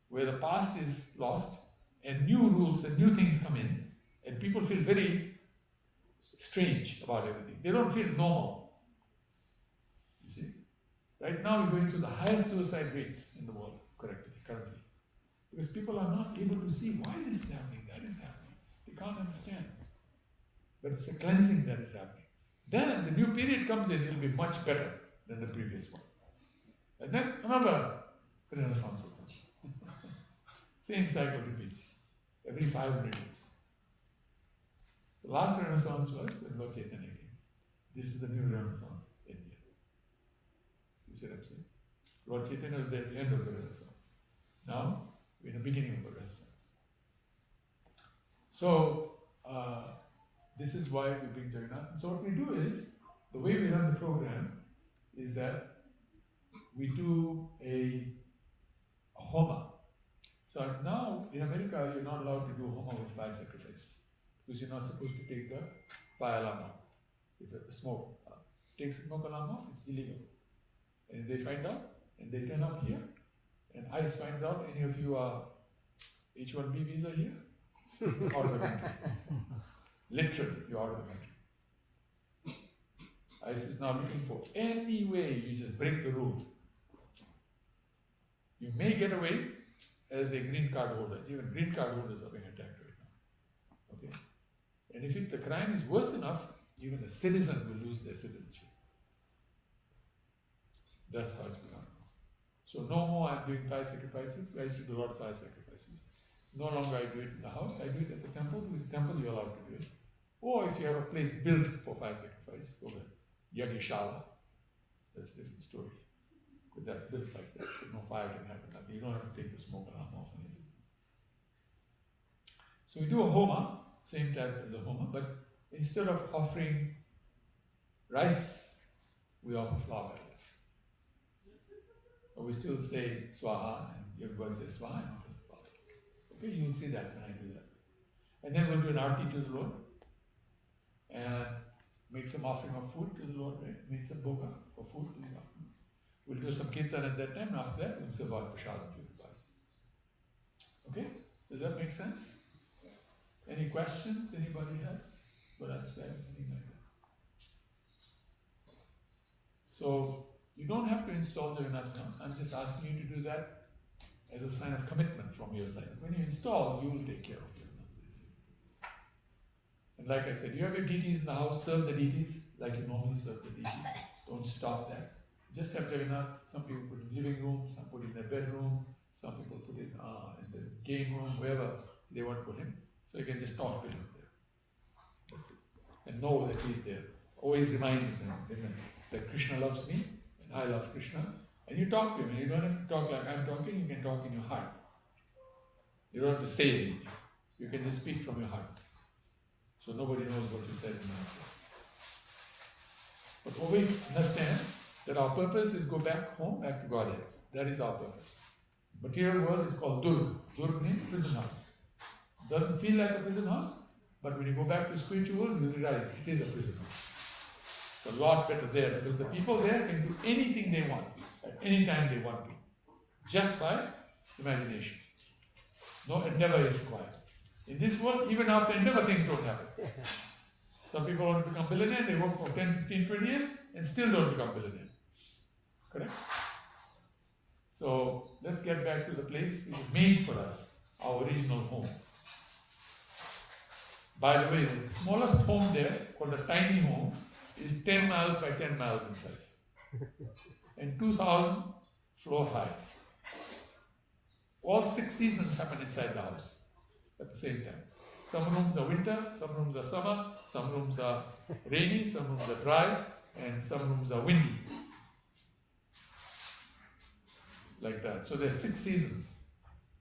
where the past is lost and new rules and new things come in, and people feel very strange about everything. They don't feel normal. You see? Right now we're going through the highest suicide rates in the world, currently. Because people are not able to see why this is happening, that is happening. They can't understand. But it's a cleansing that is happening. Then the new period comes in, it'll be much better than the previous one. And then another Renaissance will come. Same cycle repeats every 500 years. The last Renaissance was when Lord Chaitanya came. This is the new Renaissance in India. You see what I'm saying? Lord Chaitanya was at the end of the Renaissance. Now, we're in the beginning of the Renaissance. So, this is why we bring Jagannath. So what we do is, the way we run the program is that we do a homa. So now, in America, you're not allowed to do homa with fire sacrifice, because you're not supposed to take the fire alarm off. If the smoke takes the smoke alarm off, it's illegal. And if they find out, and they turn up here, and ICE finds out any of you are H-1B visa here, you're out of the country. Literally, you're out of the country. ICE is now looking for any way you just break the rule. You may get away as a green card holder. Even green card holders are being attacked right now. Okay? And if the crime is worse enough, even a citizen will lose their citizenship. That's how it's become. So no more I'm doing fire sacrifices. I used to do a lot of fire sacrifices. No longer I do it in the house. I do it at the temple, because the temple you're allowed to do it. Or if you have a place built for fire sacrifice, go there. Yagashala. That's a different story. But that's built like that. No fire can happen. You don't have to take the smoke alarm off. So we do a homa, same type as a homa, but instead of offering rice, we offer flower petals. But we still say swaha, and everybody says swaha and offers flower petals. Okay, you will see that when I do that. And then we'll do an arti to the Lord, and make some offering of food to the Lord, right? Make some bhoga for food to the Lord. We'll do some kirtan at that time, and after that we'll serve out prasadam to everybody. Okay? Does that make sense? Any questions anybody has? What I've said, anything like that? So you don't have to install Jagannath now. I'm just asking you to do that as a sign of commitment from your side. When you install, you will take care of Jagannath. And like I said, you have your deities in the house, serve the deities like you normally serve the deities. Don't stop that. Just have Jagannath. Some people put in the living room, some put in their bedroom, some people put in the game room, wherever they want to put him. So you can just talk to him there. That's it. And know that he's there. Always remind him that Krishna loves me, and I love Krishna. And you talk to him. You don't have to talk like I'm talking, you can talk in your heart. You don't have to say anything. You can just speak from your heart. So nobody knows what you said in the answer. But always understand that our purpose is go back home, back to Godhead. That is our purpose. Material world is called Durg. Durg means prison house. Doesn't feel like a prison house, but when you go back to spiritual world, you realize it is a prison house. It's a lot better there because the people there can do anything they want at any time they want to, just by imagination. No endeavor is required. In this world, even after endeavor, things don't happen. Some people want to become billionaire, they work for 10, 15, 20 years and still don't become billionaire. Correct? So let's get back to the place which is made for us, our original home. By the way, the smallest home there, called a tiny home, is 10 miles by 10 miles in size. And 2,000 floor high. All 6 seasons happen inside the house at the same time. Some rooms are winter, some rooms are summer, some rooms are rainy, some rooms are dry, and some rooms are windy. Like that. So there are 6 seasons.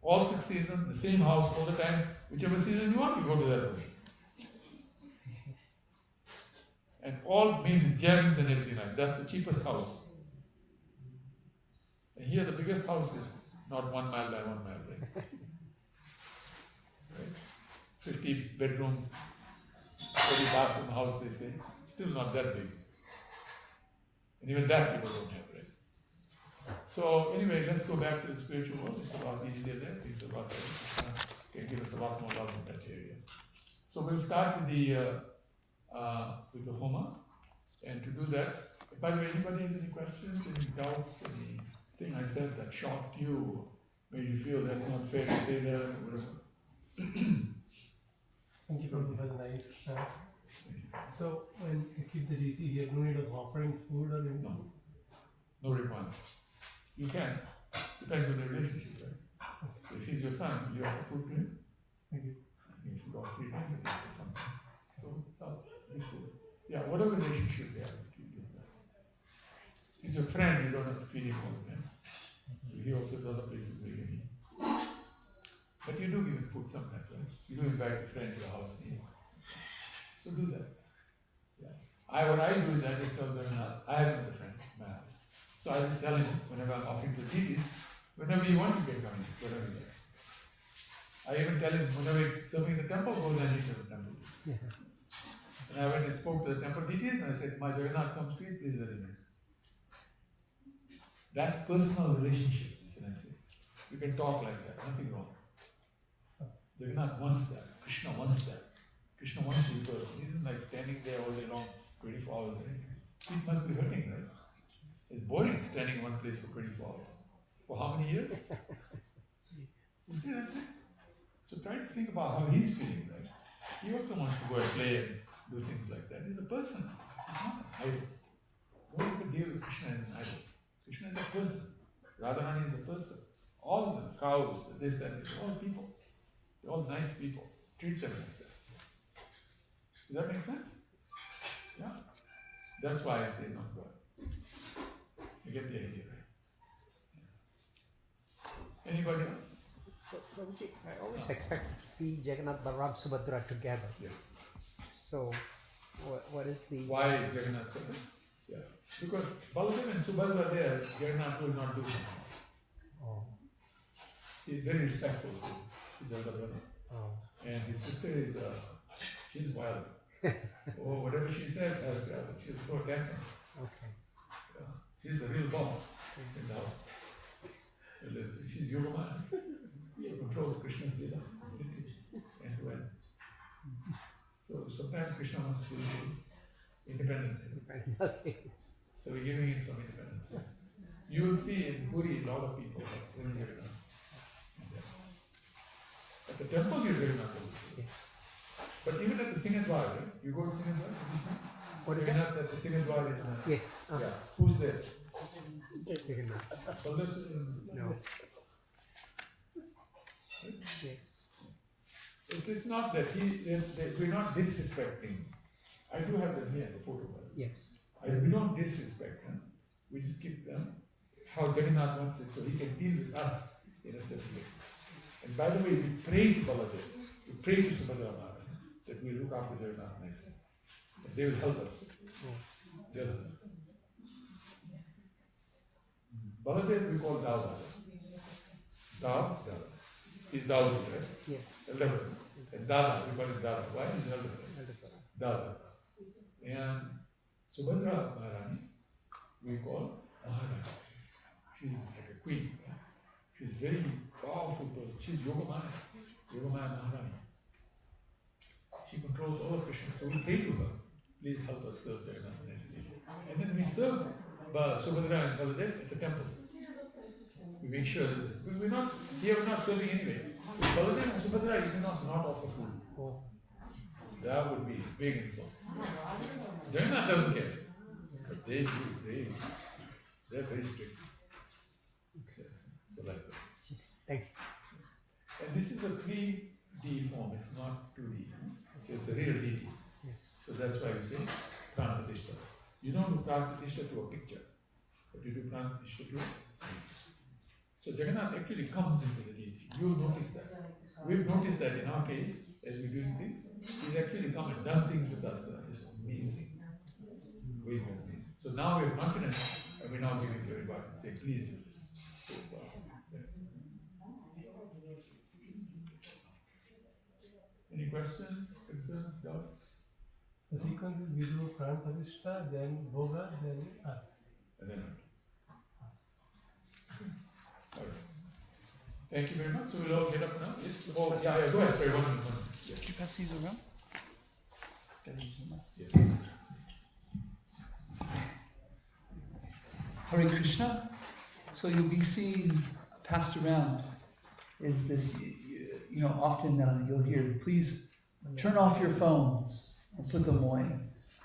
All 6 seasons, the same house all the time. Whichever season you want, you go to that room. And all made with gems and everything like that. That's the cheapest house. And here the biggest house is not 1 mile by 1 mile, right? 50 bedroom, 40 bathroom house, they say. Still not that big. And even that people don't have, right? So anyway, let's go back to the spiritual world. It's a lot easier there. It's a lot better. Krishna can give us a lot more love in that area. So we'll start with the Homa. And to do that, by the way, anybody has any questions, any doubts, anything I said that shocked you, made you feel that's not fair to say that, or whatever? Thank you for the nice class. So when you keep the deity, you have no need of offering food or anything? No. No requirement. You can. Depends on the relationship, right? So if he's your son, you offer food to him. Thank you. If you go 3 times a day or something. So, it's good. Yeah, whatever relationship they have, you do that. If he's your friend, you don't have to feed him all the time. He also has other places where you can eat. But you do give him food sometimes, right? You do invite a friend to your house and eat. So do that. Yeah. What I do is I just tell them, I have another friend in my house. So I just tell him, whenever I'm offering the deities, whenever you want, you can come in, whenever you like. I even tell him, whenever he's serving the temple, go and eat at the temple. Yeah. And I went and spoke to the temple deities and I said, my Jagannath comes to you, please let him in. That's personal relationship, you see what I'm saying? You can talk like that, nothing wrong. Jagannath wants that. Krishna wants that. Krishna wants to be person. He isn't like standing there all day long, 24 hours or anything. It must be hurting, right? It's boring standing in one place for 24 hours. For how many years? You see what I'm saying? So try to think about how he's feeling, right? He also wants to go and play and do things like that. He's a person. He's not an idol. Don't ever deal with Krishna as an idol. Krishna is a person. Radharani is a person. All the cows, this and this, all people. They're all nice people. Treat them like that. Does that make sense? Yeah. That's why I say not God. You get the idea, right? Yeah. Anybody else? So, Prabhuji, I always expected to see Jagannath, Balaram, Subhadra together. Yeah. So, what is the... Why is Jagannath separate? Yeah. Because Baladev and Subhadra are there, Jagannath will not do something. Oh. He's very respectful to his elder brother. Oh. And his sister is, she's wild. Oh, whatever she says, she'll throw a tantrum. Okay. She's the real boss in the house. She's Yogamaya. She controls Krishna's lila end to end. So sometimes Krishna wants to do things independently. Okay. So we're giving it from Independence Day. You will see in Puri, a lot of people have Puri Jagannath. At the temple, you Jagannath. Yes. But even at the Singadwar, right? You go to Singadwar, have you seen? What is that? Jagannath at the Singadwar is Yes. yeah. Who's there? Jagannath. No. Yes. It is not that we're not disrespecting. I do have them here, the photo. Yes. We don't disrespect them. We just keep them how Jagannath wants it, so he can deal with us in a certain way. And by the way, we pray to Baladev, we pray to Subhadra that we look after Jagannath nicely. And they will help us. They'll help us. Baladev we call Dava. Dava. He's Dava, right? Yes. Elder. And Dada, we call it Dada. Why is Elder? Dada. And Subhadra Maharani, we call Maharani. She's like a queen. She's a very powerful person. She's Yogamaya. Yogamaya Maharani. She controls all of Krishna. So we pray to her. Please help us serve Jagannath nicely. And then we serve Subhadra and Baladev at the temple. We make sure that this. We're not serving anyway. With Baladev and Subhadra, you cannot not offer food. That would be a big insult. Jagannath doesn't care. But they do. They're very strict. So like that. Thank you. And this is a 3D form, it's not 2D. It's a real deity. Yes. So that's why we say Pranapratishtha. You don't do Pranapratishtha to a picture, but you do Pranapratishtha to a So Jagannath actually comes into the deity. You'll notice that. We've noticed that in our case, as we're doing things, he's actually come and done things with us that are just amazing. Very amazing. So now we're confident and we now give it to everybody and say, please do this. Any questions, concerns, doubts? The sequence is we do Pran Pratishtha, then Bhoga, then Arti. And then thank you very much. So we'll all get up now. Yes. Oh, yeah, go ahead. Sorry, one minute. Can you pass these around? Yes. Hare Krishna. So you'll be seeing passed around is this, often you'll hear, please turn off your phones and put them away.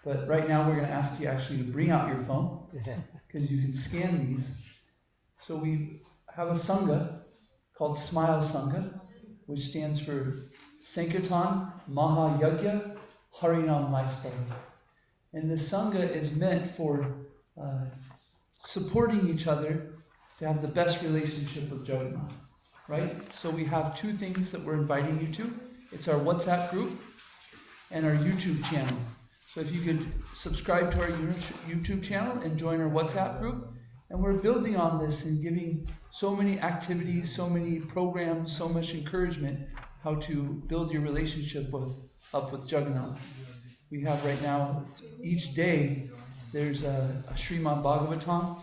But right now we're going to ask you actually to bring out your phone because you can scan these. So we have a Sangha called SMYHL Sangha, which stands for Sankirtan Mahayagya Harinam Lifestyle. And the Sangha is meant for supporting each other to have the best relationship with Jagannath, right? So we have two things that we're inviting you to. It's our WhatsApp group and our YouTube channel. So if you could subscribe to our YouTube channel and join our WhatsApp group. And we're building on this and giving so many activities, so many programs, so much encouragement how to build your relationship up with Jagannath. We have right now, each day, there's a Srimad Bhagavatam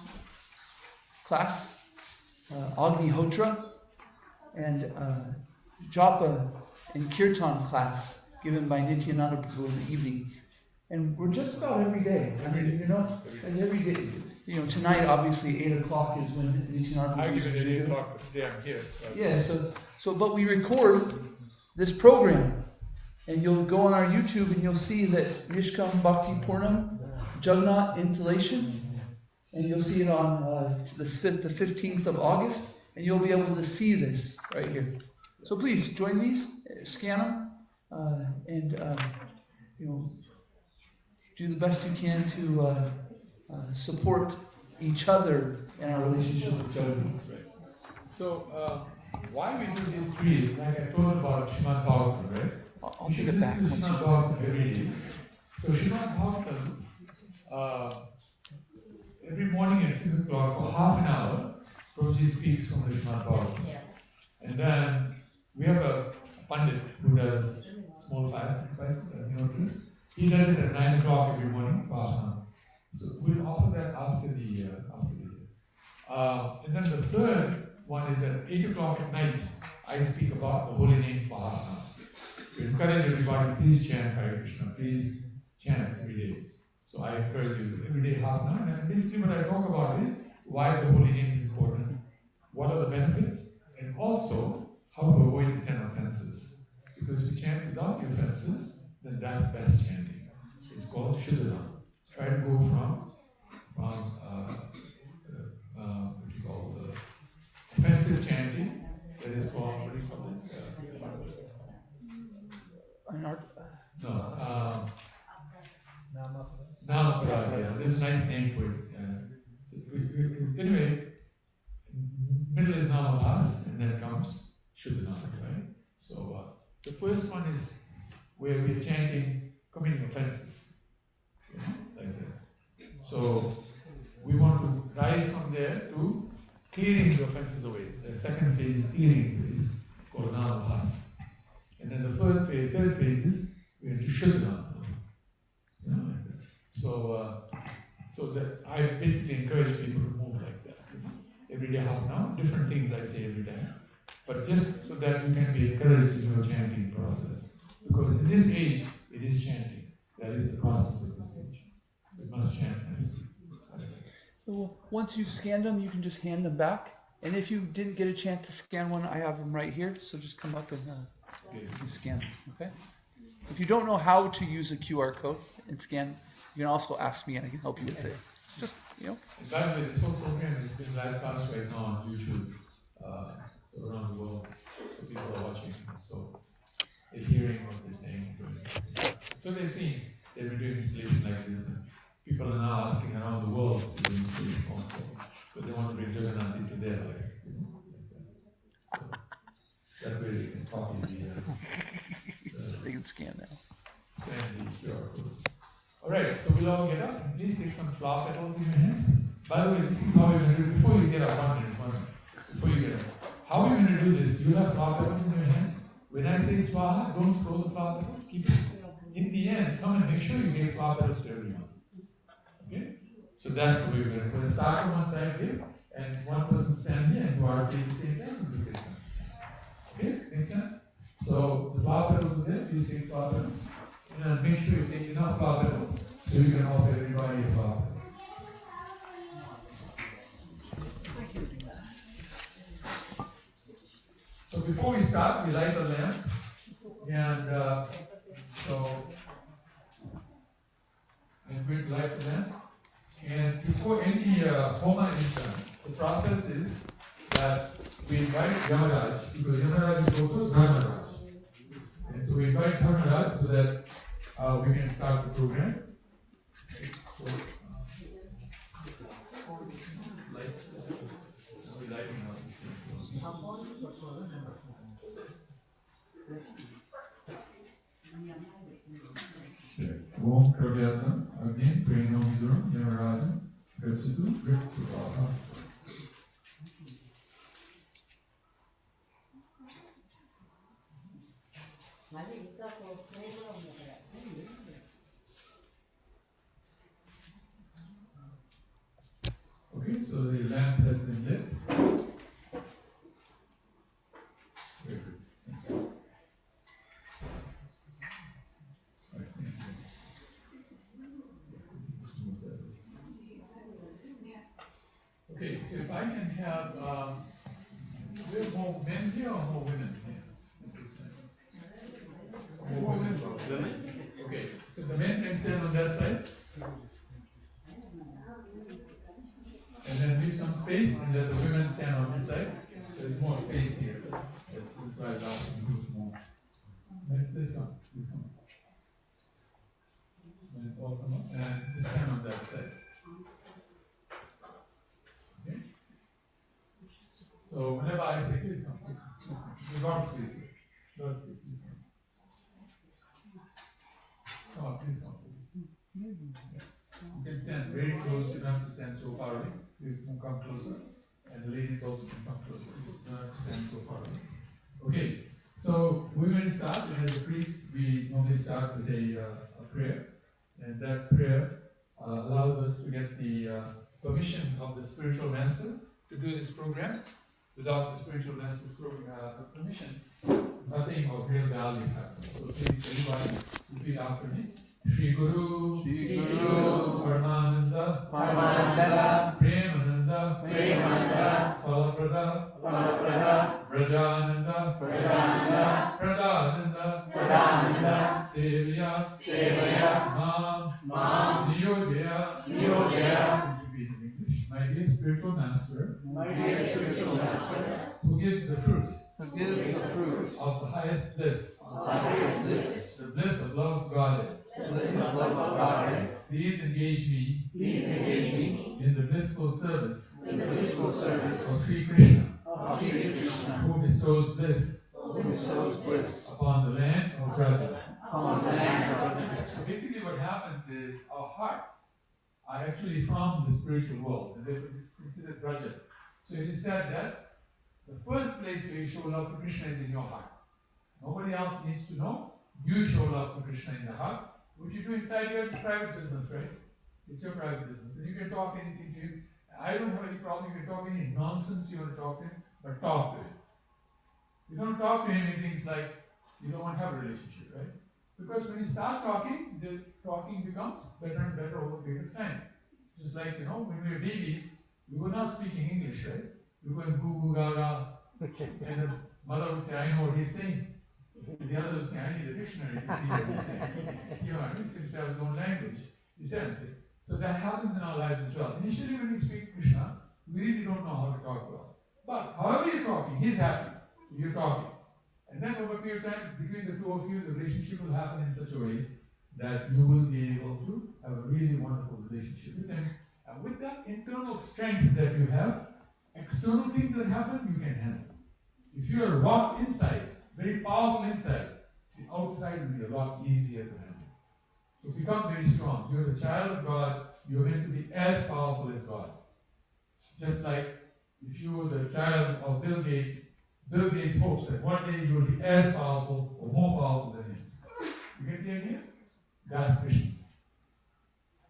class, Agnihotra, and Japa and Kirtan class given by Nityananda Prabhu in the evening. And we're just about every day. And every day. Tonight, obviously, 8 o'clock is when Nityananda Prabhu. I give it at 8 o'clock, but today I'm here. Yeah, but we record this program. And you'll go on our YouTube and you'll see that Nishkam Bhakti Purnam Jagannath installation. And you'll see it on the 15th of August. And you'll be able to see this right here. So please, join these, scan them, and do the best you can to support each other in our relationship with Jagannath. Right. So, why we do these trees, like I told about Srimad Bhagavatam, right? I'll You take should it back. listen to Srimad Bhagavatam every day. So Srimad Bhagavatam, every morning at 6 o'clock for half an hour, Prabhuji speaks from the Srimad Bhagavatam. Yeah. And then we have a Pandit who does small sacrifices, he does it at 9 o'clock every morning for half an hour. So we'll offer that after the and then the third one is at 8 o'clock at night. I speak about the holy name for half an hour. We encourage everybody, please chant Hare Krishna, please chant every day. So I encourage you every day half an hour. And basically what I talk about is why the holy name is important, what are the benefits, and also how to avoid 10 offenses. Because if you chant without the offenses, then that's best chanting. It's called Shuddhanam. Try to go from what do you call the offensive chanting, that is called, what do you call it? Namaparad, there's a nice name for it. Anyway, middle is Namahas, and then comes Shuddhanam, right? So the first one is where we're chanting committing offenses, like that. So we want to rise from there to clearing the offenses away. The second stage is clearing phase, called Namahas. And then the third phase is we're into Shuddhanam. So that I basically encourage people to move like that. Every day, half an hour, different things I say every day. But just so that you can be encouraged in your chanting process. Because in this age, it is chanting. That is the process of this age. We must chant nicely. So once you've scanned them, you can just hand them back. And if you didn't get a chance to scan one, I have them right here. So just come up and scan them, okay? If you don't know how to use a QR code and scan, you can also ask me and I can help you with it. Just, And by the way, this whole program is in live class right now on YouTube, so around the world, so people are watching, so they're hearing what they're saying. So they're seeing they've been doing installation like this, and people are now asking around the world to do installation also, but they want to bring Jagannath into their life. So that way they can copy they can scan now. Scan the QR codes. Alright, so we'll all get up and please take some flower petals in your hands. By the way, this is how you're going to do it before you get up. 1 minute. Before you get up. How are you going to do this? You have flower petals in your hands. When I say swaha, don't throw the flower petals, keep it. In the end, come and make sure you give flower petals to everyone. Okay? So that's the way we're going to start from one side here, and one person stand here and do our at the same time as we take. Okay? Make sense? So the flower petals are there, please take flower petals. And make sure you take enough flower petals so you can offer everybody a flower petal. So before we start, we light a lamp. And I'm going to light the lamp. And before any homa is done, the process is that we invite Yamaraj, because Yamaraj is also Dharmaraj. And so we invite Dharmaraj so that we can start the program. Om Pravyatam Agnim Prenomiduram Yamarajam Gachatu Vrikruvaha. Okay, so the lamp has been lit. Very good. Okay, so if I can have, we have more men here or more women here? More women. Okay, so the men can stand on that side. And then leave some space and let the women stand on this side. There's more space here. That's why I was asking you to put more. Please come, please come. And all come up and just stand on that side. Okay? So whenever I say, please come, please come, please come. There's a lot of space here. A lot of space, please come. Come on, please come. Yeah. You can stand very close, you don't have to stand so far away. You can come closer. And the ladies also can come closer. You don't have to stand so far away. Okay, so we're going to start. And as a priest, we normally start with a prayer. And that prayer allows us to get the permission of the spiritual master to do this program. Without the spiritual master's permission, nothing of real value happens. So please, everybody, repeat after me. Shri Guru, Paramananda, Premananda, Falaprada, Vrajananda, Pradananda, Sevya, Mam, Niyojaya. Please repeat in English. My dear spiritual master, who gives the fruit of the highest bliss, the bliss of love of God. Please engage me in the blissful service of Sri Krishna, who bestows bliss upon the land of Raja. So basically what happens is our hearts are actually from the spiritual world, and therefore this is considered Raja. So it is said that the first place where you show love for Krishna is in your heart. Nobody else needs to know. You show love for Krishna in the heart. What you do inside your private business, right? It's your private business. And you can talk anything to him. I don't have any problem. You can talk any nonsense you want to talk to him, but talk to him. You don't talk to him in things like you don't want to have a relationship, right? Because when you start talking, the talking becomes better and better over a period of time. Just like, when we were babies, we were not speaking English, right? We were going goo goo gaga, and the mother would say, I know what he's saying. And the other would say, I need a dictionary to see what he's saying. He seems to have his own language. You see what I'm saying? So that happens in our lives as well. Initially, when we speak Krishna, we really don't know how to talk well. But however you're talking, he's happy. You're talking. And then over a period of time, between the two of you, the relationship will happen in such a way that you will be able to have a really wonderful relationship with him. And with that internal strength that you have, external things that happen, you can handle. If you are a rock inside, very powerful inside, the outside will be a lot easier to handle. So become very strong. You're the child of God. You're meant to be as powerful as God. Just like if you were the child of Bill Gates hopes that one day you will be as powerful or more powerful than him. You get the idea? That's Krishna.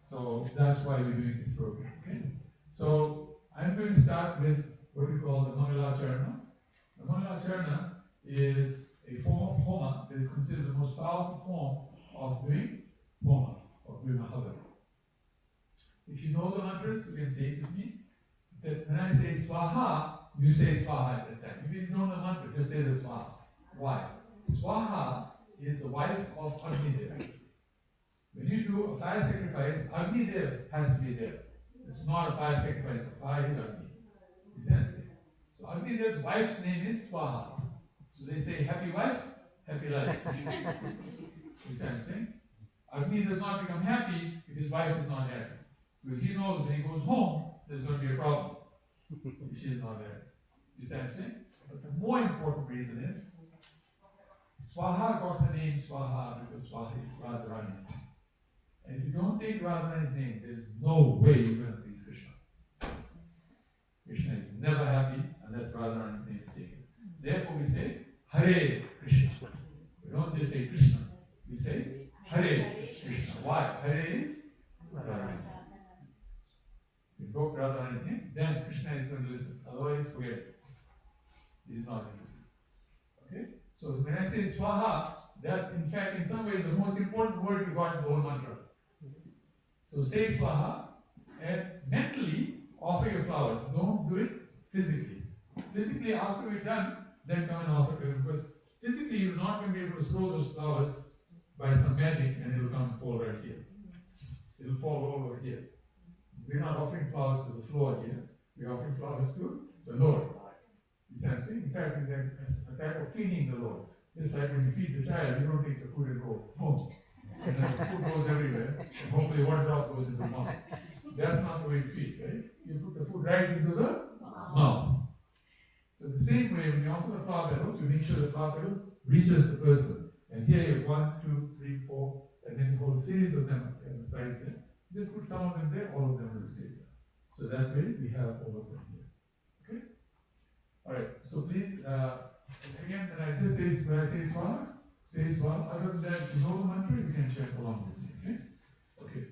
So that's why we're doing this program. Okay? So I'm going to start with what we call the Mangalacharna. The Mangalacharna is a form of Homa that is considered the most powerful form of doing Homa, of doing Mahabharata. If you know the mantras, you can say it with me. That when I say Swaha, you say Swaha at that time. If you don't know the mantra, just say the Swaha. Why? Swaha is the wife of Agnidev. When you do a fire sacrifice, Agnidev has to be there. It's not a fire sacrifice, fire is Agni. You see what I'm saying? So Agnidev's wife's name is Swaha. So they say, happy wife, happy life. You see what I'm saying? Agni does not become happy if his wife is not happy. Because he knows when he goes home, there's going to be a problem if she is not there. You see what I'm saying? But the more important reason is, Swaha got her name Swaha because Swaha is Radharani's name. And if you don't take Radharani's name, there's no way you're going to please Krishna. Krishna is never happy unless Radharani's name is taken. Therefore we say, Hare Krishna. We don't just say Krishna. We say, Hare Krishna. Why? Hare is Radharani. If you invoke Radharani's name, then Krishna is going to listen. Otherwise, forget it. He is not interested. Okay? So when I say Swaha, that's in fact in some ways the most important word you got in the whole mantra. So say Swaha and mentally offer your flowers. Don't do it physically. Physically, after we're done, then come and offer to him. Because physically you're not going to be able to throw those flowers by some magic and it will come and fall right here. It will fall all over here. We're not offering flowers to the floor here. We're offering flowers to the Lord. You see what I'm saying? In fact, it's a type of feeding the Lord. Just like when you feed the child, you don't take the food and go home. And then the food goes everywhere, and hopefully one drop goes into the mouth. That's not the way you feed, right? You put the food right into the mouth. So the same way, when you offer the flower petals, you make sure the flower petal reaches the person. And here you have 1, 2, 3, 4, and then you hold a series of them at the side there. Just put some of them there, all of them will receive them. So that way, we have all of them here. Okay? Alright, so please, again, when I say Swaha, say Swaha. Other than that, if you know the mantra, you can chant along with me. Okay? Okay.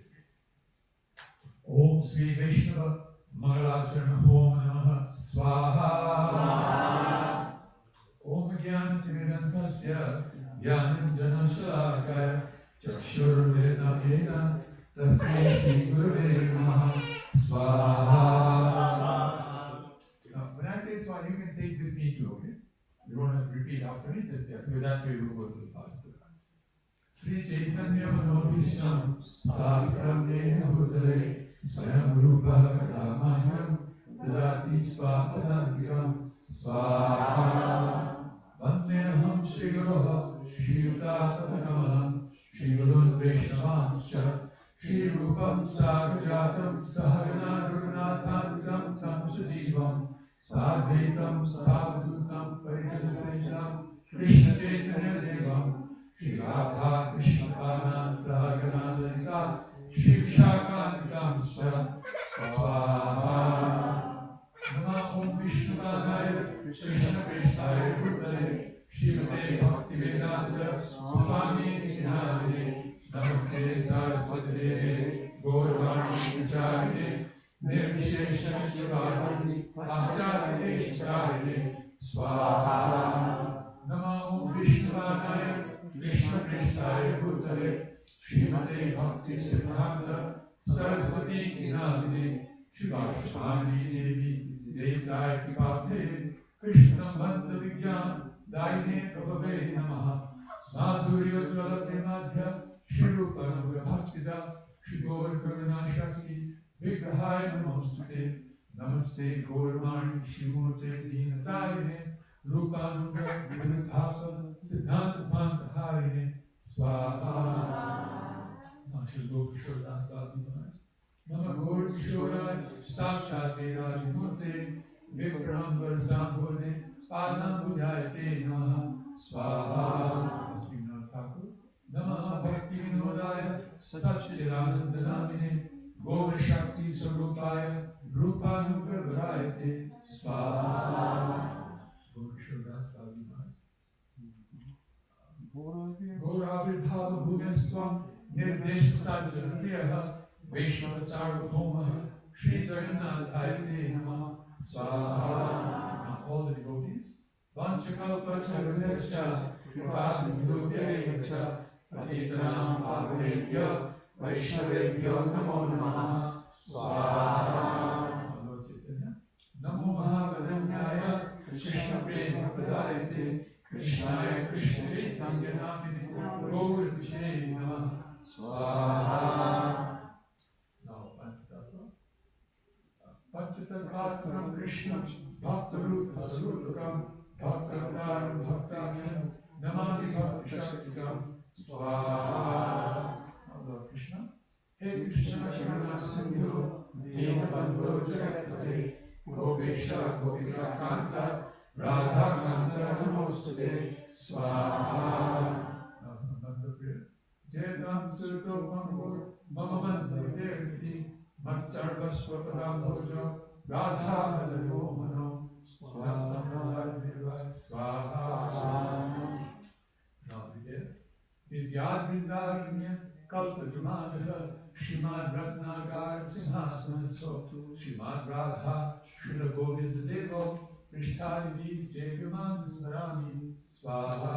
Om Sri Vaishnava Mangalacharna Hom Namaha Swaha. Om Gyan Timidantasya Gyanam Jana Shalakaya Chakshurveda Veda Tasmai Shri Gurave Namaha Swaha. When I say Swaha, you can say it with me too, okay? You don't have to repeat after me, just that way we'll go a little faster. Sri Chaitanya Manobhishtam Savitam Yena Bhutale Swayam Rupa Kadamaham Dadati Svapadantikam Swaha. Vandeham Shri Guruha Shri Yuta Shri Gurun Vaishnavanscha Shri Rupam Sagrajatam Sahagana Raghunathantam Tam Sujivam Sadvaitam Savadutam Parijanasetam Krishna Chaitanya Devam Shri Radha Krishna Panan Sahagana Lalita Shri Vishakhantam Swaha. Nama Om Vishnupadaya Krishna Krishnaya Bhutale Shrimate Bhaktivedanta Swami Namine Namaste Saraswati Deve Gauravani Pracharine Nirvishesha Shivadini Acharine Shkarine Swaha. Nama Om Vishnupadaya Krishna Krishnaya Bhutale Shrimate Bhaktivedanta Saraswati Namine Shivashvani Devi Devdaya Kripate Krishna Sambandha Vigyan Daine Prabhave Namaha Madhurya Jala Premadhya Shrirupa Nuga Bhaktida Shrigaur Karuna Shakti Vigrahaya Namostute Namaste Gaurmani Shrimurte Dinatayine Rupa Nuga Vigrahapa Siddhanta Pantaharine Swaha. Shri Gaur Kishore Das Bhakti Maharaj Nama Gaur Kishoraya Sakshat Viradimurte Vikram Varsambhode Padam Bujayate Namaha Swaha. Bhaktivinoda Thakur Namaha Bhaktivinodaya Satchidanandanamine Goma Shakti Sarupaya Rupanuga Varayate Swaha. Gaur Kishore Das Bhakti Maharaj Gauravirbhava Bhuvestvam Nirdesha Sajjana Priyaha Vaishnava Sarvabhaumaha Shri Jagannathayate Namaha Swaha. Now all the devotees Vanchakalpa Charvescha Kripasindhubhya Evacha Patitanam Pavanebhyo Vaishnavebhyo Namo Namaha Swaha. Lord Chaitanya Namo Mahagadanyaya Krishna Prema Pradayate Krishnaya Krishna Chaitanya Namine Gaur Vishne Namaha Swaha. Now Panchatattvam Krishnam Bhaktarupa Sarupakam Bhaktavataram Bhaktamyam Namami Bhakti Shaktikam Swaha. Now Lord Krishna Hey Krishna Karuna Sindhu Dinabandhu Jagatpate Gopesha Gopika Kanta Radha Kanta Namostute Swaha. Now Sambandha Priya Jetam Surto Pangur Mama Bandha Devati Mat Sarvasvatam Bhojo Radha Madhayo Mano Swaha Swaha. Now we did Vidyad Vrindaranya Kalpa Jumadha Shrimad Ratnagar Simhasanaso Shrimad Radha Srila Govinda Devo Krishtadini Seviman Smarami Swaha.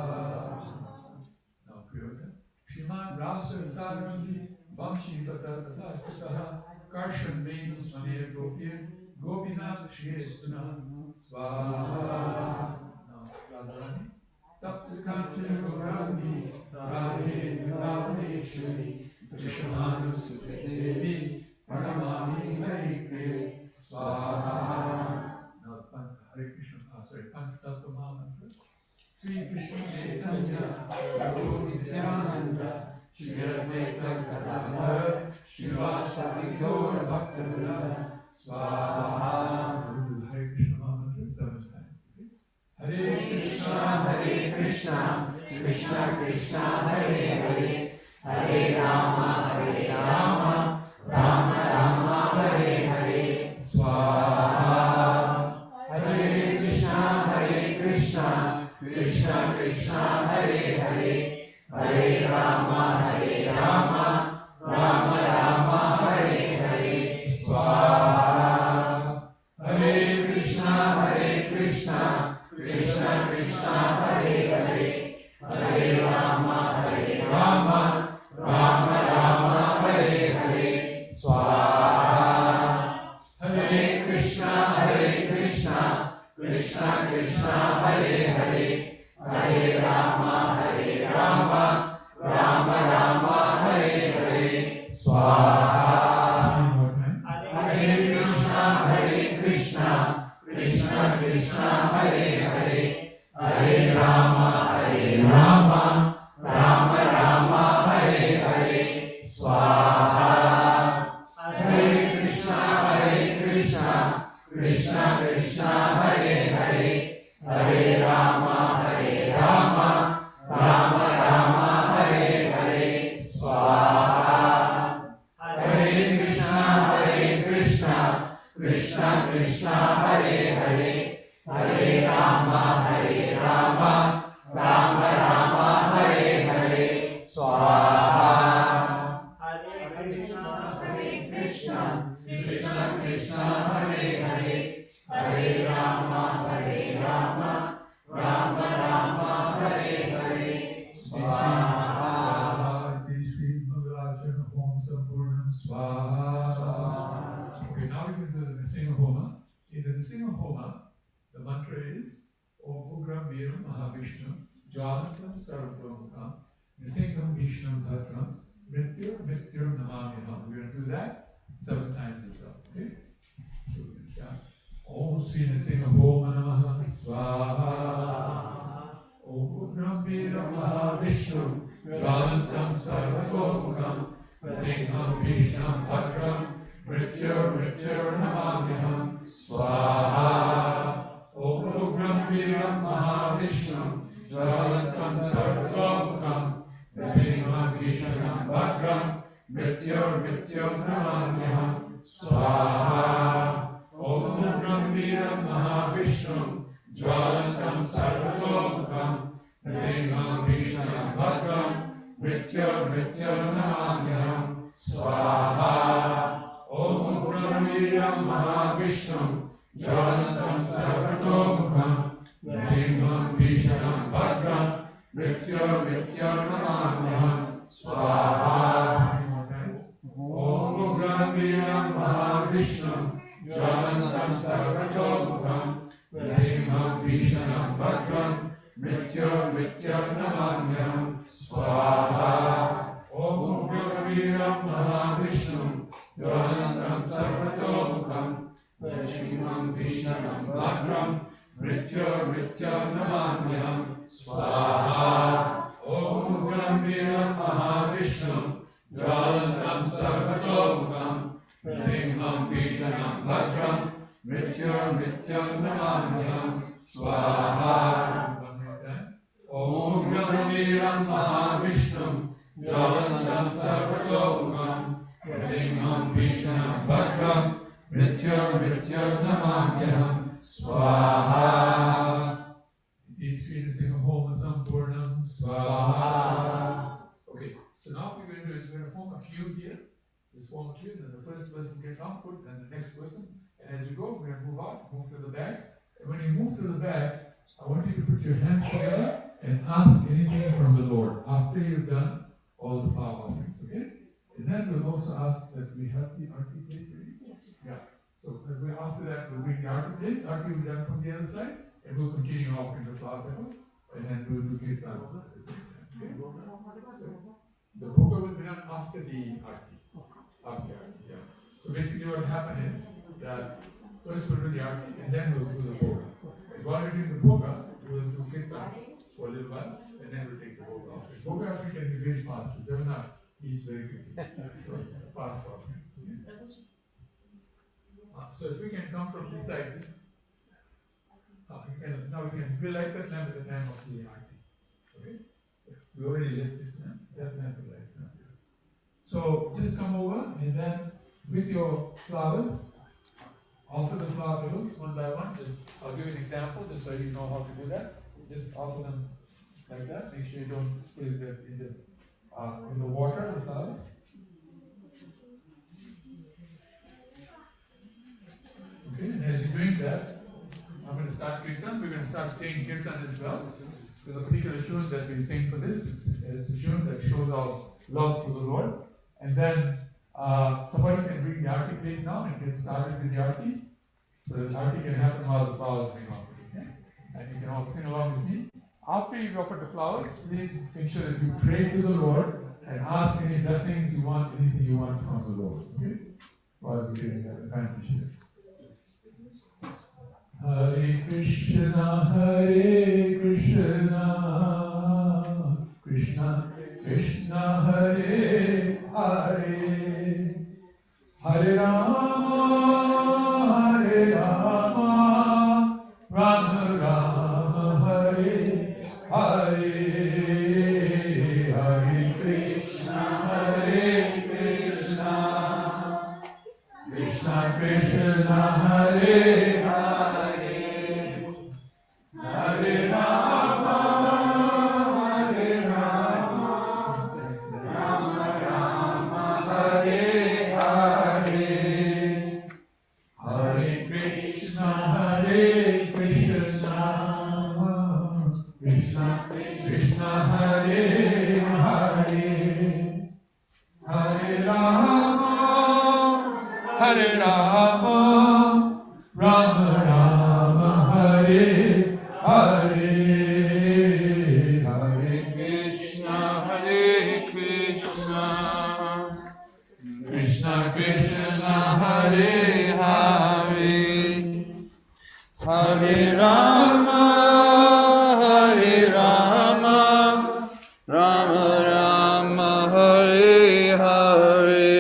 Now Priyota Shrimad Rasa Sarvati Vamshi Tata Tatastataha Karshan Venu Smaner Gopir Gopinath Shriyestuna Swaha. Now Radharani Tapta Kanchana Gaurani Radhe Vrindavaneshwari Vishwamanu Sute Devi Pranamami Hari Priye Swaha. Now Hare Krishna, Panchatattva Mahamantra Sri Krishna Chaitanya Prabhu Nityananda Shri Advaita Gadadhar Srivasadi Gaur Bhaktivinoda Swaha. Hare Krishna Mahamantra 7 times. Hare Krishna, Krishna Krishna, Hare Hare, Hare Rama, Rama Rama, Hare Hare, Swaha. Hare Krishna, Krishna Krishna, Hare Hare, Hare Rama, Rama Rama, Hare Hare, Swaha. Hare Krishna, Krishna Krishna, Hare Hare, Hare Rama, Rama Krishna Krishna Hare Hare, Hare Rama Hare Rama, Rama Rama Hare Hare, Swaha. Three more times. Hare Krishna Krishna Krishna Hare Hare, Hare Rama Rama, Rama Rama Hare Hare, Swaha. Hare Krishna Krishna Krishna Hare Hare, Hare Rama Rama, Rama Rama Hare Hare, Swaha. Hare Krishna Krishna Krishna Hare Hare, Hare Rama Rama, Rama Rama Hare Hare, Swaha. Hare Krishna Krishna Krishna Hare Hare, Hare Rama Rama, Rama Rama Hare Hare, Swaha. Shri Mangalacharna Om Sampurnam Swaha. Okay, now we can do the Nrsimha Homa. In the Nrsimha Homa, the mantra is Om Ugram Veeram Mahavishnu Jwalantam Sarvatomukham Nrsimham Vishnam Bhadram Mrityur Mrityur Namamyaham. We're going to do that 7 times as well. Okay? So we can start. Om Sri Nrsimha Homa Namaha Swaha. Om Ugram Veeram Mahavishnu Jwalantam Sarvatomukham Nrsimham Vishnam Bhadram Mrityur Mrityur Namamyaham Swaha. Om Ugram Veeram Mahavishnu Jwalantam Sarvatomukham Nrsimham Vishnam Bhadram Mrityur Mrityur Namamyaham Swaha. Om Ugram Veeram Mahavishnu Jwalantam Sarvatomukham Nrsimham Vishnam Bhadram Mrityur Mrityur Namamyaham Swaha. Om Ugram Veeram Mahavishnu Jwalantam Sarvatomukham Nrsimham Vishnam Bhadram Mrityur Mrityur Namamyaham Swaha. Om Ugram Veeram Mahavishnu Jwalantam Sarvatomukham Nrsimham Vishnam Bhadram Mrityur Mrityur Namamyaham Swaha. Om Ugram Veeram Mahavishnu Jwalantam Sarvatomukham Nrsimham Vishnam Bhadram Mrityur Mrityur Namamyaham Swaha. Om Ugram Veeram Mahavishnu Jwalantam Sarvatomukham Nrsimham Vishnam Bhadram Mrityur Mrityur Namamyaham Swaha. Om Ugram Veeram Mahavishnu Jwalantam Sarvatomukham Nrsimham Vishnam Bhadram Mrityur Mrityur Namamyaham Swaha. Shri Nrsimha Homa Sampurnam Swaha. Okay, so now what we're going to do is we're going to form a queue here. Just form a queue, then the first person gets output, then the next person. And as you go, we're going to move out, move to the back. And when you move to the back, I want you to put your hands together and ask anything from the Lord after you've done all the flower offerings, okay? And then we'll also ask that we have the arti plate ready. Yes. Yeah. So after that, we'll bring the arti plate. Arti will be done from the other side, and we'll continue offering the flower petals, and then we'll do kirtan at the same time. Okay? So the bhoga will be done after the arti. After arti, yeah. So basically, what will happen is that first we'll do the arti, and then we'll do the bhoga. And while we're doing the bhoga, we'll do kirtan for a little while, and then we'll take the bhoga offering. Bhoga offering can be very fast. Jagannath eats very quickly. So it's a fast offering. So if we can come from this side, now we can relight that lamp at the time of the arti. Okay? We already lit this lamp. That lamp will light now. So just come over and then with your flowers, offer the flower petals one by one. I'll give you an example just so you know how to do that. Just offer them like that. Make sure you don't put it in the water, the flowers. Okay, and as you're doing that, I'm going to start kirtan. We're going to start saying kirtan as well. There's a particular tune that we sing for this. It's a tune that shows our love for the Lord. And then somebody can bring the arti plate now and get started with the arti. So the arti can happen while the flowers are being offered. Okay? And you can all sing along with me. After you've offered the flowers, please make sure that you pray to the Lord and ask any blessings you want, anything you want from the Lord. Okay? While we're giving that advantage here. Hare Krishna, Krishna Krishna Hare Hare, Hare Rama, Rama Rama, Hare Hare, Hare Krishna, Krishna Krishna Hare Hare, Hare Rama, Rama Rama, Hare Hare, Hare Krishna, Krishna Krishna Hare Hare, Hare Rama, Rama Rama, Hare Hare, Hare Krishna, Krishna Krishna Hare Hare, Hare Rama, Rama Rama, Hare Hare,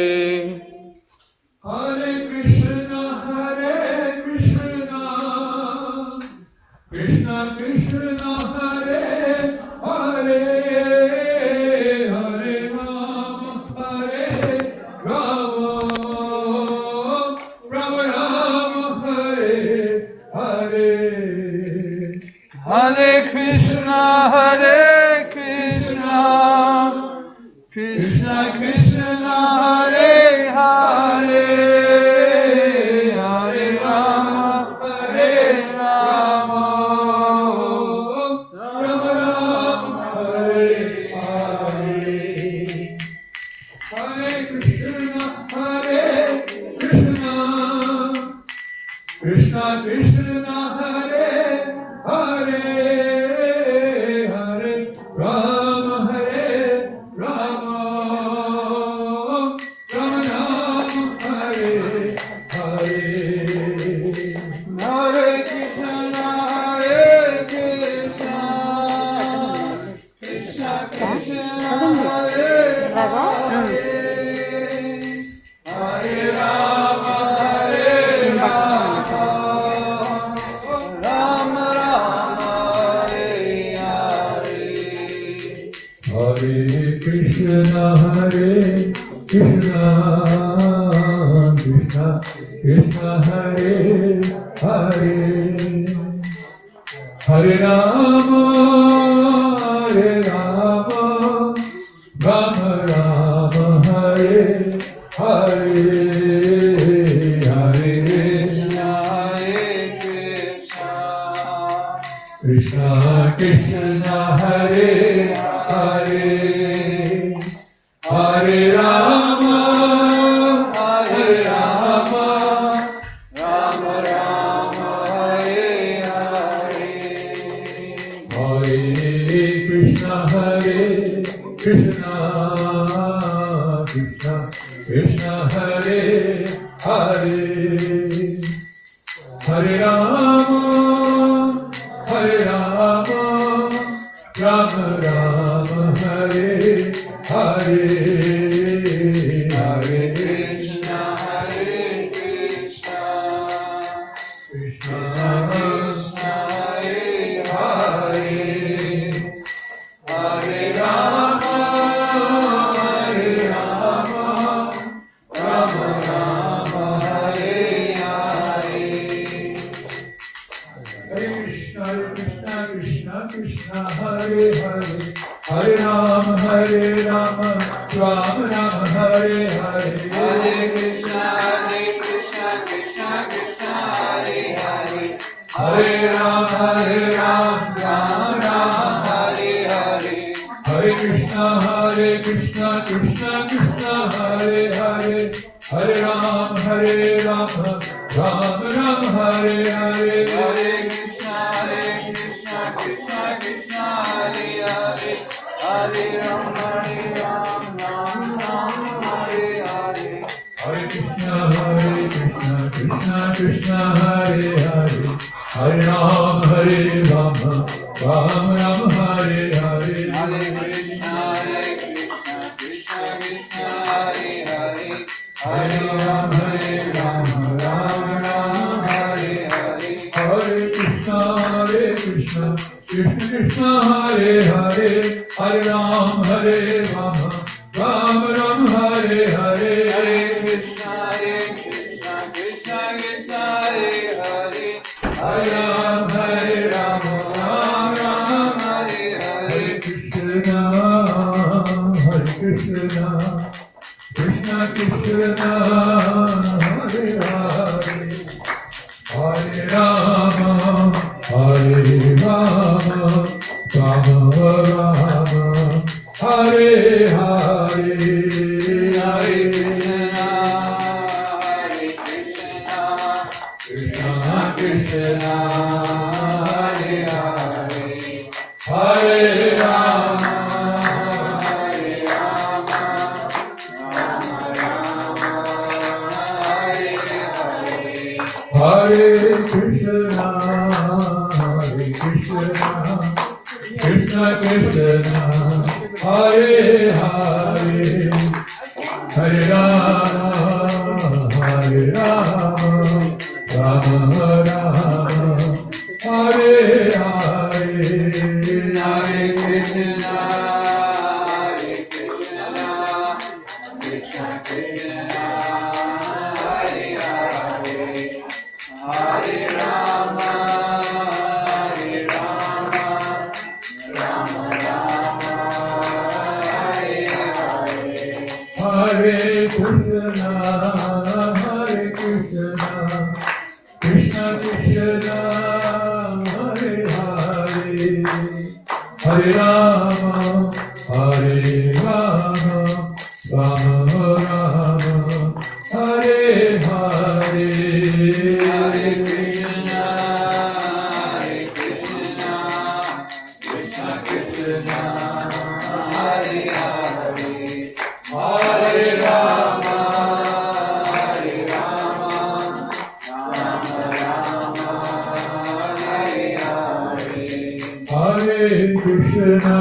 Hare Krishna, Krishna Krishna Hare Hare, Hare Rama, Rama Rama, Hare Hare, Hare Krishna, Krishna Krishna Hare Hare, Hare Rama, Rama Rama, Hare Hare, Hare Krishna, Krishna Krishna Hare Hare, Hare Rama, Rama Rama, Hare Hare, Hare Krishna, Krishna Krishna Hare Hare, Hare Rama, Rama Rama, Hare Krishna, Krishna Krishna Hare Hare, Hare Rama, Rama Rama, Hare Hare, Hare Krishna, Krishna Hare Hare, Hare Rama, Rama Rama, Hare Hare, Hare Krishna, Krishna Krishna Hare Hare, Hare Rama, Rama Rama, Hare Hare, Hare Krishna, Krishna Krishna Hare Hare, Hare Rama, Rama Rama, Hare Hare, Hare Krishna, Krishna Hare Hare, Hare Rama, Rama Rama, Hare Hare, Hare Krishna, Krishna Krishna Hare Hare, Hare Rama, Rama Rama, Hare Hare, Hare Krishna, Krishna Krishna Hare Hare, Hare Rama, Rama Rama, Hare Hare Hare, Hare Krishna, Krishna Krishna, Hare Hare, Hare Rama, Ram Hare Hare. Hare Krishna, Krishna Krishna, Hare Hare, Hare Ram, Ram Ram, Hare Hare. Hare Krishna, Krishna Krishna, Hare Hare, Hare Ram, Ram Hare Hare. Hare Krishna, Krishna Krishna, Hare Hare, Hare Ram, Ram Ram, Hare Hare. Hare Krishna, Krishna Krishna, Hare Hare, Hare Ram, Ram Hare Hare. Krishna, Krishna Krishna, Hare Hare, Hare Rama, Rama Rama, Hare Hare. Hare Krishna, Krishna Krishna, Hare Hare, Hare Rama, Hare Krishna, Krishna Krishna, Hare Hare, Hare Rama, Rama Rama, Hare Hare. Hare Krishna, Krishna Krishna, Hare Hare, Hare Rama, Rama Rama, Hare Hare. Hare Krishna, Krishna Krishna, Hare Hare, Hare Rama, Rama Rama, Hare Hare. Hare Krishna, Krishna Krishna, Hare Hare, Hare Rama, Rama Rama, Hare Hare. Hare Krishna,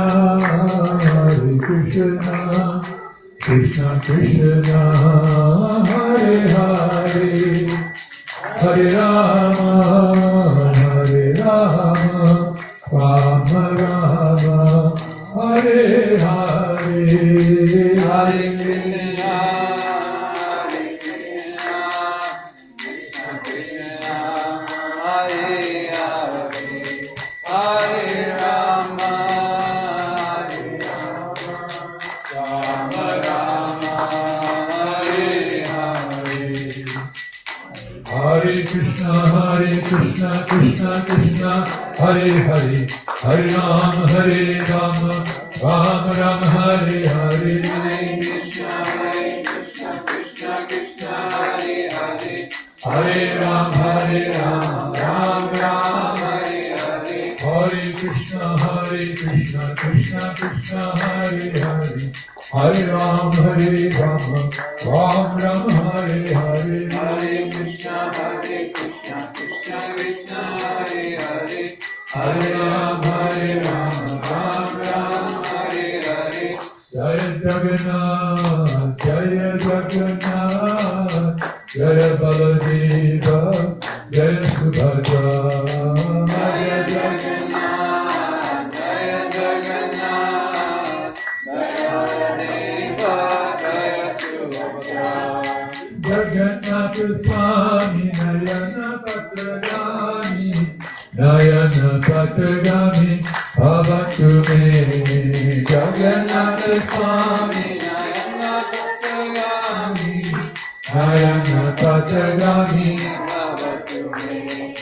Krishna Krishna, Hare Hare, Hare Rama, Rama Rama, Hare Hare. Hare Krishna, Krishna Krishna, Hare Hare, Hare Rama, Rama Rama, Hare Hare. Hare Krishna, Krishna Krishna, Hare Hare, Hare Ram, Ram Ram, Hare Hare. Hare Krishna, Krishna Krishna, Hare Hare, Hare Ram, Ram Ram, Hare Hare. Hare Krishna, Krishna Krishna, Hare Hare, Hare Ram, Ram Ram, Hare Hare. Hare Krishna, Krishna Krishna, Hare Hare, Hare Ram, Ram Hare Hare. Jaya Jagannath, Jaya Jagannath, Jaya Baladeva, Jaya Subhadra. Jaya Jagannath, Jaya Jagannath, Jaya Deva, Jaya Subhadra. Jagannath Swami Nayana Patragami, Nayana Patragami, Bhavatu me. Jagannath Swami Nayana Patragami, Nayana Patragami, Bhavatu me.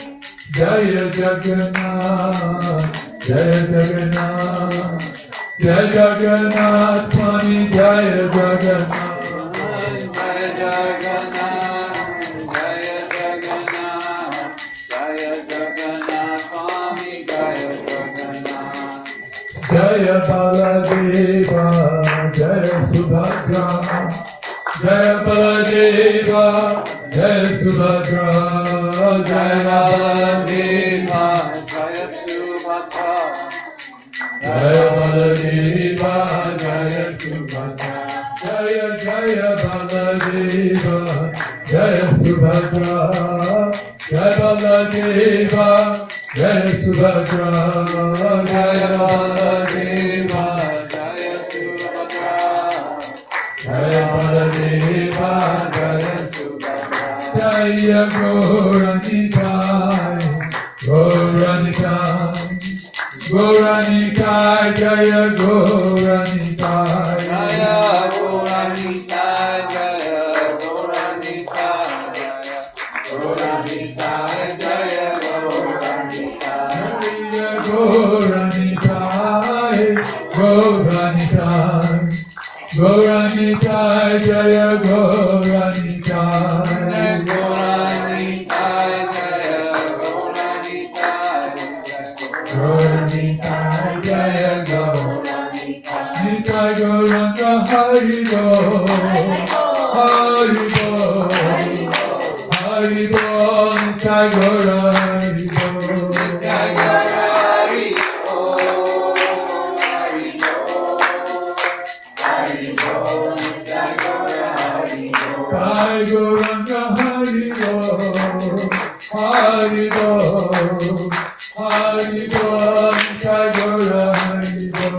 Jaya Jagannath, Jaya Jagannath, Jaya Jagannath Swami, Jaya Jagannath. Jaya Jagannath, Jaya Jagannath, Jaya Baladeva, Jaya Subhadra, Jaya Baladeva, Jaya Subhadra, Jaya Baladeva, Jaya Subhadra, Jaya Baladeva, Jaya Subhadra, Jaya Jaya Baladeva, Jaya Subhadra, Jaya Baladeva, Jaya Subhadra, Jaya Baladeva, Jaya Subhadra, Jaya Baladeva, Jaya Subhadra, Jaya Gauranikai, Gauranikai, Gauranikai, Jaya Gauranikai, Jaya Goranika, Jaya Goranika, Goranika, Jaya Goranika, Jaya Gauranikai, Gauranikai, Gauranikai, Jaya Gauranikai, Goranika, Jaya Goranika, Gauranikai, Jaya Goranika, Nitai Gauranga Haribo, Haribo, Haribo, Nitai Gaura Haribo, Jaya Hari Ho, Hari Ho, Hari Ho, Jaya Hari Ho. Nitai Gauranga Haribo, Haribo, Haribo, Nitai Gaura Haribo.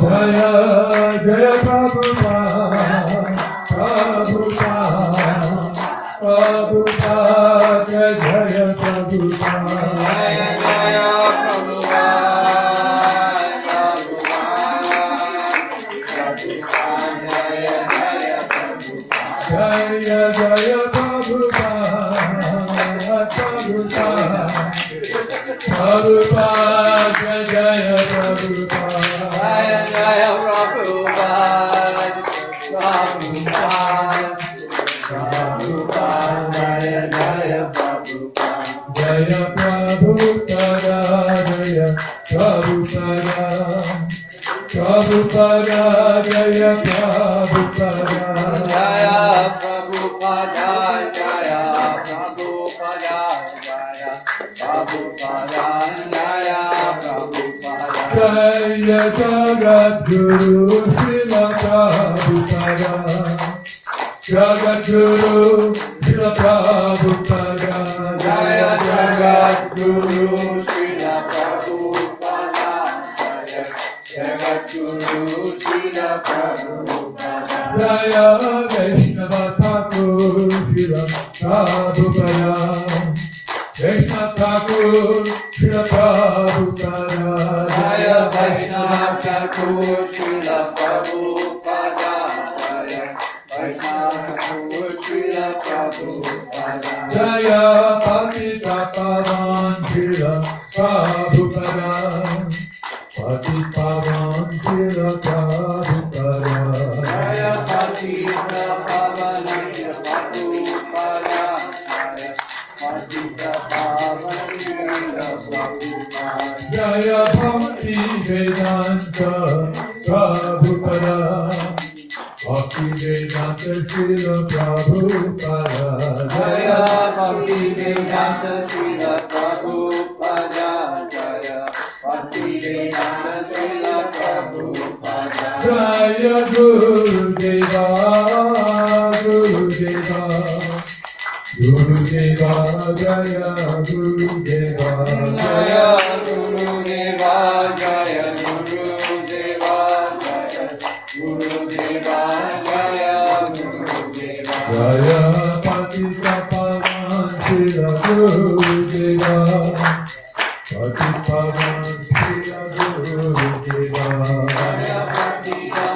Jaya Jaya Prabhupada, Prabhupada, Prabhupada, Jaya Prabhupada, Jaya Jaya Prabhupada, Prabhupada, Prabhupada, Jaya Prabhupada. Jaya Prabhupada, Jaya Prabhupada, Prabhupada, Jaya Prabhupada, Jaya Jagat Guru Srila Prabhupada, Jagat Guru Srila Prabhupada, Jaya Jagat Guru Srila Prabhupada, Jagat Guru Srila Prabhupada, Jaya Vaishnava Thakur Srila Prabhupada, Vaishnava Thakur Srila Prabhupada, Jaya Vaishnava Thakur Srila Prabhupada, Jaya Vaishnava Thakur Srila Prabhupada, Jaya Patita Pavan Srila Prabhupada, Patita Pavan Srila Prabhupada, Jaya Patita Pavana Prabhupada, Jaya Patita Pavana Prabhupada, Jaya Bhakti Vedanta Prabhupada, Bhakti Vedanta Srila Prabhupada, Jaya Bhakti Vedanta Srila Prabhupada, Jaya Bhakti Vedanta Srila Prabhupada, Jaya Gurudeva, Gurudeva, Gurudeva, Jaya Gurudeva, Jaya Gurudeva, Jaya Gurudeva, Jaya Gurudeva, Jaya Gurudeva, Jaya Patita Pavan Srila Gurudeva, Patita Pavan Srila Gurudeva, Jaya Patita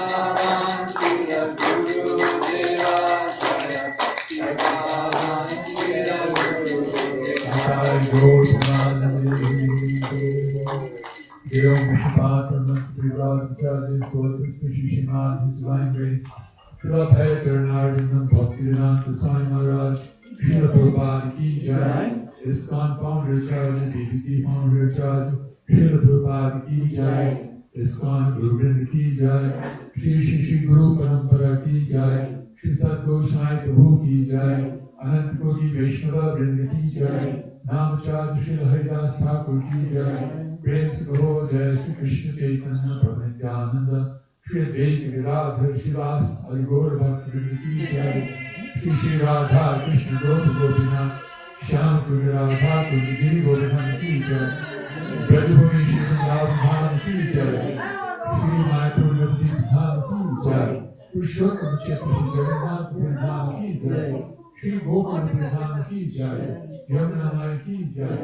Srila Gurudeva, Jaya Patita Srila Gurudeva. Jai Goswami, Dear Vishnupada, Pramans, Privad, Charges, Gotas, Shishimad, His Divine Grace, Srila Bhayacharnarvindam Bhaktivedanta Swami Maharaj, Srila Prabhupada Ki Jai, ISKCON Founder Charge, BBT Founder Charge, Srila Prabhupada Ki Jai, ISKCON Guru Vrinda Ki Jai, Shri Shri Shri Guru Parampara Ki Jai, Shri Satgosai Prabhu Ki Jai, Anant Koti Vaishnava Vrinda Ki Jai, Namacharya Srila Haridas Thakur Ki Jai, Prem Sikho Jai Shri Krishna Chaitanya Prabhu Nityananda, Shri Advaita Gadadhar Shivas Adi Gaur Bhakti Vrinda Ki Jai, Shri Shri Radha Krishna Gopa Gopinath, Shyam Kunda Radha Kunda Giri Govardhana Ki Jai, Brajabhumi Shri Vrindavan Ki Jai, Shri Mayapur Navadip Dham Ki Jai, Purushottam Chetra Shri Jagannath Vrindavan Ki Jai, Shri Gopal Vrindavan Ki Jai, Yamuna Mai Ki Jai,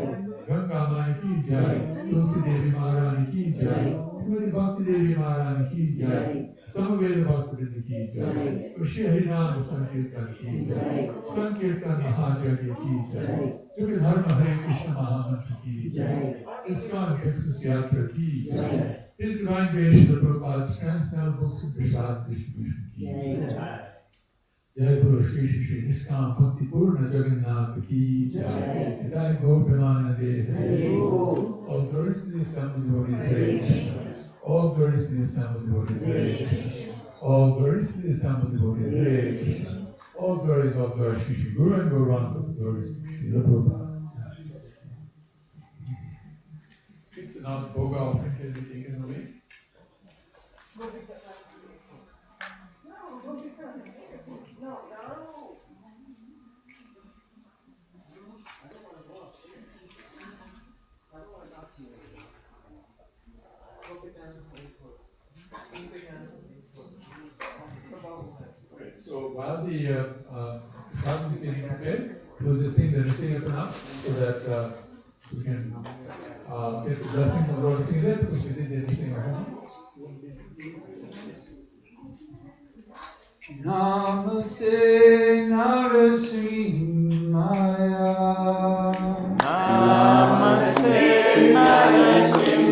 Ganga Mai Ki Jai, Tulsi Devi Maharani Ki Jai, Shrimati Bhakti Devi Maharani Ki Jai, Samaveda Bhakti Vrinda Ki Jai, Shri Harinam Sankirtan Ki Jai, Sankirtan Mahajagya Ki Jai, Jugal Dharma Hare Krishna Mahamantra Ki Jai, ISKCON Texas Yatra Ki Jai, His Divine Grace Srila Prabhupada's Transcendental Books of Prasad Distribution Ki Jai. Jai Guru Shri Shri Shri Nishkam Bhakti Purnam Jagannath Ki Jai. Jai Gaur Premanande Hare. All glories to the assembled devotees Hare Krishna. All glories to the assembled devotees Hare Krishna. All glories to the assembled devotees Hare Krishna. All glories Shri Shri Guru and Gauranga. Glories to Shri Prabhupada. So now the Bhoga offering can be taken away. Right, so while the sadhana is getting prepared, we'll just sing the Nishkam so that we can get the blessings of Lord sing there because we did the Nishkam at home. Namaste Narasimhaya. Namaste Narasimhaya.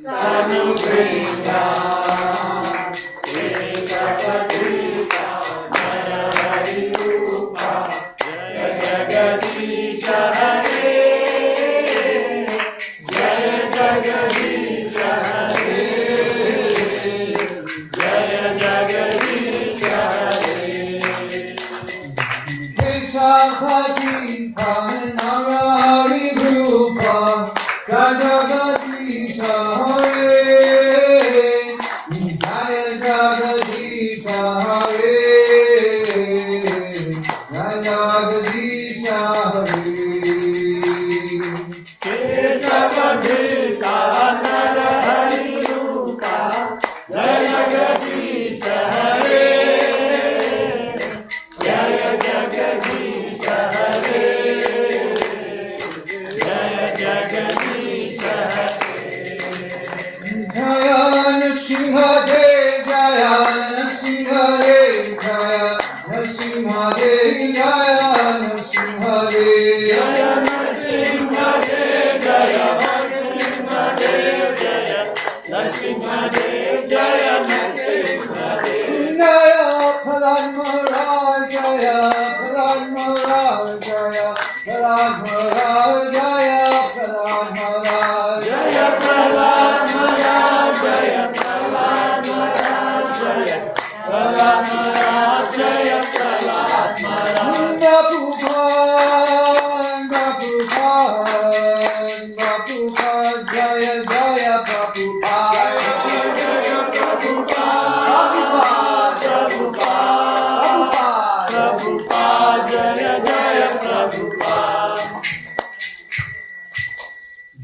Tanu Brinda Jagadish Hare, Jaya Jagadish Hare, Jaya Jagadish Hare. Jaya Nishkam Jaya Nishkam Jaya Nishkam Jaya Nishkam Jaya Jaya Paramara Jaya Paramara Jaya Paramara Jaya Paramara Jaya Prabhupada Jaya Jaya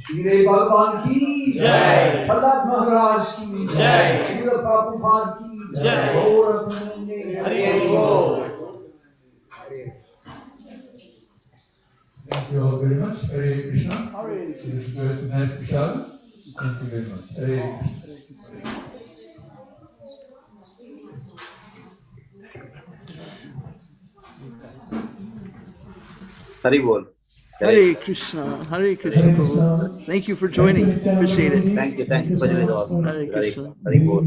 Shri Bhagwan ki Jai, Prahlad Maharaj ki Jai, Shri Prabhupada ki Jai, Gaura Premanande Hari Bol. Thank you all very much. Hare Krishna. This was a nice prasad. Thank you very much. Hare Krishna. Hari Bol. Hare Krishna, Hare Krishna, Prabhu. Thank you for joining. Appreciate it. Thank you for joining us. Hare Krishna. Hari Bol.